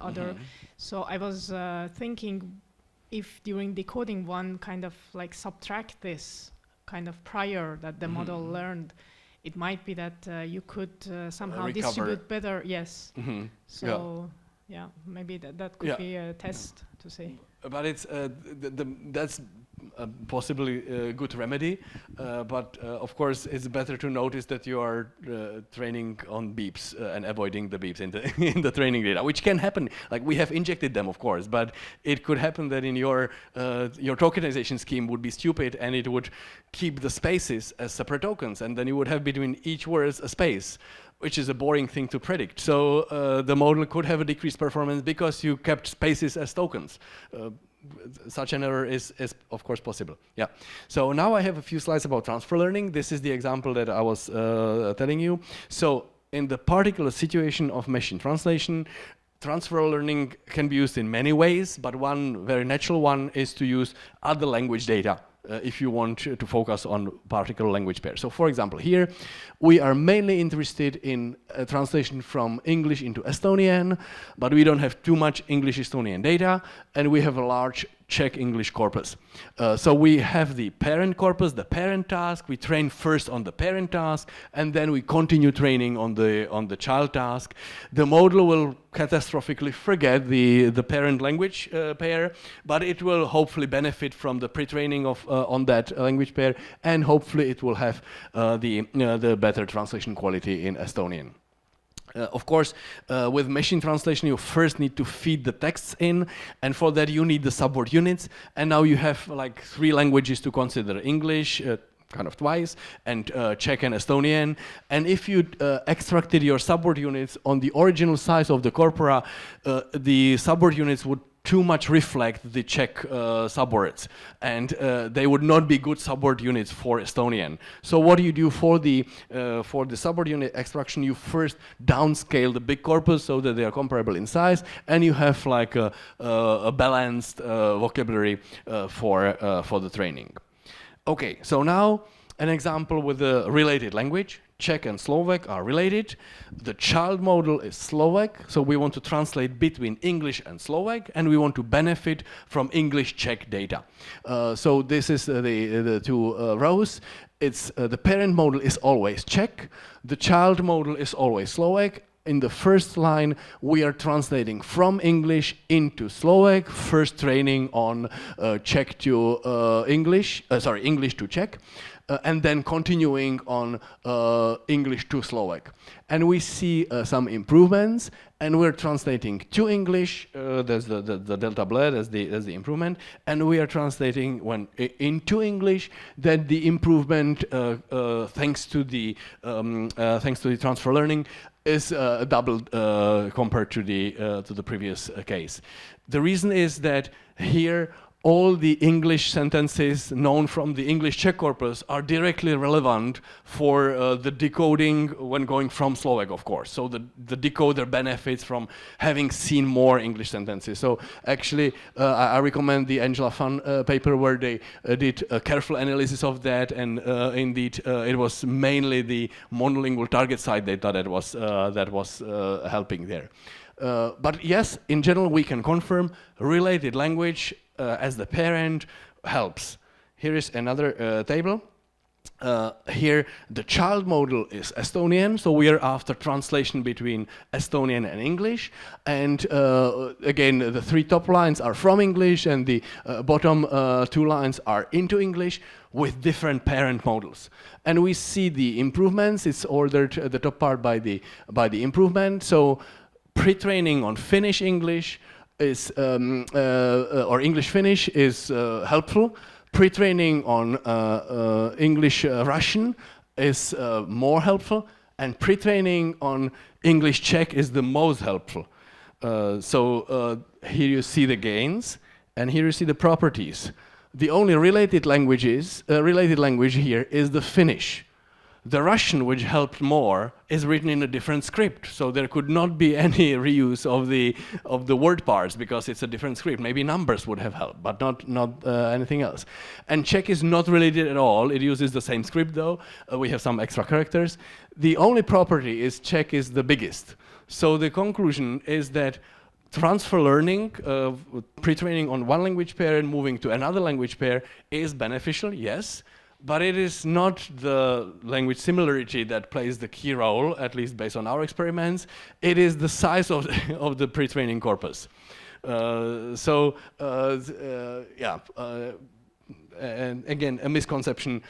other. So I was thinking if during decoding one kind of like subtract this kind of prior that the model learned, it might be that you could somehow recover. distribute better. Yes. Mm-hmm. So yeah, maybe that could be a test to see. But it's that's possibly a good remedy, but of course it's better to notice that you are training on beeps and avoiding the beeps in the in the training data, which can happen. Like we have injected them, of course, but it could happen that in your tokenization scheme would be stupid and it would keep the spaces as separate tokens, and then you would have between each words a space, which is a boring thing to predict. So the model could have a decreased performance because you kept spaces as tokens. Such an error is of course possible. Yeah. So now I have a few slides about transfer learning. This is the example that I was telling you. So in the particular situation of machine translation, transfer learning can be used in many ways, but one very natural one is to use other language data. If you want to focus on particular language pair. So for example, here we are mainly interested in translation from English into Estonian, but we don't have too much English-Estonian data, and we have a large Czech English corpus. So we have the parent corpus, the parent task. We train first on the parent task, and then we continue training on the child task. The model will catastrophically forget the parent language pair, but it will hopefully benefit from the pre-training of on that language pair, and hopefully it will have the better translation quality in Estonian. Of course, with machine translation, you first need to feed the texts in, and for that you need the subword units. And now you have like 3 languages to consider: English, kind of twice, and Czech and Estonian. And if you extracted your subword units on the original size of the corpora, the subword units would too much reflect the Czech subwords, and they would not be good subword units for Estonian. So what do you do for the subword unit extraction? You first downscale the big corpus so that they are comparable in size, and you have like a balanced vocabulary for the training. Okay, so now an example with a related language. Czech and Slovak are related. The child model is Slovak, so we want to translate between English and Slovak, and we want to benefit from English-Czech data. So this is the 2 rows. It's the parent model is always Czech. The child model is always Slovak. In the first line, we are translating from English into Slovak, first training on Czech to English to Czech. and then continuing on English to Slovak. And we see some improvements, and we're translating to English. There's the delta ble, that's the improvement, and we are translating into English. That the improvement, thanks to the transfer learning, is doubled compared to the previous case. The reason is that here all the English sentences known from the English-Czech corpus are directly relevant for the decoding when going from Slovak, of course. So the decoder benefits from having seen more English sentences. So actually, I recommend the Angela Fan paper where they did a careful analysis of that, and indeed it was mainly the monolingual target site data that was helping there. But yes, in general, we can confirm related language as the parent helps. Here is another table. Here the child model is Estonian, so we are after translation between Estonian and English. And again, the three top lines are from English, and the bottom two lines are into English with different parent models. And we see the improvements. It's ordered the top part by the improvement. So pre-training on Finnish English is or English Finnish is helpful. Pre-training on English Russian is more helpful, and pre-training on English Czech is the most helpful. So here you see the gains, and here you see the properties. The only related language here is the Finnish. The Russian, which helped more, is written in a different script, so there could not be any reuse of the word parts because it's a different script. Maybe numbers would have helped, but not anything else. And Czech is not related at all. It uses the same script, though. We have some extra characters. The only property is Czech is the biggest. So the conclusion is that transfer learning, pre-training on one language pair and moving to another language pair is beneficial, yes. But it is not the language similarity that plays the key role, at least based on our experiments. It is the size of the pre-training corpus. And again, a misconception,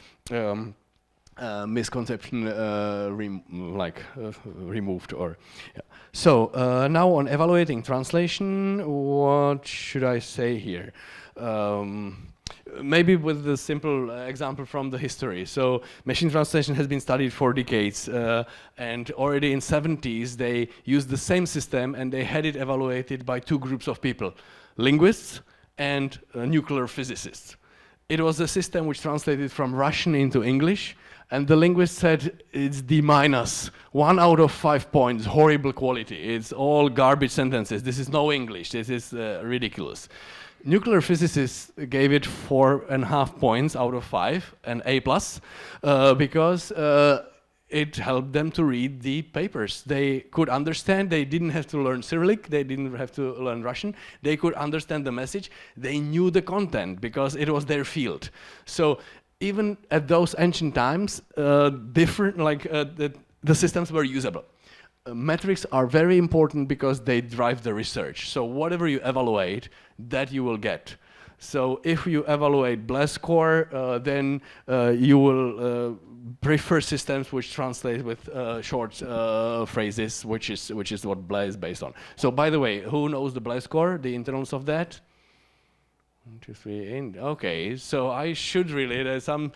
removed. Or yeah. So now on evaluating translation, what should I say here? Maybe with the simple example from the history. So machine translation has been studied for decades, and already in 70s they used the same system, and they had it evaluated by two groups of people, linguists and nuclear physicists. It was a system which translated from Russian into English, and the linguist said it's D-, 1 out of 5 points, horrible quality. It's all garbage sentences. This is no English. This is ridiculous. Nuclear physicists gave it 4.5 points out of 5, an A+, because it helped them to read the papers. They could understand. They didn't have to learn Cyrillic. They didn't have to learn Russian. They could understand the message. They knew the content because it was their field. So even at those ancient times, the systems were usable. Metrics are very important because they drive the research. So whatever you evaluate, that you will get. So if you evaluate BLE score, then you will prefer systems which translate with short phrases, which is what BLE is based on. So by the way, who knows the BLE score, the internals of that? 1, 2, 3, okay, so I should really, some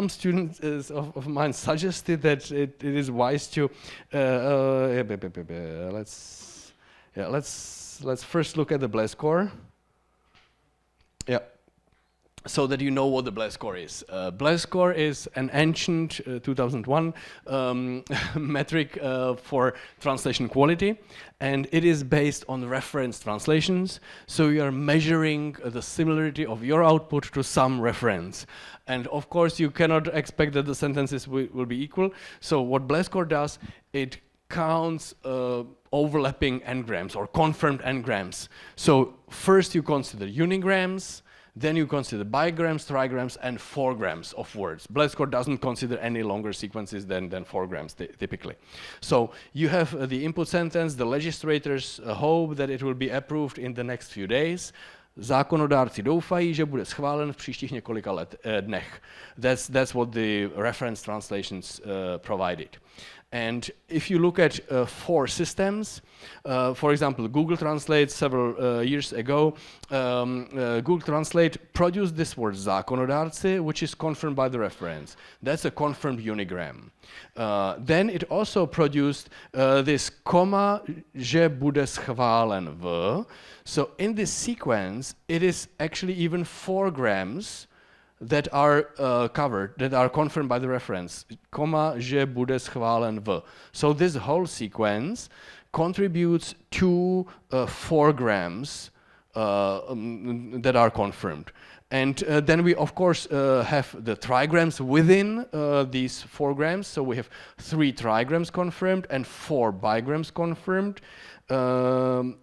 students of mine suggested that it is wise to, let's first look at the BLE score. Yeah. So that you know what the BLE score is. BLE score is an ancient 2001 metric for translation quality, and it is based on reference translations. So you are measuring the similarity of your output to some reference. And of course you cannot expect that the sentences will be equal. So what BLE score does, it counts overlapping n-grams or confirmed n-grams. So first you consider unigrams, then you consider bigrams, trigrams, and 4 grams of words. BLE score doesn't consider any longer sequences than 4 grams typically. So you have the input sentence. The legislators hope that it will be approved in the next few days. zákonodárci doufají, že bude schválen v příštích několika dnech. That's what the reference translations provided. And if you look at 4 systems, for example, Google Translate several years ago, Google Translate produced this word zákonodárci, which is confirmed by the reference. That's a confirmed unigram. Then it also produced this comma, že bude schválen v. So in this sequence, it is actually even 4 grams that are covered, that are confirmed by the reference, comma, že bude schválen v. So this whole sequence contributes to 4 grams that are confirmed. And then we, of course, have the trigrams within these 4 grams. So we have 3 trigrams confirmed and 4 bigrams confirmed. Then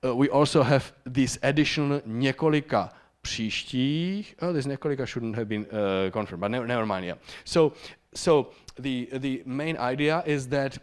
we also have these additional několika příštích. Oh, this několika shouldn't have been confirmed, but never mind. Yeah. So the main idea is that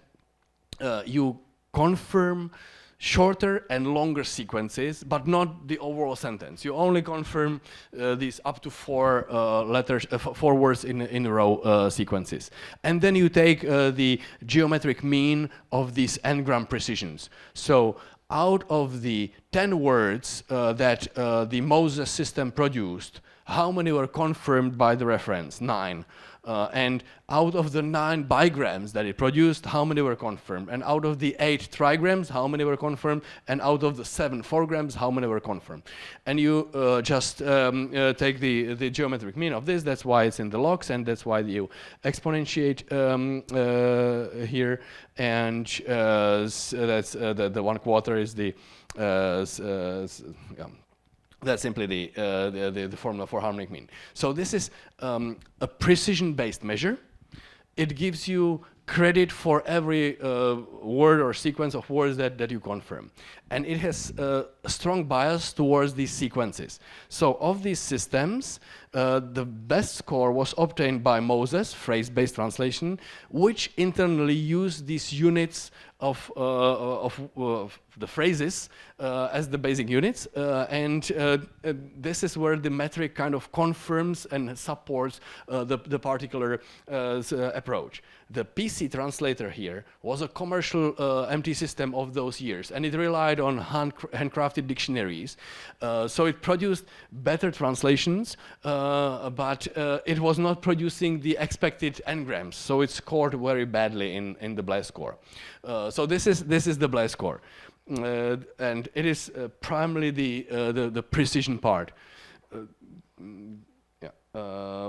you confirm shorter and longer sequences, but not the overall sentence. You only confirm these up to 4 letters, 4 words in a row sequences. And then you take the geometric mean of these n-gram precisions. So out of the 10 words that the Moses system produced, how many were confirmed by the reference? 9. And out of the 9 bigrams that it produced, how many were confirmed? And out of the 8 trigrams, how many were confirmed? And out of the 7 4grams, how many were confirmed? And you just take the geometric mean of this. That's why it's in the logs, and that's why you exponentiate here. And that's the 1/4 is the that's simply the formula for harmonic mean. So this is a precision-based measure. It gives you credit for every word or sequence of words that you confirm. And it has a strong bias towards these sequences. So of these systems, the best score was obtained by Moses, phrase-based translation, which internally used these units of the phrases as the basic units, and this is where the metric kind of confirms and supports the particular approach. The PC translator here was a commercial MT system of those years, and it relied on handcrafted dictionaries. So it produced better translations, but it was not producing the expected n-grams, so it scored very badly in the BLAS score. So this is the BLAS score. And it is primarily the precision part.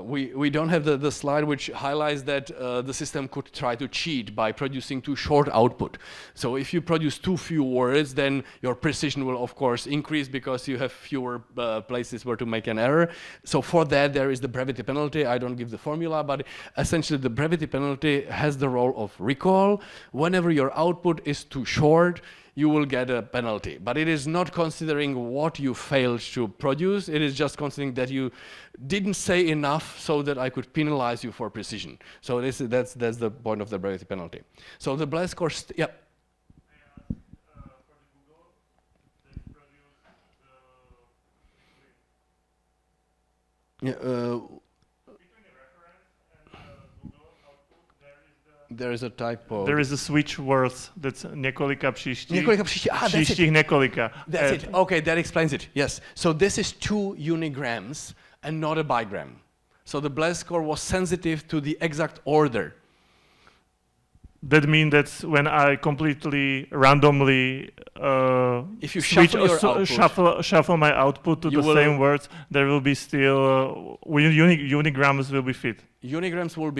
We don't have the slide which highlights that the system could try to cheat by producing too short output. So if you produce too few words, then your precision will of course increase because you have fewer places where to make an error. So for that there is the brevity penalty. I don't give the formula, but essentially the brevity penalty has the role of recall. Whenever your output is too short, you will get a penalty. But it is not considering what you failed to produce, it is just considering that you didn't say enough so that I could penalize you for precision. So that's the point of the brevity penalty. So the BLAS score, yeah. There is a typo. There is a switch words that's několika příštích. Příštích několika. That's it. Okay, that explains it. Yes. So this is 2 unigrams and not a bigram. So the BLAS score was sensitive to the exact order. That means that when I completely randomly if you shuffle my output to the same words, there will be still unigrams will be fit. Unigrams will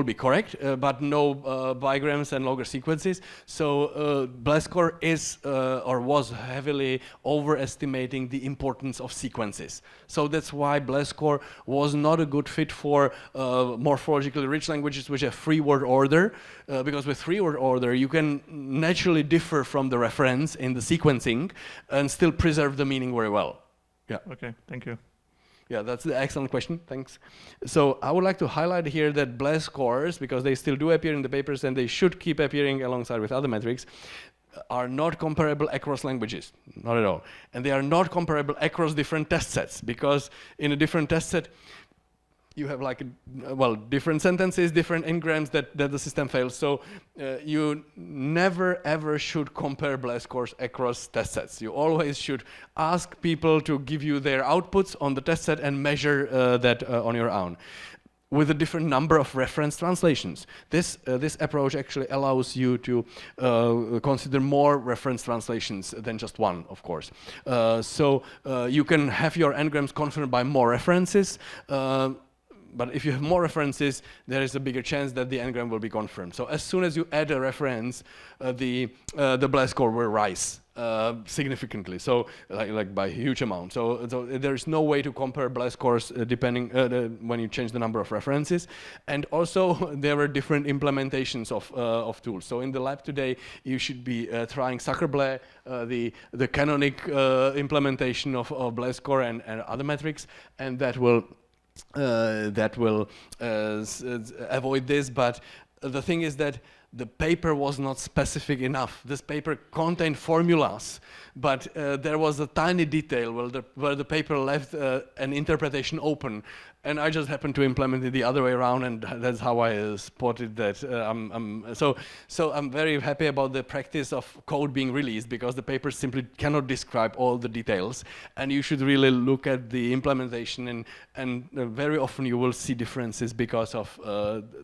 be correct, but no bigrams and longer sequences. So BLAS score is or was heavily overestimating the importance of sequences. So that's why BLAS score was not a good fit for morphologically rich languages which have 3-word order, because with 3-word order you can naturally differ from the reference in the sequencing and still preserve the meaning very well. Yeah. Okay, thank you. Yeah, that's an excellent question. Thanks. So I would like to highlight here that BLAS scores, because they still do appear in the papers and they should keep appearing alongside with other metrics, are not comparable across languages, not at all. And they are not comparable across different test sets, because in a different test set, you have like, different sentences, different n-grams that the system fails. So you never ever should compare BLAS scores across test sets. You always should ask people to give you their outputs on the test set and measure that on your own, with a different number of reference translations. This approach actually allows you to consider more reference translations than just one, of course. So you can have your n-grams confirmed by more references, but if you have more references, there is a bigger chance that the n-gram will be confirmed. So as soon as you add a reference, the BLAS score will rise significantly, so like by a huge amount. So there is no way to compare BLAS scores depending when you change the number of references. And also there are different implementations of tools. So in the lab today, you should be trying Zuckerblä, the canonic implementation of BLAS score and other metrics, and that will avoid this. But the thing is that the paper was not specific enough. This paper contained formulas, but there was a tiny detail where the paper left an interpretation open. And I just happened to implement it the other way around, and that's how I spotted that. So I'm very happy about the practice of code being released, because the paper simply cannot describe all the details, and you should really look at the implementation, and very often you will see differences because of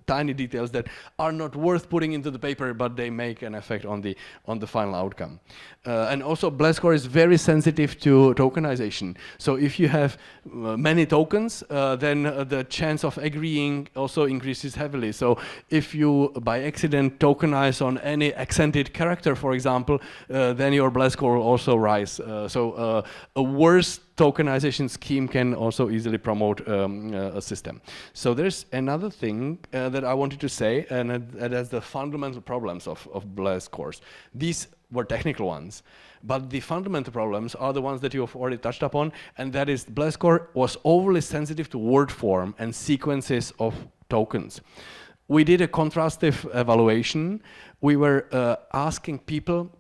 tiny details that are not worth putting into the paper, but they make an effect on the final outcome. And also BLAS score is very sensitive to tokenization. So if you have many tokens, then the chance of agreeing also increases heavily. So if you by accident tokenize on any accented character, for example, then your BLAS score will also rise. So a worse tokenization scheme can also easily promote a system. So there's another thing that I wanted to say, and that's the fundamental problems of BLAS scores. These were technical ones, but the fundamental problems are the ones that you have already touched upon, and that is BLAS score was overly sensitive to word form and sequences of tokens. We did a contrastive evaluation. We were asking people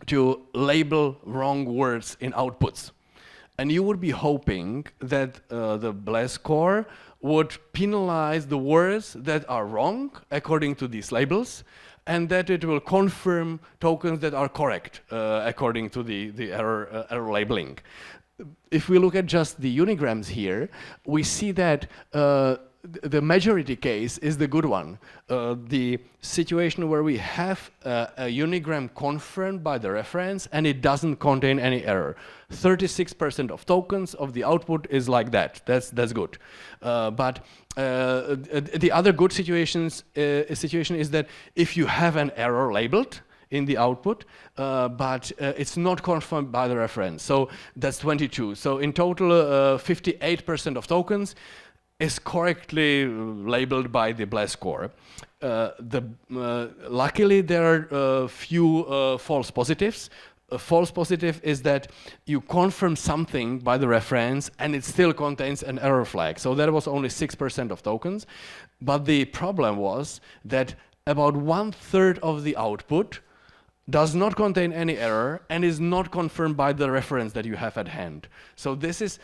to label wrong words in outputs. And you would be hoping that the BLAS score would penalize the words that are wrong according to these labels, and that it will confirm tokens that are correct according to the error labeling. If we look at just the unigrams here, we see that the majority case is the good one. The situation where we have a unigram confirmed by the reference and it doesn't contain any error. 36% of tokens of the output is like that. That's good. But the other good situation is that if you have an error labeled in the output, but it's not confirmed by the reference. So that's 22. So in total, 58% of tokens is correctly labeled by the BLAS score. Luckily, there are few false positives. A false positive is that you confirm something by the reference and it still contains an error flag. So that was only 6% of tokens. But the problem was that about 1/3 of the output does not contain any error and is not confirmed by the reference that you have at hand. So this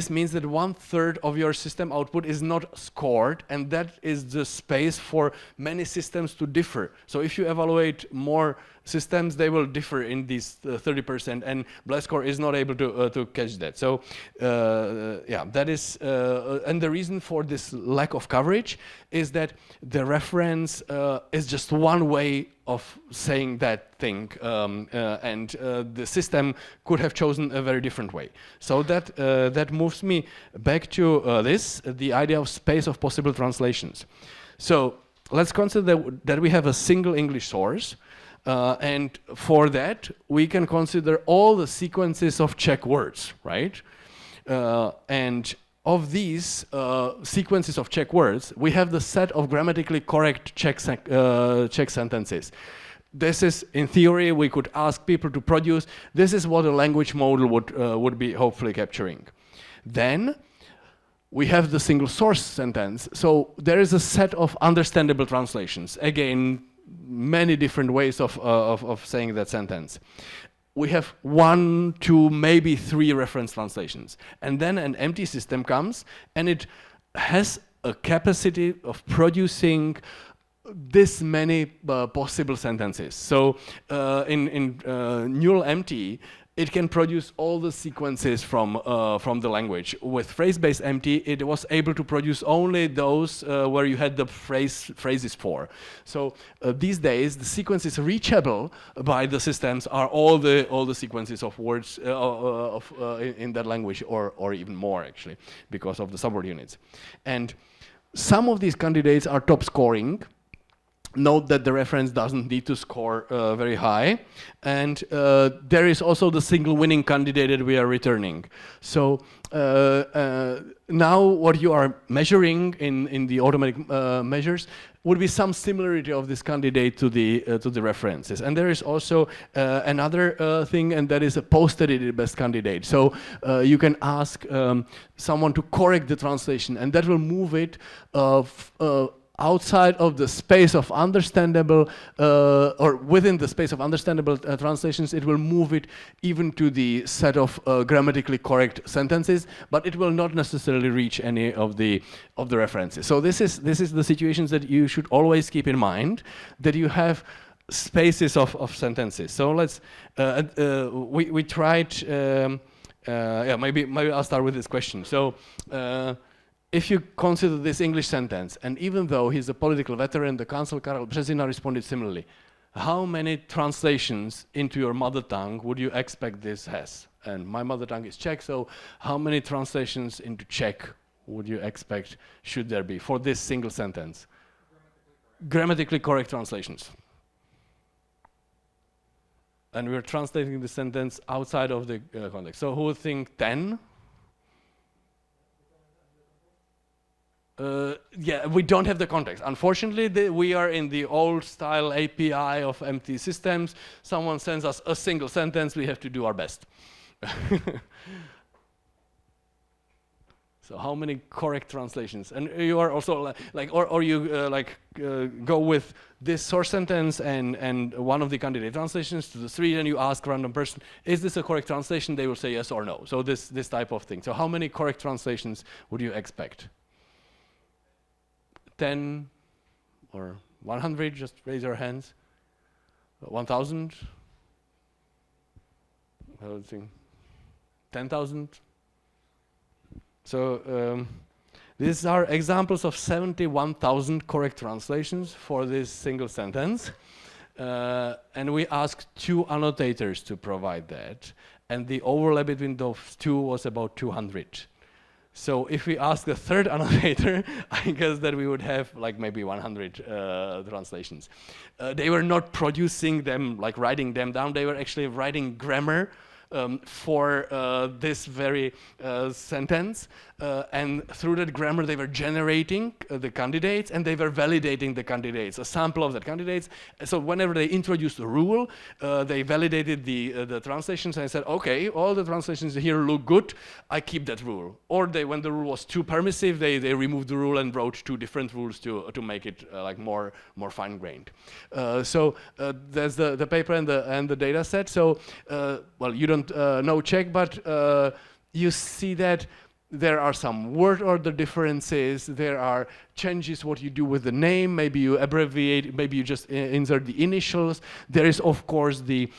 means that 1/3 of your system output is not scored, and that is the space for many systems to differ. So if you evaluate more systems, they will differ in these 30%, and BLAS score is not able to catch that. So yeah, that is, and the reason for this lack of coverage is that the reference is just one way of saying that thing, and the system could have chosen a very different way. So that moves me back to the idea of space of possible translations. So let's consider that we have a single English source, and for that we can consider all the sequences of Czech words, right? And of these sequences of Czech words, we have the set of grammatically correct Czech sentences. This is, in theory, we could ask people to produce. This is what a language model would be hopefully capturing. Then we have the single source sentence. So there is a set of understandable translations. Again, many different ways of saying that sentence. We have 1, 2, maybe 3 reference translations. And then an empty system comes, and it has a capacity of producing this many possible sentences. So in neural empty, it can produce all the sequences from the language. With phrase-based empty, it was able to produce only those where you had the phrases for. So these days, the sequences reachable by the systems are all the sequences of words in that language, or even more actually, because of the subword units. And some of these candidates are top scoring. Note that the reference doesn't need to score very high. And there is also the single winning candidate that we are returning. So now what you are measuring in the automatic measures would be some similarity of this candidate to the references. And there is also another thing, and that is a post-edited best candidate. So you can ask someone to correct the translation, and that will move it outside of the space of understandable, or within the space of understandable translations. It will move it even to the set of grammatically correct sentences, but it will not necessarily reach any of the references. So this is the situations that you should always keep in mind, that you have spaces of sentences. So let's we tried. Maybe I'll start with this question. So. If you consider this English sentence, and even though he's a political veteran, the Council Karel Březina responded similarly. How many translations into your mother tongue would you expect this has? And my mother tongue is Czech, so how many translations into Czech would you expect should there be for this single sentence? Grammatically correct translations. And we're translating the sentence outside of the context. So who would think 10? Yeah, we don't have the context. Unfortunately, we are in the old style API of empty systems. Someone sends us a single sentence, we have to do our best. So how many correct translations? And you are also go with this source sentence and one of the candidate translations to the 3, and you ask a random person, is this a correct translation? They will say yes or no. So this type of thing. So how many correct translations would you expect? 10 or 100, just raise your hands. 1,000? I would think 10,000. So these are examples of 71,000 correct translations for this single sentence. And we asked 2 annotators to provide that. And the overlap between those 2 was about 200. So if we ask the 3rd annotator, I guess that we would have like maybe 100 translations. They were not producing them, like writing them down. They were actually writing grammar for this very sentence. And through that grammar, they were generating the candidates, and they were validating the candidates, a sample of that candidates. So whenever they introduced a rule, they validated the translations and said, okay, all the translations here look good, I keep that rule. Or when the rule was too permissive, they removed the rule and wrote 2 different rules to make it like more fine-grained. So there's the paper and the data set. So, well, you don't know Czech, but you see that there are some word order differences, there are changes what you do with the name, maybe you abbreviate, maybe you just insert the initials. There is of course the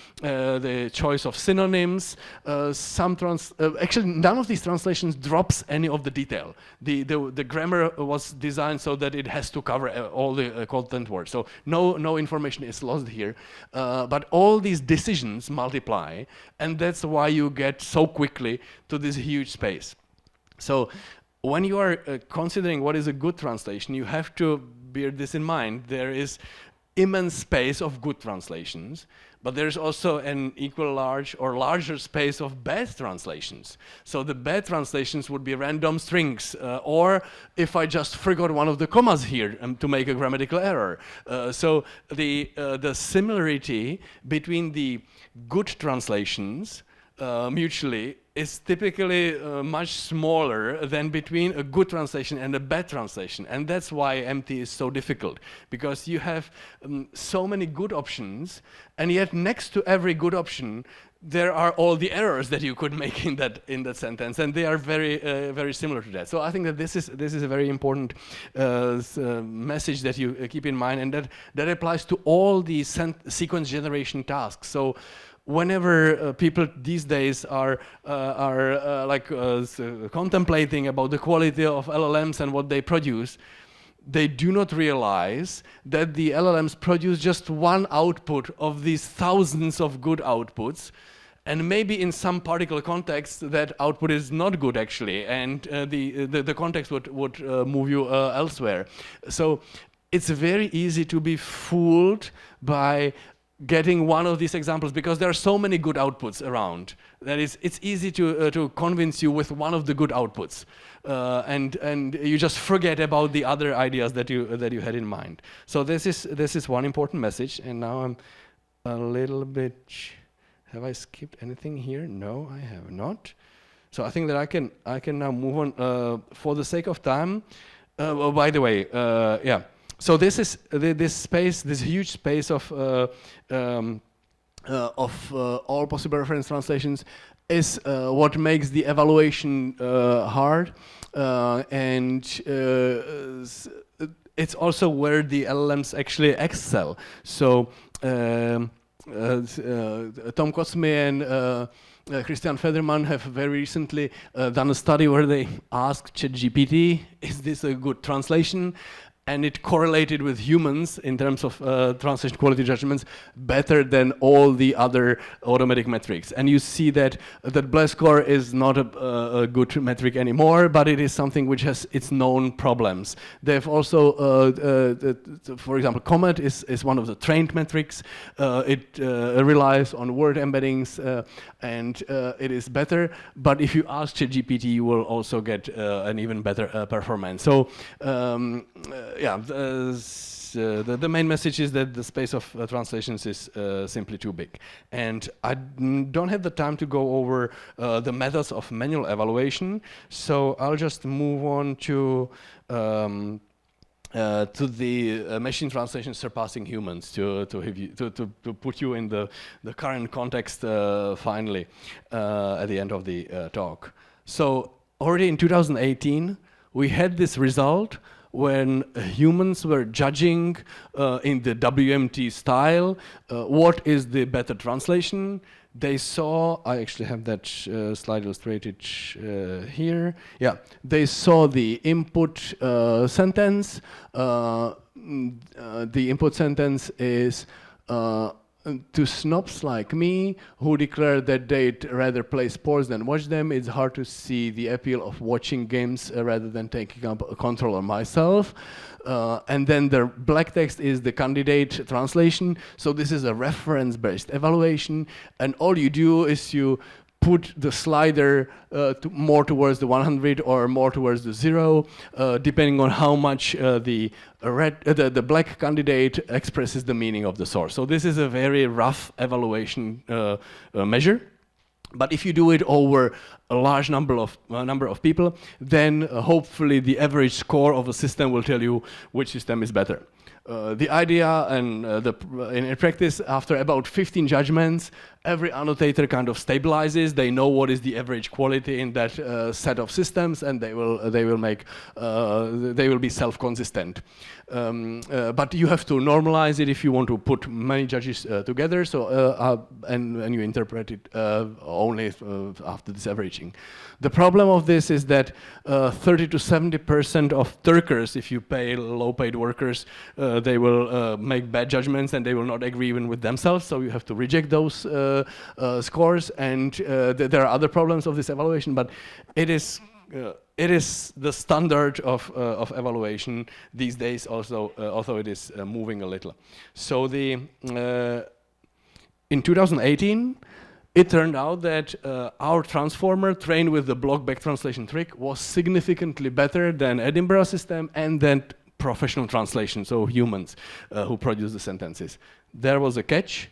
choice of synonyms. Actually none of these translations drops any of the detail. The grammar was designed so that it has to cover all the content words. So no information is lost here. But all these decisions multiply, and that's why you get so quickly to this huge space. So when you are considering what is a good translation, you have to bear this in mind. There is immense space of good translations, but there's also an equal large or larger space of bad translations. So the bad translations would be random strings, or if I just forgot one of the commas here to make a grammatical error. So the similarity between the good translations mutually is typically much smaller than between a good translation and a bad translation. And that's why MT is so difficult, because you have so many good options, and yet next to every good option, there are all the errors that you could make in that sentence, and they are very similar to that. So I think that this is a very important message that you keep in mind, and that applies to all the sequence generation tasks. So whenever people these days are contemplating about the quality of LLMs and what they produce, they do not realize that the LLMs produce just one output of these thousands of good outputs, and maybe in some particular context that output is not good actually, and the context would move you elsewhere. So it's very easy to be fooled by getting one of these examples, because there are so many good outputs around that it's easy to convince you with one of the good outputs, and you just forget about the other ideas that you had in mind. So this is one important message. And now I'm a little bit. Have I skipped anything here? No, I have not. So I think that I can now move on for the sake of time. Oh, by the way, yeah. So this is this huge space of all possible reference translations is what makes the evaluation hard, and it's also where the LLMs actually excel. So Tom Kosmy and Christian Federman have very recently done a study where they asked ChatGPT, is this a good translation? And it correlated with humans in terms of translation quality judgments better than all the other automatic metrics. And you see that blast score is not a good metric anymore, but it is something which has its known problems. They've also, for example, Comet is one of the trained metrics. It relies on word embeddings, and it is better. But if you ask ChatGPT, you will also get an even better performance. So. Yeah, the main message is that the space of translations is simply too big. And I don't have the time to go over the methods of manual evaluation, so I'll just move on to the machine translation surpassing humans to put you in the current context finally at the end of the talk. So already in 2018, we had this result when humans were judging in the WMT style what is the better translation. They saw, I actually have that slide illustrated here. Yeah, they saw the input sentence. The input sentence is to snobs like me, who declare that they'd rather play sports than watch them, it's hard to see the appeal of watching games rather than taking up a controller myself. And then the black text is the candidate translation. So this is a reference-based evaluation, and all you do is you put the slider more towards the 100 or more towards the 0, depending on how much the black candidate expresses the meaning of the source. So this is a very rough evaluation measure. But if you do it over a large number of people, then hopefully the average score of a system will tell you which system is better. The idea and in practice, after about 15 judgments, every annotator kind of stabilizes. They know what is the average quality in that set of systems, and they will be self-consistent. But you have to normalize it if you want to put many judges together. So and you interpret it only after this averaging. The problem of this is that 30 to 70% of Turkers, if you pay low-paid workers, they will make bad judgments and they will not agree even with themselves. So you have to reject those scores. And there are other problems of this evaluation, but it is the standard of evaluation these days. Also, although it is moving a little. So in 2018. It turned out that our transformer trained with the block back translation trick was significantly better than Edinburgh system and then professional translation, so humans who produce the sentences. There was a catch.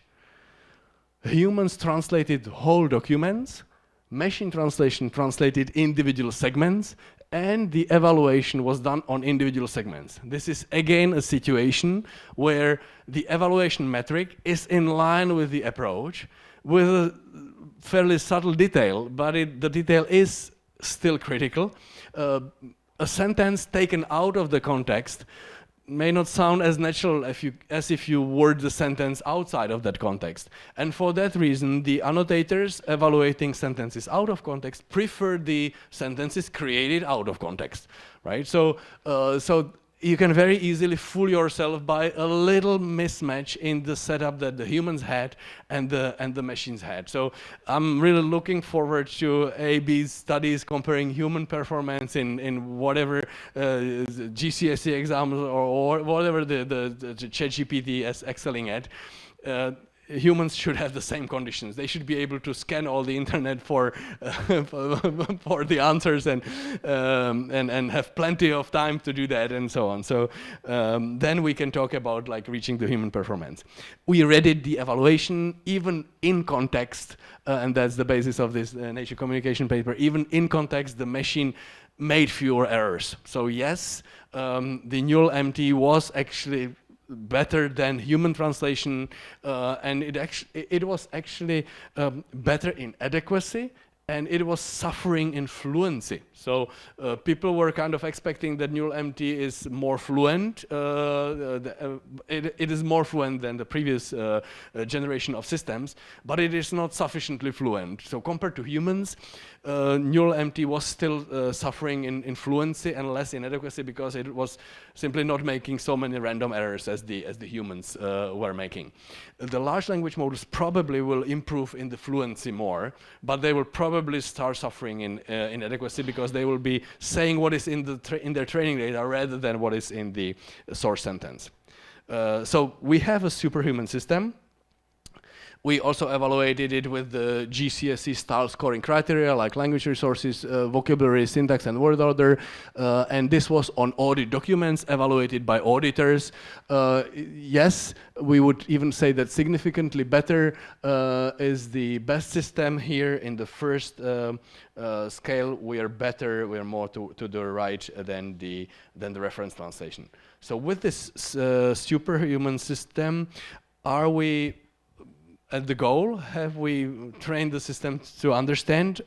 Humans translated whole documents, machine translation translated individual segments, and the evaluation was done on individual segments. This is again a situation where the evaluation metric is in line with the approach with a fairly subtle detail, but the detail is still critical. A sentence taken out of the context may not sound as natural as if you word the sentence outside of that context. And for that reason, the annotators evaluating sentences out of context prefer the sentences created out of context, right? So you can very easily fool yourself by a little mismatch in the setup that the humans had and the machines had. So I'm really looking forward to A/B studies comparing human performance in whatever GCSE exams or whatever the ChatGPT is excelling at. Humans should have the same conditions. They should be able to scan all the internet for the answers and have plenty of time to do that and so on. So then we can talk about like reaching the human performance. We readied the evaluation even in context, and that's the basis of this Nature Communication paper. Even in context, the machine made fewer errors. So yes, the neural MT was actually better than human translation, and it was actually better in adequacy, and it was suffering in fluency. So people were kind of expecting that neural MT is more fluent. It is more fluent than the previous generation of systems, but it is not sufficiently fluent. So compared to humans, neural MT was still suffering in fluency and less in adequacy because it was simply not making so many random errors as the humans were making. The large language models probably will improve in the fluency more, but they will probably start suffering in inadequacy because they will be saying what is in their training data rather than what is in the source sentence. So we have a superhuman system. We also evaluated it with the GCSE style scoring criteria like language resources, vocabulary, syntax, and word order. And this was on audit documents evaluated by auditors. Yes, we would even say that significantly better is the best system here in the first scale. We are better, we are more to the right than the reference translation. So with this superhuman system, are we at the goal? Have we trained the system to understand?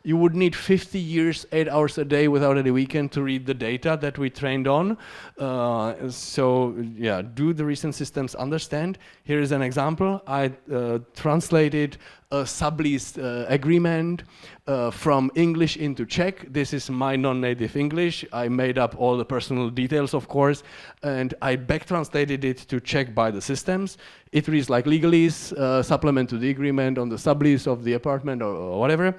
You would need 50 years, 8 hours a day without any weekend to read the data that we trained on. So yeah, do the recent systems understand? Here is an example. I translated a sublease agreement from English into Czech. This is my non-native English. I made up all the personal details, of course, and I back-translated it to Czech by the systems. It reads like legalese, supplement to the agreement on the sublease of the apartment or whatever.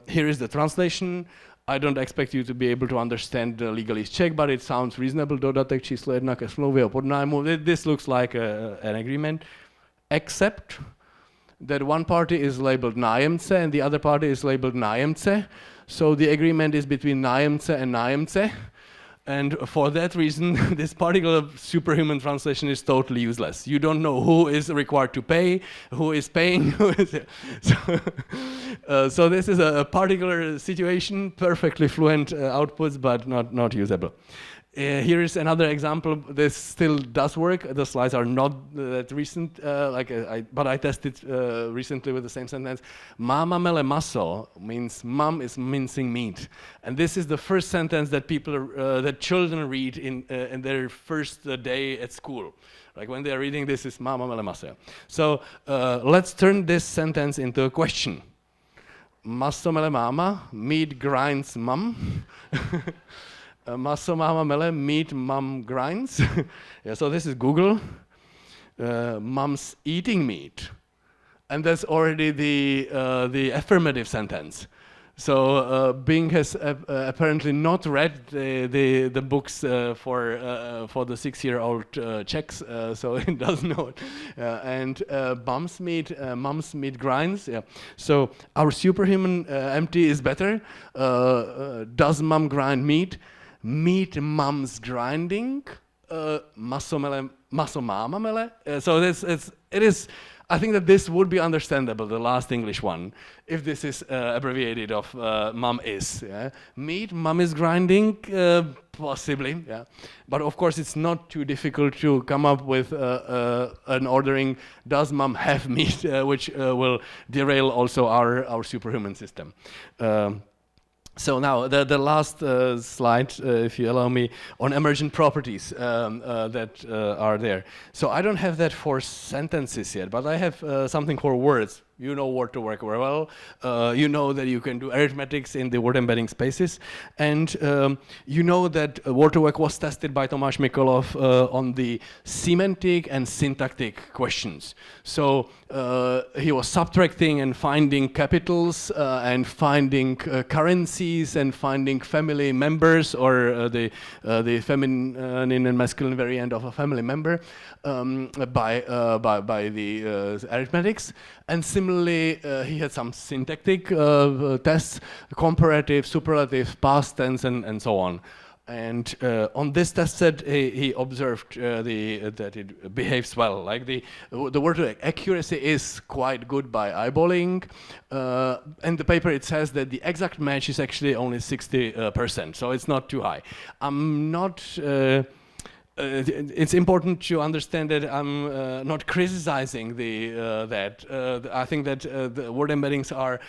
Here is the translation. I don't expect you to be able to understand the legalese Czech, but it sounds reasonable. Dodatek číslo 1 ke smlouvě o podnájmu. This looks like an agreement, except that one party is labeled nájemce and the other party is labeled nájemce. So the agreement is between nájemce and nájemce. And for that reason, this particular superhuman translation is totally useless. You don't know who is required to pay, who is paying, who is... So this is a particular situation, perfectly fluent outputs, but not usable. Here is another example. This still does work. The slides are not that recent, but I tested recently with the same sentence. Mama mele maso means mom is mincing meat, and this is the first sentence that that children read in their first day at school. Like when they are reading this, is mama mele maso. So let's turn this sentence into a question. Maso mele mama, meat grinds mum. Maso mama mele, meat mum grinds. Yeah, so this is Google. Mom's eating meat, and that's already the affirmative sentence. So Bing has apparently not read the books for the 6-year-old Czechs, so it doesn't know it. And mom's meat grinds. Yeah. So our superhuman MT is better. Does mom grind meat? Meat mom's grinding. Maso mele muscle mamele. So it is. I think that this would be understandable, the last English one, if this is abbreviated of mum is. Yeah? Meat, mum is grinding, possibly. Yeah, but of course it's not too difficult to come up with an ordering. Does mum have meat, which will derail also our superhuman system. So now the last slide, if you allow me, on emergent properties that are there. So I don't have that for sentences yet, but I have something for words. You know word2vec very well. You know that you can do arithmetics in the word embedding spaces. And you know that word2vec was tested by Tomáš Mikolov on the semantic and syntactic questions. So he was subtracting and finding capitals and finding currencies and finding family members or the feminine and masculine variant of a family member by the arithmetics. And similarly, he had some syntactic tests, comparative, superlative, past tense, and so on. And on this test set, he observed that it behaves well. Like the word accuracy is quite good by eyeballing. In the paper, it says that the exact match is actually only 60%, so it's not too high. I'm not. It's important to understand that I'm not criticizing that. I think that the word embeddings are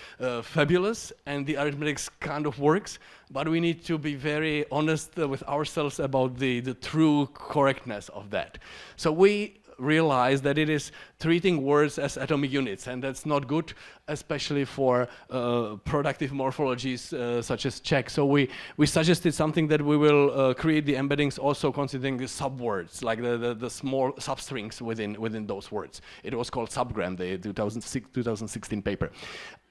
fabulous and the arithmetics kind of works, but we need to be very honest with ourselves about the true correctness of that. So we realize that it is treating words as atomic units, and that's not good, especially for productive morphologies such as Czech. So we suggested something that we will create the embeddings also considering the subwords, like the small substrings within those words. It was called Subgram, the 2016 paper.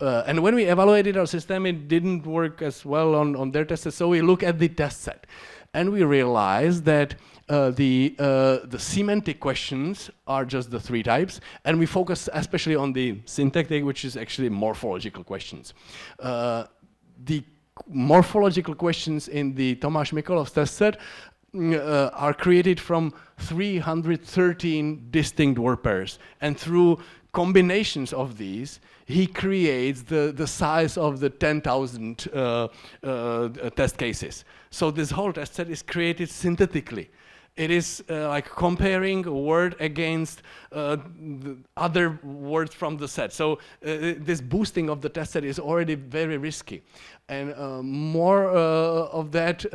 And when we evaluated our system, it didn't work as well on their tests, so we look at the test set. And we realized that the semantic questions are just the 3 types, and we focus especially on the syntactic, which is actually morphological questions. The morphological questions in the Tomáš Mikolov's test set are created from 313 distinct word pairs, and through combinations of these, he creates the size of the 10,000 test cases. So this whole test set is created synthetically. It is like comparing a word against other words from the set. So this boosting of the test set is already very risky. And more of that,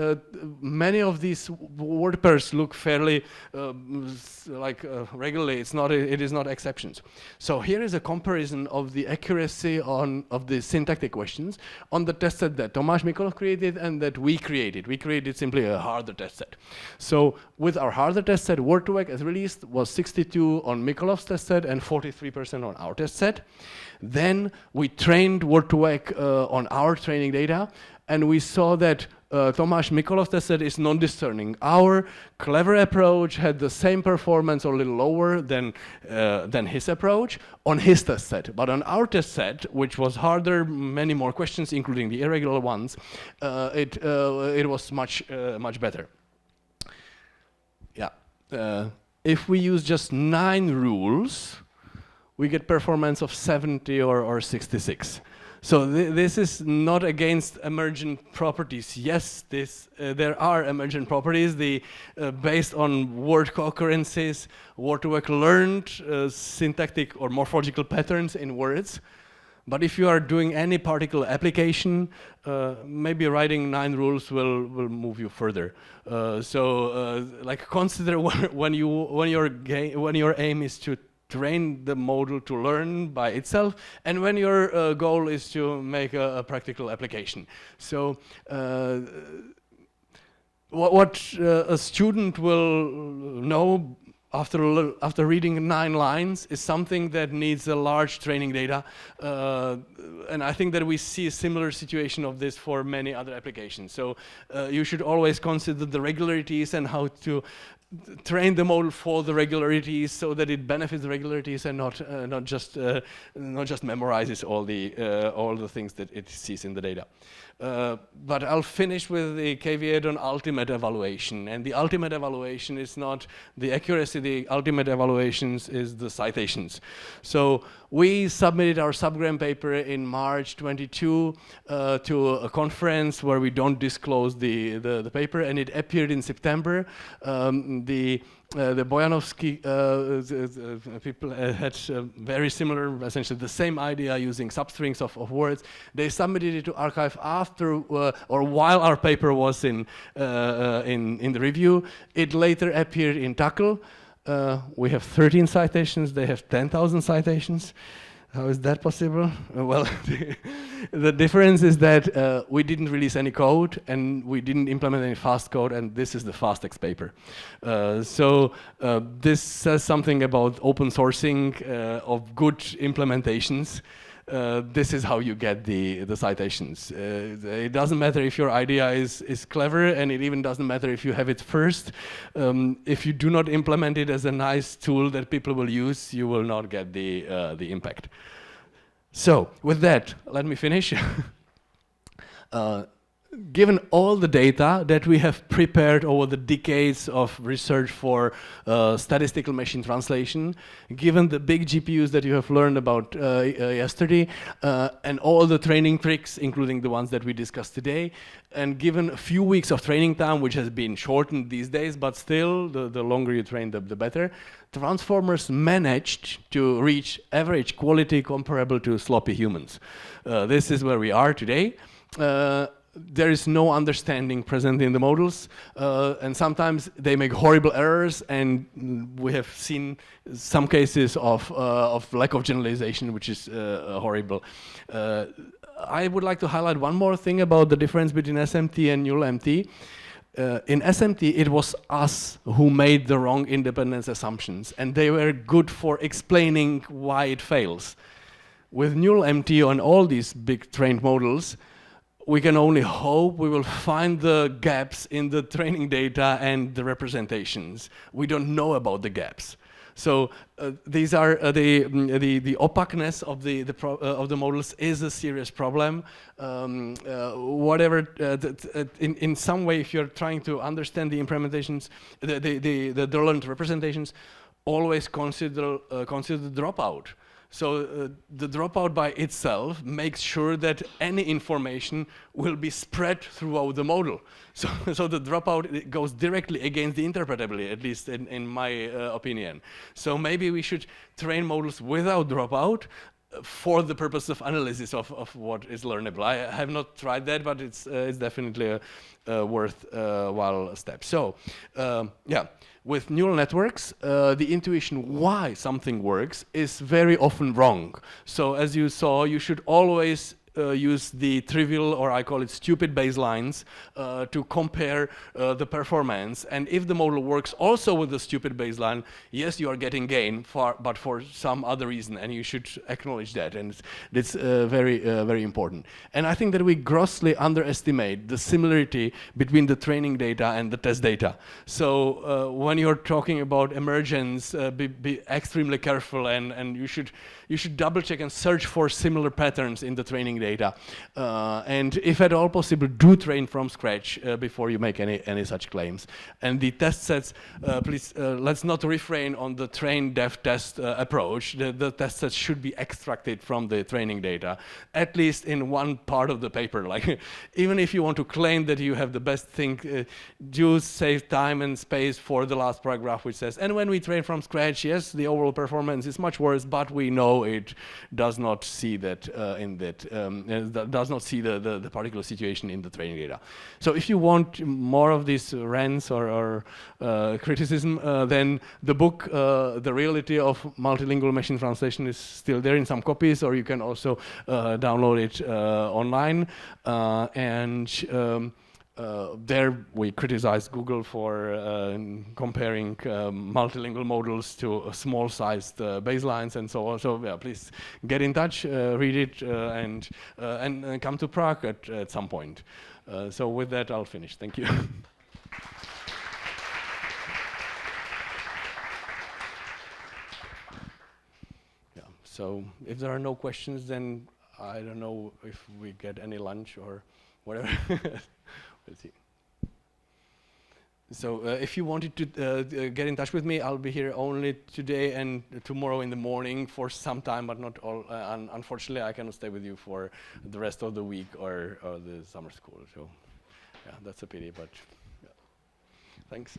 many of these word pairs look fairly regularly. It is not exceptions. So here is a comparison of the accuracy of the syntactic questions on the test set that Tomáš Mikolov created and that we created. We created simply a harder test set. So with our harder test set, word2vec as released was 62 on Mikolov's test set and 43% on our test set. Then we trained word2vec on our training data, and we saw that Tomáš Mikolov's test set is non-discerning. Our clever approach had the same performance or a little lower than his approach on his test set. But on our test set, which was harder, many more questions, including the irregular ones, it was much better. Yeah. If we use just 9 rules, we get performance of 70 or 66. So this is not against emergent properties. Yes, there are emergent properties. Based on word co-occurrences, word2vec learned syntactic or morphological patterns in words. But if you are doing any particular application, maybe writing 9 rules will move you further. Consider when your aim is to train the model to learn by itself, and when your goal is to make a practical application. So what a student will know after reading 9 lines is something that needs a large training data, and I think that we see a similar situation of this for many other applications. So you should always consider the regularities and how to train the model for the regularities so that it benefits the regularities and not just memorizes all the things that it sees in the data. But I'll finish with the caveat on ultimate evaluation. And the ultimate evaluation is not the accuracy, the ultimate evaluations is the citations. So we submitted our subgram paper in March 22 to a conference where we don't disclose the paper, and it appeared in September. The Bojanovsky people had very similar, essentially the same idea using substrings of words. They submitted it to arXiv after or while our paper was in the review. It later appeared in Tackle. We have 13 citations. They have 10,000 citations. How is that possible? Well, the difference is that we didn't release any code and we didn't implement any fast code, and this is the fastest paper. So this says something about open sourcing of good implementations. This is how you get the citations. It doesn't matter if your idea is clever, and it even doesn't matter if you have it first. If you do not implement it as a nice tool that people will use, you will not get the impact. So with that, let me finish. Given all the data that we have prepared over the decades of research for statistical machine translation, given the big GPUs that you have learned about yesterday, and all the training tricks, including the ones that we discussed today, and given a few weeks of training time, which has been shortened these days, but still, the longer you train, the better, transformers managed to reach average quality comparable to sloppy humans. This is where we are today. There is no understanding present in the models, and sometimes they make horrible errors, and we have seen some cases of lack of generalization, which is horrible. I would like to highlight one more thing about the difference between SMT and NullMT. In SMT, it was us who made the wrong independence assumptions, and they were good for explaining why it fails. With NullMT on all these big trained models, we can only hope we will find the gaps in the training data and the representations. We don't know about the gaps. So these are the opaqueness of the models is a serious problem. In some way, if you're trying to understand the implementations, the learned representations, always consider dropout. So the dropout by itself makes sure that any information will be spread throughout the model. So the dropout goes directly against the interpretability, at least in my opinion. So maybe we should train models without dropout for the purpose of analysis of what is learnable. I have not tried that, but it's definitely a worthwhile step. So yeah. With neural networks, the intuition why something works is very often wrong. So as you saw, you should always use the trivial, or I call it stupid baselines, to compare the performance. And if the model works also with the stupid baseline, yes, you are getting gain, but for some other reason, and you should acknowledge that. And it's very important. And I think that we grossly underestimate the similarity between the training data and the test data. So when you're talking about emergence, be extremely careful, and you should double check and search for similar patterns in the training data. And if at all possible, do train from scratch before you make any such claims. And the test sets, please, let's not refrain on the train dev test approach. The test sets should be extracted from the training data, at least in one part of the paper. Like, even if you want to claim that you have the best thing, do save time and space for the last paragraph, which says, and when we train from scratch, yes, the overall performance is much worse, but we know it does not see that does not see the particular situation in the training data. So if you want more of these rants or criticism, then the book, The Reality of Multilingual Machine Translation, is still there in some copies, or you can also download it online. There we criticize Google for comparing multilingual models to small-sized baselines and so on. So yeah, please get in touch, read it, and come to Prague at some point. So with that, I'll finish. Thank you. So if there are no questions, then I don't know if we get any lunch or whatever. We'll see. So if you wanted to get in touch with me, I'll be here only today and tomorrow in the morning for some time, but not all. Unfortunately, I cannot stay with you for the rest of the week or the summer school. So yeah, that's a pity, but yeah. Thanks.